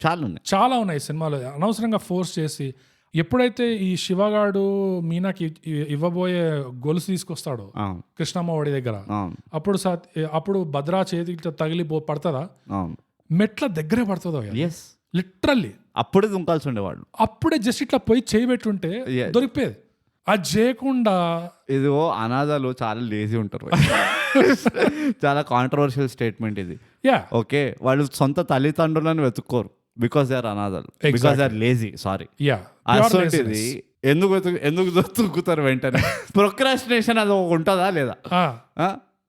చాలా ఉన్నాయి సినిమాలో, అనవసరంగా ఫోర్స్ చేసి. ఎప్పుడైతే ఈ శివగాడు మీనాకి ఇవ్వబోయే గొలుసు తీసుకొస్తాడు కృష్ణమ్మ వాడి దగ్గర, అప్పుడు భద్రా చేతికి తగిలి పడుతుందా, మెట్ల దగ్గరే పడుతుందో లిటరల్లీ. అప్పుడే దుంకాల్సి ఉండేవాడు, అప్పుడే జస్ట్ ఇట్లా పోయి చేయబెట్టుంటే దొరికిపోయేది. అది చేయకుండా ఇదిగో అనాథాలు చాలా లేజీ ఉంటారు. చాలా కాంట్రవర్షియల్ స్టేట్మెంట్ ఇది. ఓకే, వాళ్ళు సొంత తల్లిదండ్రులను వెతుక్కోరు బికాస్ దే ఆర్ అనాథాలు, because they are lazy. Sorry, అసోంటిది ఎందుకు వెతుక్కుతారు వెంటనే? ప్రొక్రాస్టినేషన్ అది ఉంటుందా లేదా?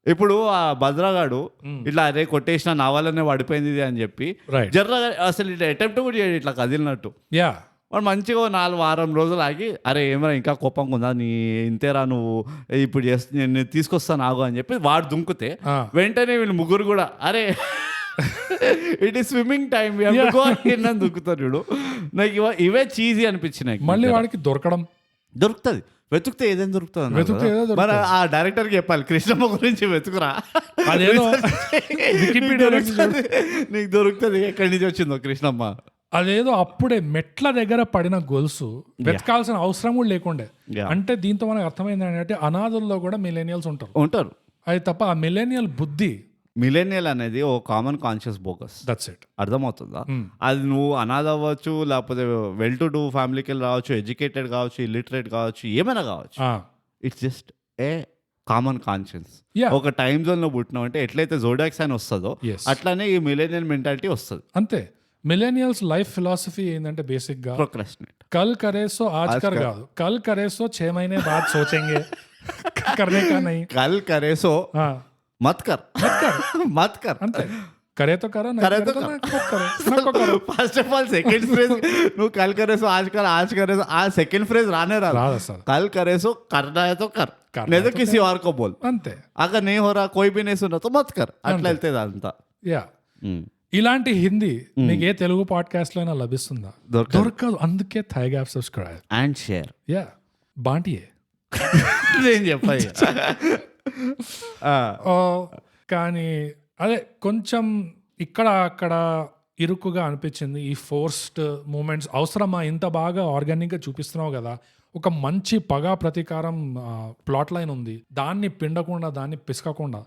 ఇప్పుడు ఆ భద్రగాడు ఇట్లా అరే కొట్టేసిన నా వల్లనే పడిపోయింది అని చెప్పి జర్ర అసలు ఇట్లా అటెంప్ట్ కూడా చేయడు, ఇట్లా కదిలినట్టు. వాడు మంచిగా 4 వారం రోజులు ఆగి అరే ఏమైనా ఇంకా కోపంగా ఉందా నీ, ఇంతేరా నువ్వు ఇప్పుడు నేను తీసుకొస్తాను ఆగు అని చెప్పి వాడు దుంకుతే వెంటనే వీళ్ళు ముగ్గురు కూడా అరే ఇట్ ఈస్ స్విమ్మింగ్ టైం దుక్కుతారు. చూడు నాకు ఇవే చీజీ అనిపించినాయి. మళ్ళీ వాడికి దొరుకుతుంది, వెతుకుతే ఏదైనా దొరుకుతుంది. మరి ఆ డైరెక్టర్కి చెప్పాలి కృష్ణమ్మ గురించి వెతుకురా, నీకు దొరుకుతుంది ఎక్కడి నుంచి వచ్చిందో కృష్ణమ్మ. అదేదో అప్పుడే మెట్ల దగ్గర పడిన గొలుసు వెతకాల్సిన అవసరం కూడా లేకుండే. అంటే దీంతో మనకు అర్థమైంది అంటే అనాథుల్లో కూడా మిలేనియల్స్ ఉంటారు. అది తప్ప ఆ మిలేనియల్ బుద్ధి, మిలేనియల్ అనేది ఓ common conscious bogus. That's it. అర్థమవుతుందా? అది నువ్వు అనాథ అవ్వచ్చు, లేకపోతే వెల్ టు డూ ఫ్యామిలీకి వెళ్ళి రావచ్చు, ఎడ్యుకేటెడ్ కావచ్చు, ఇల్లిటరేట్ కావచ్చు, ఏమైనా కావచ్చు. It's just a common conscience. ఒక టైం జోన్ లో పుట్టినావు అంటే ఎట్లయితే జోడాక్ సైన్ వస్తుందో అట్లానే ఈ మిలేనియల్ మెంటాలిటీ వస్తుంది అంతే. మిలేనియల్స్ లైఫ్ ఫిలాసఫీ ఏంటంటే బేసిక్ గా ప్రోక్రాస్టినేట్. కల్ करे सो आज कर కాదు, కల్ करे सो 6 महीने बाद सोचेंगे करने का नहीं. కల్ కరే సో हाँ, మత్ కర్ మత్ కర్. అంతే. करे तो करो, नहीं करे करे तो तो नको करो. First of all second phrase నువ్వు కల్ కరేసో ఆజ్ కరేసో ఆ సెకండ్ ఫ్రేజ్ రానే రాదు రాదు. అసలు. कल करे सो करना है तो कर, करना नहीं है तो तो किसी और को बोल. అంతే. अगर नहीं हो रहा कोई भी नहीं सुन रहा तो मत कर. అట్లా వెళ్తే అంతా యా, ఇలాంటి హిందీ మీకు ఏ తెలుగు పాడ్కాస్ట్ లో అయినా లభిస్తుందా? దొరకదు. అందుకే థైగా app subscribe and share. Yeah, బాంటియే. నేను చెప్పాలి. కానీ అదే కొంచెం ఇక్కడ అక్కడ ఇరుకుగా అనిపించింది. ఈ ఫోర్స్డ్ మూమెంట్స్ అవసరమా? ఇంత బాగా ఆర్గానిక్ గా చూపిస్తున్నావు కదా, ఒక మంచి పగా ప్రతీకారం ప్లాట్ లైన్ ఉంది, దాన్ని పిండకుండా దాన్ని పిసకకుండా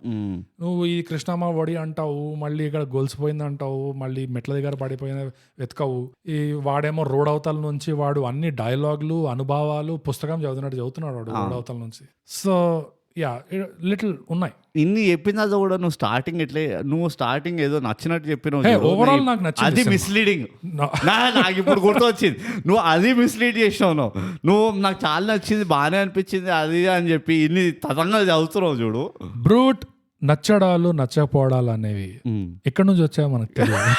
నువ్వు ఈ కృష్ణమ్మ వడి అంటావు, మళ్ళీ ఇక్కడ గొలిసిపోయింది అంటావు, మళ్ళీ మెట్ల దగ్గర పడిపోయిన వెతకవు. ఈ వాడేమో రోడ్ అవతల నుంచి వాడు అన్ని డైలాగులు అనుభవాలు పుస్తకం చదువుతున్నాడు వాడు రోడ్ అవతల నుంచి. సో యా, లిటిల్ ఉన్నాయి. ఇన్ని చెప్పిన తర్వాత కూడా నువ్వు స్టార్టింగ్ ఏదో నచ్చినట్టు చెప్పినావు. ఓవరాల్ నాకు నచ్చింది. అది మిస్లీడింగ్. నాకు ఇప్పుడు గుర్తొచ్చింది, నువ్వు అది మిస్లీడ్ చేసినావు. నువ్వు నాకు చాలా నచ్చింది, బాగానే అనిపించింది అది అని చెప్పి ఇన్ని తతంగా చదువుతున్నావు చూడు. బ్రూట్ నచ్చడాలు నచ్చకపోవడాలు అనేవి ఎక్కడి నుంచి వచ్చాయో మనకు తెలియదు.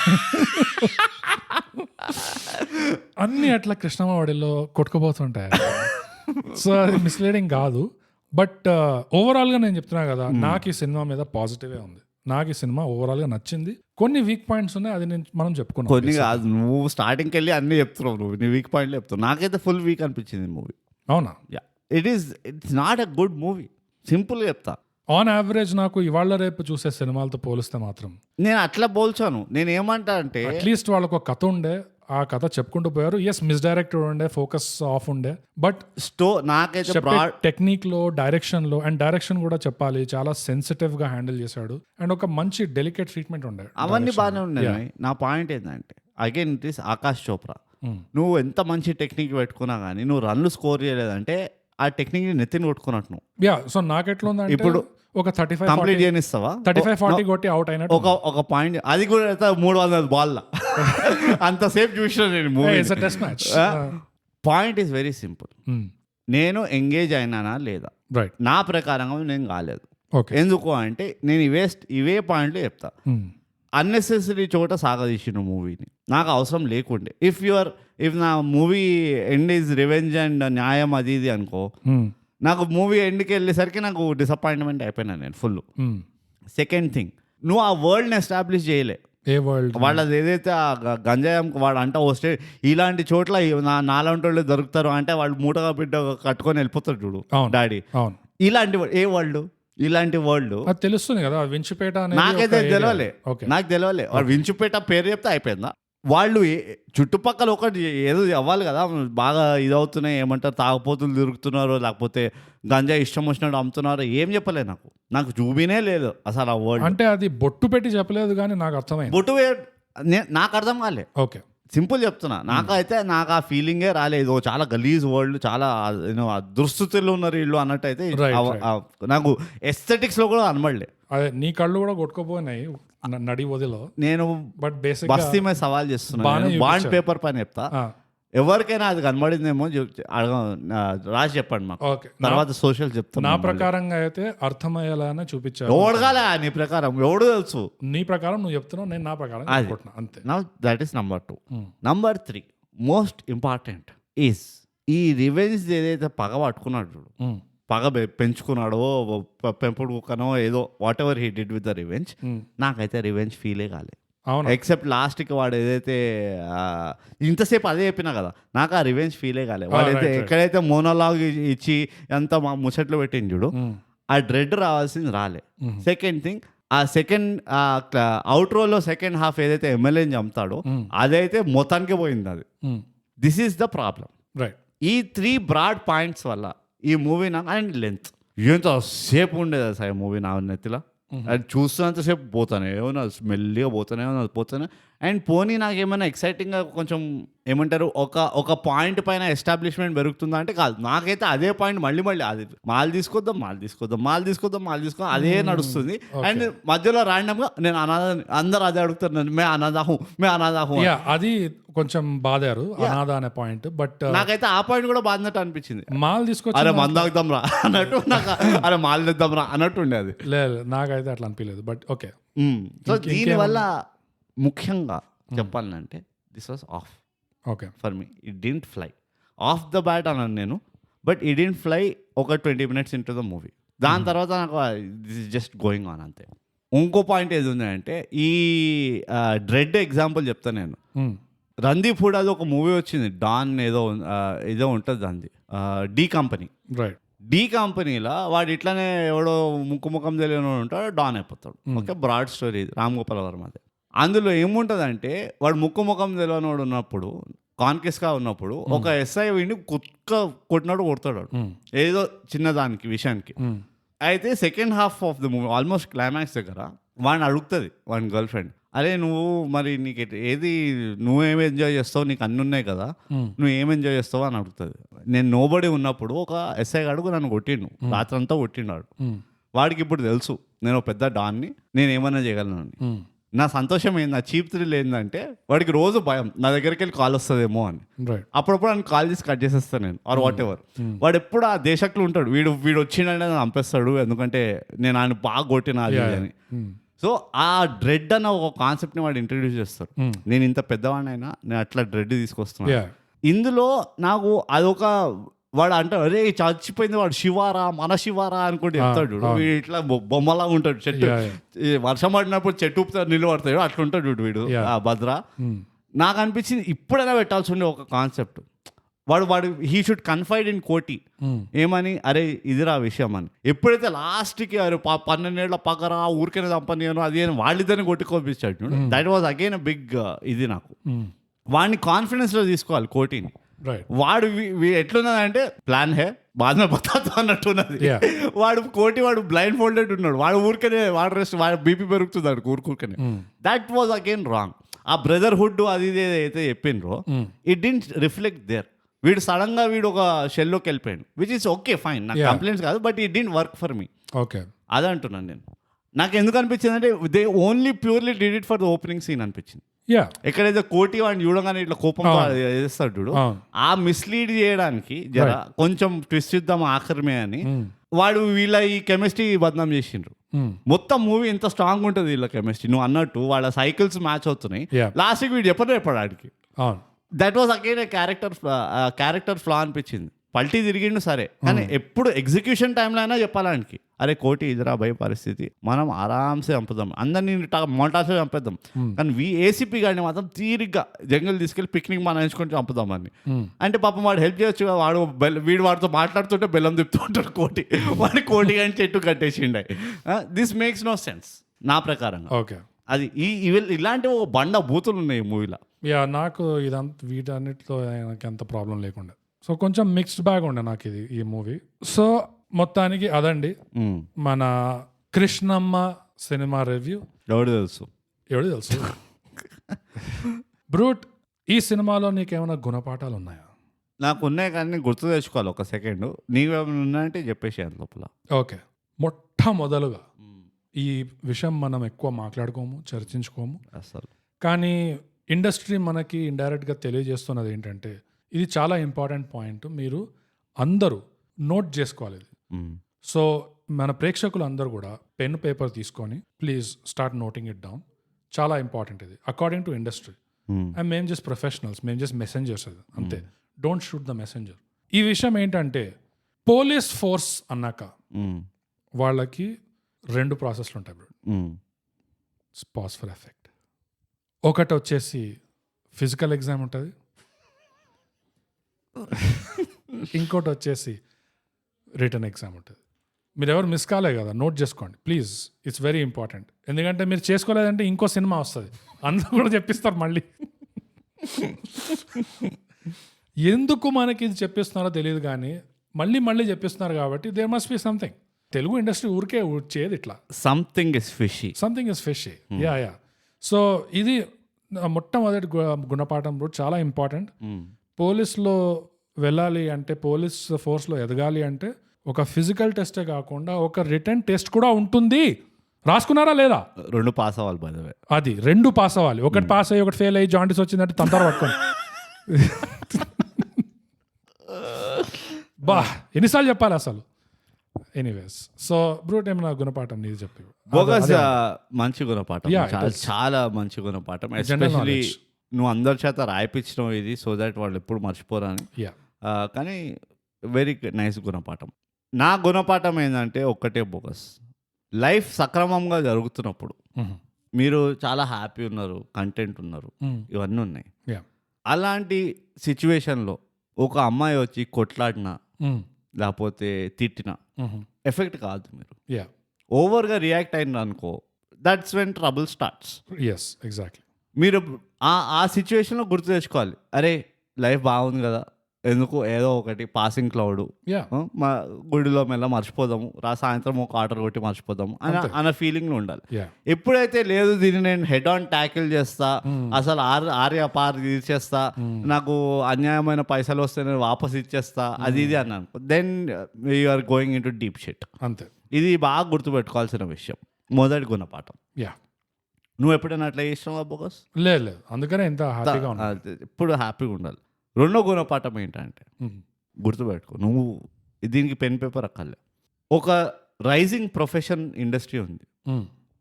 అన్ని అట్లా కృష్ణమ్మవాడిలో కొట్టుకుపోతుంటాయి. సో అది మిస్లీడింగ్ కాదు. బట్ ఓవరాల్గా నేను చెప్తున్నా కదా, నాకు ఈ సినిమా మీద పాజిటివే ఉంది. నాకు ఈ సినిమా ఓవరాల్గా నచ్చింది. కొన్ని వీక్ పాయింట్స్ ఉన్నాయి, అది మనం చెప్పుకున్నాం. కొన్ని కాదు, నువ్వు స్టార్టింగ్కి వెళ్ళి అన్ని చెప్తున్నావు. నువ్వు నీ వీక్ పాయింట్లు చెప్తావు. నాకైతే ఫుల్ వీక్ అనిపించింది మూవీ. అవునా? It's not a good movie. సింపుల్గా చెప్తా. ఆన్ యావరేజ్ నాకు ఇవాళ రేపు చూసే సినిమాలతో పోలిస్తే మాత్రం నేను అట్లా పోల్చాను. నేను ఏమంటా అంటే అట్లీస్ట్ వాళ్ళకు ఒక కథ ఉండే, ఆ కథ చెప్పుకుంటూ పోయారు. ఎస్, మిస్డైరెక్టెడ్ ఉండే, ఫోకస్ ఆఫ్ ఉండే, బట్ నాకైతే టెక్నిక్ లో, డైరెక్షన్ లో, అండ్ డైరెక్షన్ కూడా చెప్పాలి చాలా సెన్సిటివ్ గా హ్యాండిల్ చేశాడు. అండ్ ఒక మంచి డెలికేట్ ట్రీట్మెంట్ ఉండే. అవన్నీ బాగానే ఉన్నాయి. నా పాయింట్ ఏంటంటే again it is Akash Chopra. నువ్వు ఎంత మంచి టెక్నిక్ పెట్టుకున్నా కానీ నువ్వు రన్లు స్కోర్ చేయలేదంటే ఆ టెక్నిక్ నెత్తిని కొట్టుకున్నట్టు నువ్వు. యా, సో నాకెట్లా ఉందంటే ఇప్పుడు ఒక 35 కంప్లీట్ చేయనిస్తావా? 35-40 కొట్టి అవుట్ అయినట్టు ఒక పాయింట్. అది కూడా 300 బాల్ అంతసేపు చూసిన నేను movie. Test match. Point is very simple. నేను ఎంగేజ్ అయినానా లేదా? రైట్. నా ప్రకారంగా నేను కాలేదు. ఓకే. ఎందుకు అంటే నేను ఇవే పాయింట్లు చెప్తా. అన్నెసెసరీ చోట సాగదీసిన మూవీని నాకు అవసరం లేకుండే. ఇఫ్ నా movie end is revenge and న్యాయం అది ఇది అనుకో, నాకు మూవీ ఎండ్కి వెళ్ళేసరికి నాకు డిసప్పాయింట్మెంట్ అయిపోయినా నేను ఫుల్. సెకండ్ థింగ్, నువ్వు ఆ వరల్డ్ని ఎస్టాబ్లిష్ చేయలే. ఏ వరల్డ్? వాళ్ళది ఏదైతే ఆ గంజాయం వాడు అంట వస్తే ఇలాంటి చోట్ల నాలాంటి వాళ్ళు దొరుకుతారు అంటే వాళ్ళు మూటగా బిడ్డ కట్టుకొని వెళ్ళిపోతారు చూడు డాడీ. ఇలాంటి ఏ వరల్డ్? ఇలాంటి వరల్డ్ తెలుస్తుంది కదా. వించుపేట నాకైతే తెలియలే. నాకు తెలియలే. వాడు వించుపేట పేరు చెప్తే అయిపోయిందా? వాళ్ళు చుట్టుపక్కల ఒకటి ఏదో అవ్వాలి కదా, బాగా ఇదవుతున్నాయి, ఏమంటారు, తాగుపోతులు తిరుగుతున్నారు, లేకపోతే గంజా ఇష్టం వచ్చినట్టు అమ్ముతున్నారు, ఏం చెప్పలే. నాకు చూపినే లేదు అసలు ఆ వర్డ్. అంటే అది బొట్టు పెట్టి చెప్పలేదు కానీ నాకు అర్థమైంది. బొట్టు నాకు అర్థం కాలే. ఓకే, సింపుల్ చెప్తున్నా. నాకు ఆ ఫీలింగే రాలేదు. చాలా గలీజ్ వరల్డ్, చాలా దుస్థితుల్లో ఉన్నారు వీళ్ళు అన్నట్టు అయితే నాకు ఎస్థెటిక్స్ లో కూడా అనబడలే. అదే నీ కళ్ళు కూడా కొట్టుకోపోయినాయి నడి వదిలో. నేను బట్ బేసిక్ బస్తీ మీద సవాల్ చేస్తున్నాను. బాండ్ పేపర్ పైన చెప్తా, ఎవరికైనా అది కనబడిందేమో రాసి చెప్పండి మాకు. తర్వాత సోషల్ చెప్తాను. నా ప్రకారంగా అయితే అర్థమయ్యేలానే చూపించారు. ఓడగాల నీ ప్రకారం ఎవడు తెలుసు? నీ ప్రకారం నువ్వు చెప్తున్నావు, నేను నా ప్రకారం అంతే. That is number 2. Number 3 most important is ఈ రివెంజ్ ఏదైతే పగ పట్టుకున్నాడు చూడు, పగ పెంచుకున్నాడో పెంపుడు కుక్కనో ఏదో, what ever he did with the revenge, నాకైతే రివెంజ్ ఫీలే కాలే. ఎక్సెప్ట్ లాస్ట్కి వాడు ఏదైతే ఇంతసేపు అదే చెప్పినా కదా, నాకు ఆ రివెంజ్ ఫీలే కాలే. వాడైతే ఎక్కడైతే మోనోలాగ్ ఇచ్చి ఎంత ముచ్చట్లు పెట్టింది చూడు, ఆ డ్రెడ్ రావాల్సింది రాలే. సెకండ్ థింగ్, ఆ అవుట్రోలో సెకండ్ హాఫ్ ఏదైతే ఎమ్మెల్యేని చంపుతాడో అదైతే మొత్తానికి పోయింది. అది దిస్ ఈస్ ద ప్రాబ్లం. ఈ 3 బ్రాడ్ పాయింట్స్ వల్ల ఈ మూవీ నాకు, అండ్ లెంత్ ఎంత సేపు ఉండేది సార్ మూవీ నా నెత్తిలో. అది చూస్తున్నంతసేపు పోతానే ఏమన్నా, మెల్లిగా పోతానే అండ్ పోనీ నాకేమైనా ఎక్సైటింగ్గా కొంచెం ఏమంటారు ఒక పాయింట్ పైన ఎస్టాబ్లిష్మెంట్ పెరుగుతుందా అంటే కాదు. నాకైతే అదే పాయింట్ మళ్ళీ అది మాల్ తీసుకొద్దాం అదే నడుస్తుంది. అండ్ మధ్యలో ర్యాండమ్గా నేను అందరూ అదే అడుగుతారు, మే అనాథాహు. అది కొంచెం బాధారు అనాథ అనే పాయింట్. బట్ నాకైతే ఆ పాయింట్ కూడా బాధినట్టు అనిపించింది. మాల్ తీసుకొచ్చి అరే మందాగుదాం రా అన్నట్టు, నాకు అరే మాల్ తెద్దాం రా అన్నట్టు ఉండేది. లేదు, నాకైతే అట్లా అనిపించలేదు. బట్ ఓకే, సో దీనివల్ల ముఖ్యంగా చెప్పాలంటే this was off okay for me. It didn't fly of the bat అన్నాను నేను, బట్ ఇట్ డింట్ ఫ్లై ఒక 20 minutes ఇంటూ ద మూవీ. దాని తర్వాత నాకు this is just going on అంతే. ఇంకో పాయింట్ ఏది ఉందంటే ఈ డ్రెడ్ ఎగ్జాంపుల్ చెప్తాను నేను. రణదీప్ హూడా అది ఒక మూవీ వచ్చింది, డాన్ ఏదో ఉంటుంది దాన్ని, డి కంపెనీ. రైట్. డి కంపెనీలో వాడు ఇట్లానే ఎవడో ముఖం తెలియని ఉంటాడు, డాన్ అయిపోతాడు. Okay, broad story Ram Gopal వర్మది. అందులో ఏముంటుందంటే వాడు ముఖం తెలియనివాడు ఉన్నప్పుడు, కాన్కెస్గా ఉన్నప్పుడు ఒక ఎస్ఐ వీడిని కొట్టినాడు, కొడతాడు ఏదో చిన్నదానికి విషయానికి. అయితే second half of the movie almost climax దగ్గర వాడిని అడుగుతుంది వాడి గర్ల్ ఫ్రెండ్, అరే నువ్వు మరి నీకు ఏది, నువ్వేమి ఎంజాయ్ చేస్తావు, నీకు అన్నీ ఉన్నాయి కదా, నువ్వు ఏం ఎంజాయ్ చేస్తావు అని అడుగుతుంది. నేను నోబడి ఉన్నప్పుడు ఒక ఎస్ఐ అడుగు నన్ను కొట్టిండు, రాత్రంతా కొట్టిండాడు. వాడికి ఇప్పుడు తెలుసు నేను పెద్ద డాన్ని, నేను ఏమైనా చేయగలను అని. నా సంతోషం ఏంది, నా చీప్ థ్రిల్ ఏంటంటే వాడికి రోజు భయం నా దగ్గరికి వెళ్ళి కాల్ వస్తుందేమో అని. అప్పుడప్పుడు ఆయన కాల్ చేసి కట్ చేసేస్తాను నేను, ఆర్ వాట్ ఎవర్. వాడు ఎప్పుడు ఆ దేశంలో ఉంటాడు, వీడు వచ్చిండంటే చంపేస్తాడు, ఎందుకంటే నేను ఆయన బాగా కొట్టినాది అని. సో ఆ డ్రెడ్ అన్న ఒక కాన్సెప్ట్ని వాడు ఇంట్రడ్యూస్ చేస్తాడు. నేను ఇంత పెద్దవాడినైనా నేను అట్లా డ్రెడ్ తీసుకొస్తున్నాను. ఇందులో నాకు అదొక వాడు అంటాడు, అరే చచ్చిపోయింది వాడు శివారా, మన శివారా అనుకుంటే చెప్తాడు. ఇట్లా బొమ్మలా ఉంటాడు, చెట్టు వర్షం పడినప్పుడు చెట్టు నిలబడతాడు, అట్లా ఉంటాడు వీడు ఆ భద్ర. నాకు అనిపించింది ఇప్పుడైనా పెట్టాల్సి ఉండే ఒక కాన్సెప్ట్. వాడు హీ షుడ్ కన్ఫైడ్ ఇన్ కోటి, ఏమని, అరే ఇదిరా విషయం అని. ఎప్పుడైతే లాస్ట్కి అరే 12 ఏళ్ల పగరా ఊరికైనా చంపనియను అది అని వాళ్ళిద్దరిని కొట్టుకోపిస్తాడు, that was again a big ఇది. నాకు వాడిని కాన్ఫిడెన్స్లో తీసుకోవాలి కోటిని. వాడు ఎట్లున్నదంటే ప్లాన్ హే బాధ బతాతో అన్నట్టున్నది. వాడు బ్లైండ్ ఫోల్డెడ్ ఉన్నాడు, వాడు ఊరికనే వాడు బీపీ పెరుగుతుంది ఊరికనే. That was again wrong. ఆ బ్రదర్హుడ్ అది అయితే చెప్పిండ్రో ఇట్ డింట్ రిఫ్లెక్ట్ దేర్. వీడు సడన్ గా ఒక షెల్లోకి వెళ్ళిపోయాడు, విచ్ ఇస్ ఓకే ఫైన్, నాకు కంప్లైంట్స్ కాదు, but it didn't work for me. Okay, అదే అంటున్నాను నేను. నాకు ఎందుకు అనిపించింది అంటే they only purely did it for the opening scene అనిపించింది. ఎక్కడైతే కోటి వాడిని చూడగానే ఇట్లా కోపంతో చేస్తాడు చూడు, ఆ మిస్లీడ్ చేయడానికి జర కొంచెం ట్విస్ట్ ఇద్దాం ఆఖరిమే అని వాడు వీళ్ళ ఈ కెమిస్ట్రీ బదనాం చేసిండ్రు. మొత్తం మూవీ ఎంత స్ట్రాంగ్ ఉంటుంది వీళ్ళ కెమిస్ట్రీ. నువ్వు అన్నట్టు వాళ్ళ సైకిల్స్ మ్యాచ్ అవుతున్నాయి. లాస్ట్కి వీడు చెప్పడు ఆడికి. దట్ వాజ్ అగైన్ క్యారెక్టర్ ఫ్లా అనిపించింది. పల్టీ తిరిగిండు సరే, కానీ ఎప్పుడు ఎగ్జిక్యూషన్ టైంలో అయినా చెప్పాలానికి, అరే కోటి ఇదిరా భయ పరిస్థితి, మనం ఆరామ్సే చంపుదాం, అందరినీ మోటార్సే చంపేద్దాం, కానీ ఏసీపీ గారిని మాత్రం తీరిగ్గా జంగల్ తీసుకెళ్ళి పిక్నిక్ మనాయించుకొని చంపుదామని. అంటే పాపం వాడు హెల్ప్ చేయొచ్చు, వీడు వాడితో మాట్లాడుతుంటే బెల్లం తిప్పుతూ ఉంటాడు కోటి, వాడి కోటి కానీ చెట్టు కట్టేసిండే. దిస్ మేక్స్ నో సెన్స్ నా ప్రకారంగా. ఓకే, అది ఇలాంటి ఒక బండ బూతులు ఉన్నాయి ఈ మూవీలో. నాకు వీటన్నిటిలో నాకు ఎంత ప్రాబ్లం లేకుండా, సో కొంచెం మిక్స్డ్ బ్యాగ్ ఉండే నాకు ఈ మూవీ. సో మొత్తానికి అదండి మన కృష్ణమ్మ సినిమా రివ్యూ. ఎవడు తెలుసు బ్రూట్, ఈ సినిమాలో నీకేమైనా గుణపాఠాలు ఉన్నాయా? నాకు ఉన్నాయి, కానీ గుర్తు తెచ్చుకోవాలి ఒక సెకండ్. నీవేమైనా ఉన్నాయంటే చెప్పేసి అంత లోపల. ఓకే, మొట్టమొదలుగా ఈ విషయం మనం ఎక్కువ మాట్లాడుకోము, చర్చించుకోము అసలు, కానీ ఇండస్ట్రీ మనకి ఇండైరెక్ట్గా తెలియజేస్తున్నది ఏంటంటే ఇది చాలా ఇంపార్టెంట్ పాయింట్, మీరు అందరూ నోట్ చేసుకోవాలి ఇది. సో మన ప్రేక్షకులు అందరూ కూడా పెన్ పేపర్ తీసుకొని please start noting it down. చాలా ఇంపార్టెంట్ ఇది అకార్డింగ్ టు ఇండస్ట్రీ. అండ్ మేము జస్ట్ ప్రొఫెషనల్స్, మేము జస్ట్ మెసెంజర్స్, అది అంతే. Don't shoot the messenger. ఈ విషయం ఏంటంటే పోలీస్ ఫోర్స్ అన్నాక వాళ్ళకి 2 ప్రాసెస్లు ఉంటాయి బ్రో. Pass for effect. ఒకటి వచ్చేసి ఫిజికల్ ఎగ్జామ్ ఉంటుంది, ఇంకోటి వచ్చేసి రిటర్న్ ఎగ్జామ్ ఉంటుంది. మీరు ఎవరు మిస్ కాలే కదా, నోట్ చేసుకోండి ప్లీజ్, ఇట్స్ వెరీ ఇంపార్టెంట్. ఎందుకంటే మీరు చేసుకోలేదంటే ఇంకో సినిమా వస్తుంది, అందరూ కూడా చెప్పిస్తారు మళ్ళీ. ఎందుకు మనకి ఇది చెప్పిస్తున్నారో తెలియదు, కానీ మళ్ళీ చెప్పిస్తున్నారు కాబట్టి there must be something. Telugu industry ఊరికే చేయదు ఇట్లా. Something is fishy. Yeah. So ఇది మొట్టమొదటి గుణపాఠం బ్రో చాలా ఇంపార్టెంట్. పోలీస్లో వెళ్ళాలి అంటే, పోలీస్ ఫోర్స్లో ఎదగాలి అంటే ఒక ఫిజికల్ టెస్టే కాకుండా ఒక రిటర్న్ టెస్ట్ కూడా ఉంటుంది. రాసుకున్నారా లేదా? 2 పాస్ అవ్వాలి బై ద వే. అది 2 పాస్ అవ్వాలి. ఒకటి పాస్ అయ్యి ఒకటి ఫెయిల్ అయ్యి జాండీస్ వచ్చిందంటే తంతారు పట్టుకోండి. బా ఎన్నిసార్లు చెప్పాలి అసలు. ఎనీవేస్, సో బ్రూట్ ఏమన్నా గుణపాఠం నీది చెప్పి. బోగస్ మంచి గుణపాఠం, చాలా మంచి గుణపాఠం. ఎస్పెషల్లీ నువ్వు అందరి చేత రాయిపించడం ఇది, సో దాట్ వాళ్ళు ఎప్పుడు మర్చిపోరని. కానీ వెరీ నైస్ గుణపాఠం. నా గుణపాఠం ఏంటంటే ఒక్కటే బోగస్, లైఫ్ సక్రమంగా జరుగుతున్నప్పుడు మీరు చాలా హ్యాపీ ఉన్నారు, కంటెంట్ ఉన్నారు, ఇవన్నీ ఉన్నాయి. అలాంటి సిచ్యువేషన్లో ఒక అమ్మాయి వచ్చి కొట్లాడినా లేకపోతే తిట్టినా ఎఫెక్ట్ కాదు. మీరు ఓవర్గా రియాక్ట్ అయిన అనుకో, that's when trouble starts. Exactly. మీరు ఆ సిచ్యువేషన్లో గుర్తు తెచ్చుకోవాలి, అరే లైఫ్ బాగుంది కదా, ఎందుకు ఏదో ఒకటి పాసింగ్ క్లౌడ్, మా గుడిలో మెల్ల మర్చిపోదాము, సాయంత్రం ఒక ఆర్డర్ కొట్టి మర్చిపోదాము అన్న ఫీలింగ్లో ఉండాలి. ఎప్పుడైతే లేదు దీన్ని నేను హెడ్ ఆన్ ట్యాకిల్ చేస్తా, అసలు ఆర్యపార్ తీసేస్తా, నాకు అన్యాయమైన పైసలు వస్తే నేను వాపస్ ఇచ్చేస్తా, అది ఇది అన్నాను, then you are going into deep shit. అంతే. ఇది బాగా గుర్తుపెట్టుకోవాల్సిన విషయం. మొదటి గుణపాఠం. నువ్వు ఎప్పుడైనా అట్లా చేసినావా బోగస్? లేదు, అందుకనే ఎంత హ్యాపీగా ఉండాలి, ఎప్పుడు హ్యాపీగా ఉండాలి. రెండో గుణపాఠం ఏంటంటే, గుర్తుపెట్టుకో, నువ్వు దీనికి పెన్ పేపర్ అక్కర్లే. ఒక రైజింగ్ ప్రొఫెషన్ ఇండస్ట్రీ ఉంది,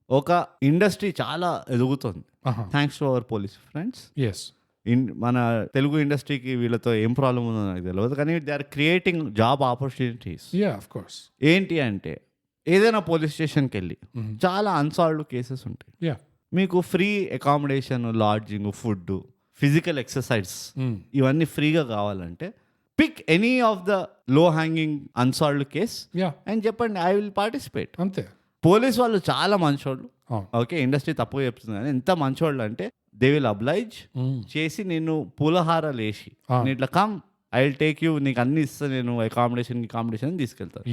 ఒక ఇండస్ట్రీ చాలా ఎదుగుతుంది thanks to our police friends. మన తెలుగు ఇండస్ట్రీకి వీళ్ళతో ఏం ప్రాబ్లం ఉందో నాకు తెలియదు, కానీ they are creating job opportunities. ఏంటి అంటే, ఏదైనా పోలీస్ స్టేషన్కి వెళ్ళి చాలా అన్సాల్వ్డ్ కేసెస్ ఉంటాయి, మీకు free accommodation, lodging, food, physical exercise ఇవన్నీ ఫ్రీగా కావాలంటే pick any of the low hanging unsolved case అని చెప్పండి, ఐ విల్ పార్టిసిపేట్. అంతే. పోలీస్ వాళ్ళు చాలా మంచోళ్ళు. ఓకే, ఇండస్ట్రీ తప్పుగా చెప్తుంది కానీ ఎంత మంచోళ్ళు అంటే, దే విల్ అబ్లైజ్ చేసి నిన్ను పూలహారాలు వేసి ఇట్లా come I will take you, నీకు అన్ని ఇస్తా నేను, అకామిడేషన్ తీసుకెళ్తాను.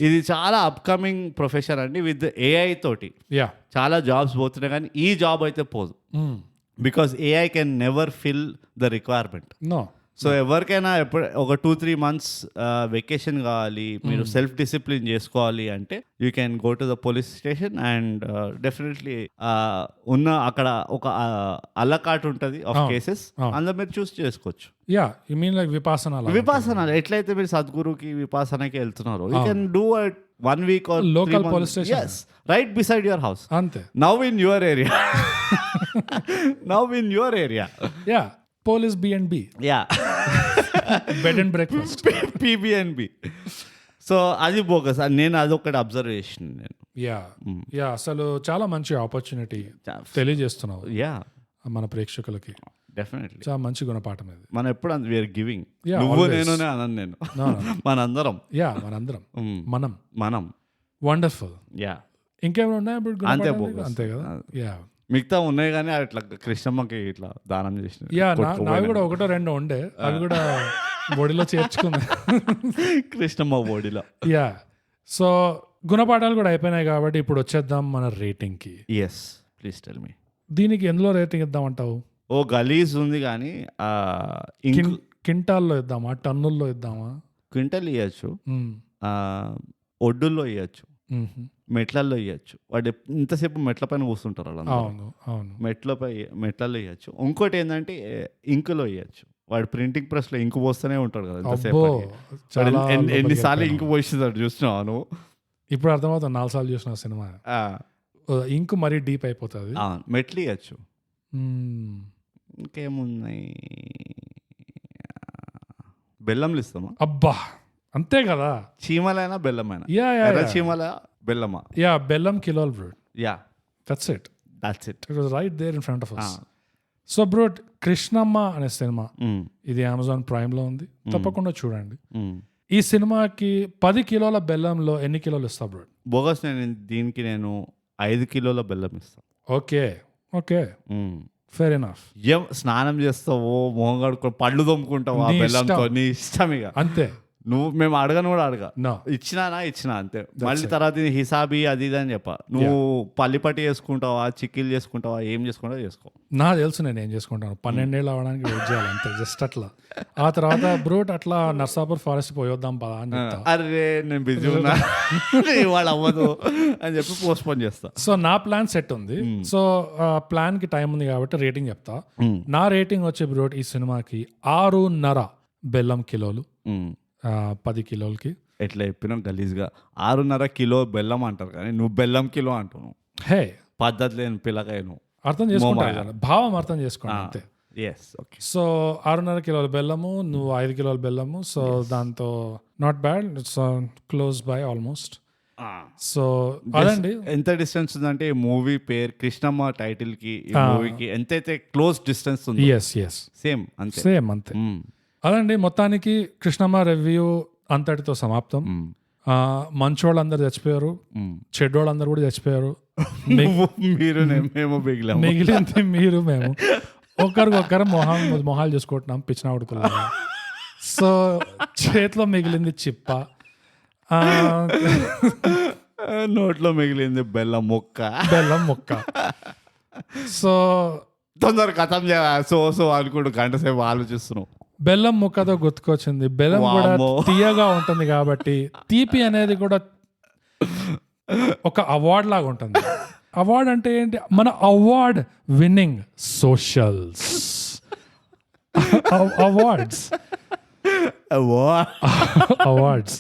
ఇది చాలా అప్కమింగ్ ప్రొఫెషన్ అండి. విత్ ఏఐ తోటి చాలా జాబ్స్ పోతున్నాయి, కానీ ఈ జాబ్ అయితే పోదు. Because AI can never fill the requirement. So ఎవరికైనా ఒక 2-3 months వెకేషన్ కావాలి, మీరు సెల్ఫ్ డిసిప్లిన్ చేసుకోవాలి అంటే you can go to the police station and definitely ఉన్న అక్కడ ఒక అల్లకాట్ ఉంటుంది ఆఫ్ కేసెస్, అందులో మీరు చూస్ చేసుకోవచ్చు. విపాసన ఎట్లయితే మీరు సద్గురుకి విపాసనకి వెళ్తున్నారు, you can do 1 week or local police station. Yes, right beside your house. Ante. Now in your area. Police B&B. Bed and breakfast. PB&B. So అది బోగస్. నేను అదొకటి అబ్జర్వ్ చేసిన నేను. అసలు చాలా మంచి ఆపర్చునిటీ తెలియజేస్తున్నావు మన ప్రేక్షకులకి. డెఫినెట్లీ చాలా మంచి గుణపాఠం ఇది. మనం ఎప్పుడు వీఆర్ గివింగ్, నువ్వు నేను అన్నాను, నేను మనందరం మనం వండర్ఫుల్. ఇంకేమైనా ఉన్నాయా? అంతే అంతే కదా. మిగతా ఉన్నాయి కానీ అట్లా కృష్ణమ్మకి ఇట్లా దానం చేసిన. నావి కూడా 1-2 ఉండే, అవి కూడా బోడీలో చేర్చుకుంది కృష్ణమ్మ బోడీలో. సో గుణపాఠాలు కూడా అయిపోయినాయి కాబట్టి ఇప్పుడు వచ్చేద్దాం మన రేటింగ్ కి. ప్లీజ్ టెల్ మీ, దీనికి ఎందులో రేటింగ్ ఇద్దామంటావు? ఓ గలీజ్ ఉంది కానీ క్వింటాల్లో ఇద్దామా, టన్నుల్లో ఇద్దామా? క్వింటల్ ఇవ్వచ్చు, ఒడ్డుల్లో ఇవ్వచ్చు, మెట్లల్లో ఇవ్వచ్చు. వాడు ఇంతసేపు మెట్ల పైన కూర్చుంటారు వాళ్ళందరూ, మెట్లలో ఇవ్వచ్చు. ఇంకోటి ఏంటంటే ఇంకులో ఇవ్వచ్చు. వాడు ప్రింటింగ్ ప్రెస్ లో ఇంకు పోస్తూనే ఉంటాడు కదా ఎంతసేపు. ఎన్నిసార్లు ఇంకు పోయిస్తాడు చూసినావు నువ్వు? ఇప్పుడు అర్థమవుతుంది, 4 సార్లు చూసిన సినిమా. ఇంకు మరీ డీప్ అయిపోతుంది. మెట్లు ఇవ్వచ్చు. ఇంకేమున్నాయి? బెల్లంలు ఇస్తామా? అబ్బా అంతే కదా. చీమలైనా బెల్లమైనా, చీమల బెల్లమా? బెల్లం కిలోలు bro. That's it. It was right there in front of us. So bro, Krishnamma అనే సినిమా ఇది Amazon Prime లో ఉంది, తప్పకుండా చూడండి. ఈ సినిమాకి 10 కిలోల బెల్లంలో ఎన్ని కిలోలు ఇస్తా బ్రో? బోగస్, దీనికి నేను 5 కిలోల బెల్లం ఇస్తాను. Okay fair enough. స్నానం చేస్తావో, మొహం కడుక్కో, పళ్ళు తోముకుంటావో ఆ బెల్లంతో, నీ ఇష్టం ఇక. అంతే. మేము అడగను కూడా అడగా, No. ఇచ్చినా అంతే. మళ్ళీ తర్వాత ఇది హిసాబీ అది ఇది అని చెప్ప. నువ్వు పల్లిపట్టి చేసుకుంటావా, చిక్కిలు చేసుకుంటావా, ఏం చేసుకుంటావో చేసుకో. నాకు తెలుసు నేను ఏం చేసుకుంటాను. 12 ఏళ్ళు అవడానికి వెయిట్ చేయాలి అంతే, జస్ట్ అట్లా. ఆ తర్వాత బ్రూట్ అట్లా నర్సాపూర్ ఫారెస్ట్ పోయొద్దాం పదా అని చెప్తా. అరే నేను బిజీ ఉన్నా ఇవాళ అవ్వదు అని చెప్పి పోస్ట్ పోన్ చేస్తా. సో నా ప్లాన్ సెట్ ఉంది. సో ప్లాన్ కి టైం ఉంది కాబట్టి రేటింగ్ చెప్తా. నా రేటింగ్ వచ్చే బ్రోట్ ఈ సినిమాకి 6.5 బెల్లం కిలోలు, 10 కిలోలకి. ఎట్లా చెప్పినావు గలీజ్గా 6.5 కిలో బెల్లం అంటారు కానీ నువ్వు బెల్లం కిలో అంటున్నావు. హే పద్ధతి లేని పిల్లకాయ నువ్వు. అర్థం చేసుకుంటా, భావం అర్థం చేసుకోండి అంతే. సో 6.5 కిలోల బెల్లము, నువ్వు 5 కిలోల బెల్లము. సో దాంతో not bad, it's close by almost. So అదండి. ఎంత డిస్టెన్స్ ఉందంటే ఈ మూవీ పేరు కృష్ణమ్మ టైటిల్ కి ఈ మూవీకి ఎంతైతే క్లోజ్ డిస్టెన్స్ ఉంది, సేమ్ అంతే. అదండి మొత్తానికి కృష్ణమ్మ రివ్యూ అంతటితో సమాప్తం. మంచోళ్ళందరూ చచ్చిపోయారు, చెడ్డోళ్ళందరూ కూడా చచ్చిపోయారు. మీరు మిగిలింది మీరు మేము ఒకరికొకరు మొహాలు చూసుకుంటున్నాం పిచ్చిన ఉడుకులు. సో చేతిలో మిగిలింది చిప్ప, నోట్లో మిగిలింది బెల్లం ముక్క. సో తొందర కథం సో అనుకుంటూ గంట సేపు ఆలోచిస్తున్నావు. బెల్లం ముక్కతో గుర్తుకొచ్చింది, బెల్లం కూడా తీయగా ఉంటుంది కాబట్టి తీపి అనేది కూడా ఒక అవార్డ్ లాగా ఉంటుంది. అవార్డ్ అంటే ఏంటి? మన అవార్డ్ విన్నింగ్ సోషల్స్ అవార్డ్స్.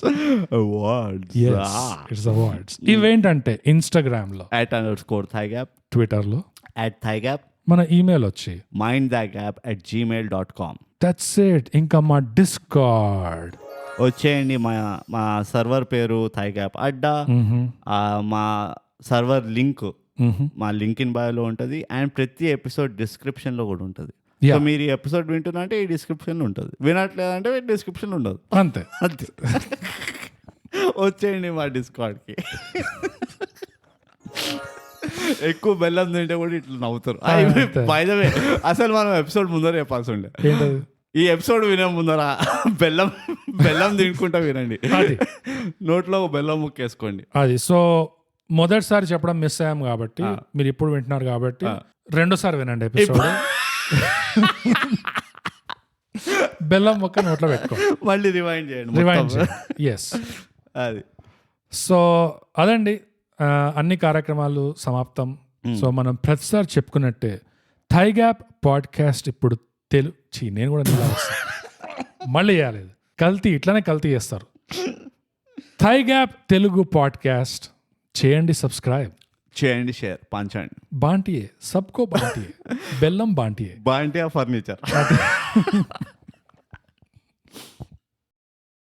ఇవేంటంటే ఇన్స్టాగ్రామ్ లో @_thigap, ట్విట్టర్ లో @thigap, మన ఈమెయిల్ వచ్చి mindthigap@gmail.com. That's it. ఇంకా మా డిస్కార్డ్ వచ్చేయండి. మా సర్వర్ పేరు థైగ్యాప్ అడ్డా. మా సర్వర్ లింక్ మా లింక్ ఇన్ బయోలో ఉంటుంది అండ్ ప్రతి ఎపిసోడ్ డిస్క్రిప్షన్ లో కూడా ఉంటుంది. సో మీరు ఈ ఎపిసోడ్ వింటున్నా అంటే ఈ డిస్క్రిప్షన్ ఉంటుంది, వినట్లేదంటే డిస్క్రిప్షన్ ఉండదు. అంతే. వచ్చేయండి మా డిస్కార్డ్కి. ఎక్కువ బెల్లం తింటే కూడా ఇట్లా నవ్వుతారు. బై ద వే అసలు మనం ఎపిసోడ్ ముందర చెప్పాల్సి ఉండే, ఈ ఎపిసోడ్ వినే ముందర బెల్లం తినుకుంటా వినండి, నోట్లో బెల్లం ముక్కేసుకోండి. అది సో మొదటిసారి చెప్పడం మిస్ అయ్యాం కాబట్టి మీరు ఇప్పుడు వింటున్నారు కాబట్టి రెండోసారి వినండి ఎపిసోడ్. బెల్లం ముక్క నోట్లో పెట్టుకో, మళ్ళీ రివైండ్ చేయండి. ఎస్ అది. సో అదండి, అన్ని కార్యక్రమాలు సమాప్తం. సో మనం ప్రతిసారి చెప్పుకున్నట్టే థైగ్యాప్ పాడ్కాస్ట్ ఇప్పుడు నేను కూడా మళ్ళీ వేయలేదు, ఇట్లానే కల్తీ చేస్తారు. థైగ్యాప్ తెలుగు పాడ్కాస్ట్ చేయండి, సబ్స్క్రైబ్ చేయండి, షేర్ పంచండి. బాంటియే సబ్కో బాంటియే, బెల్లం బాంటియే ఫర్నిచర్.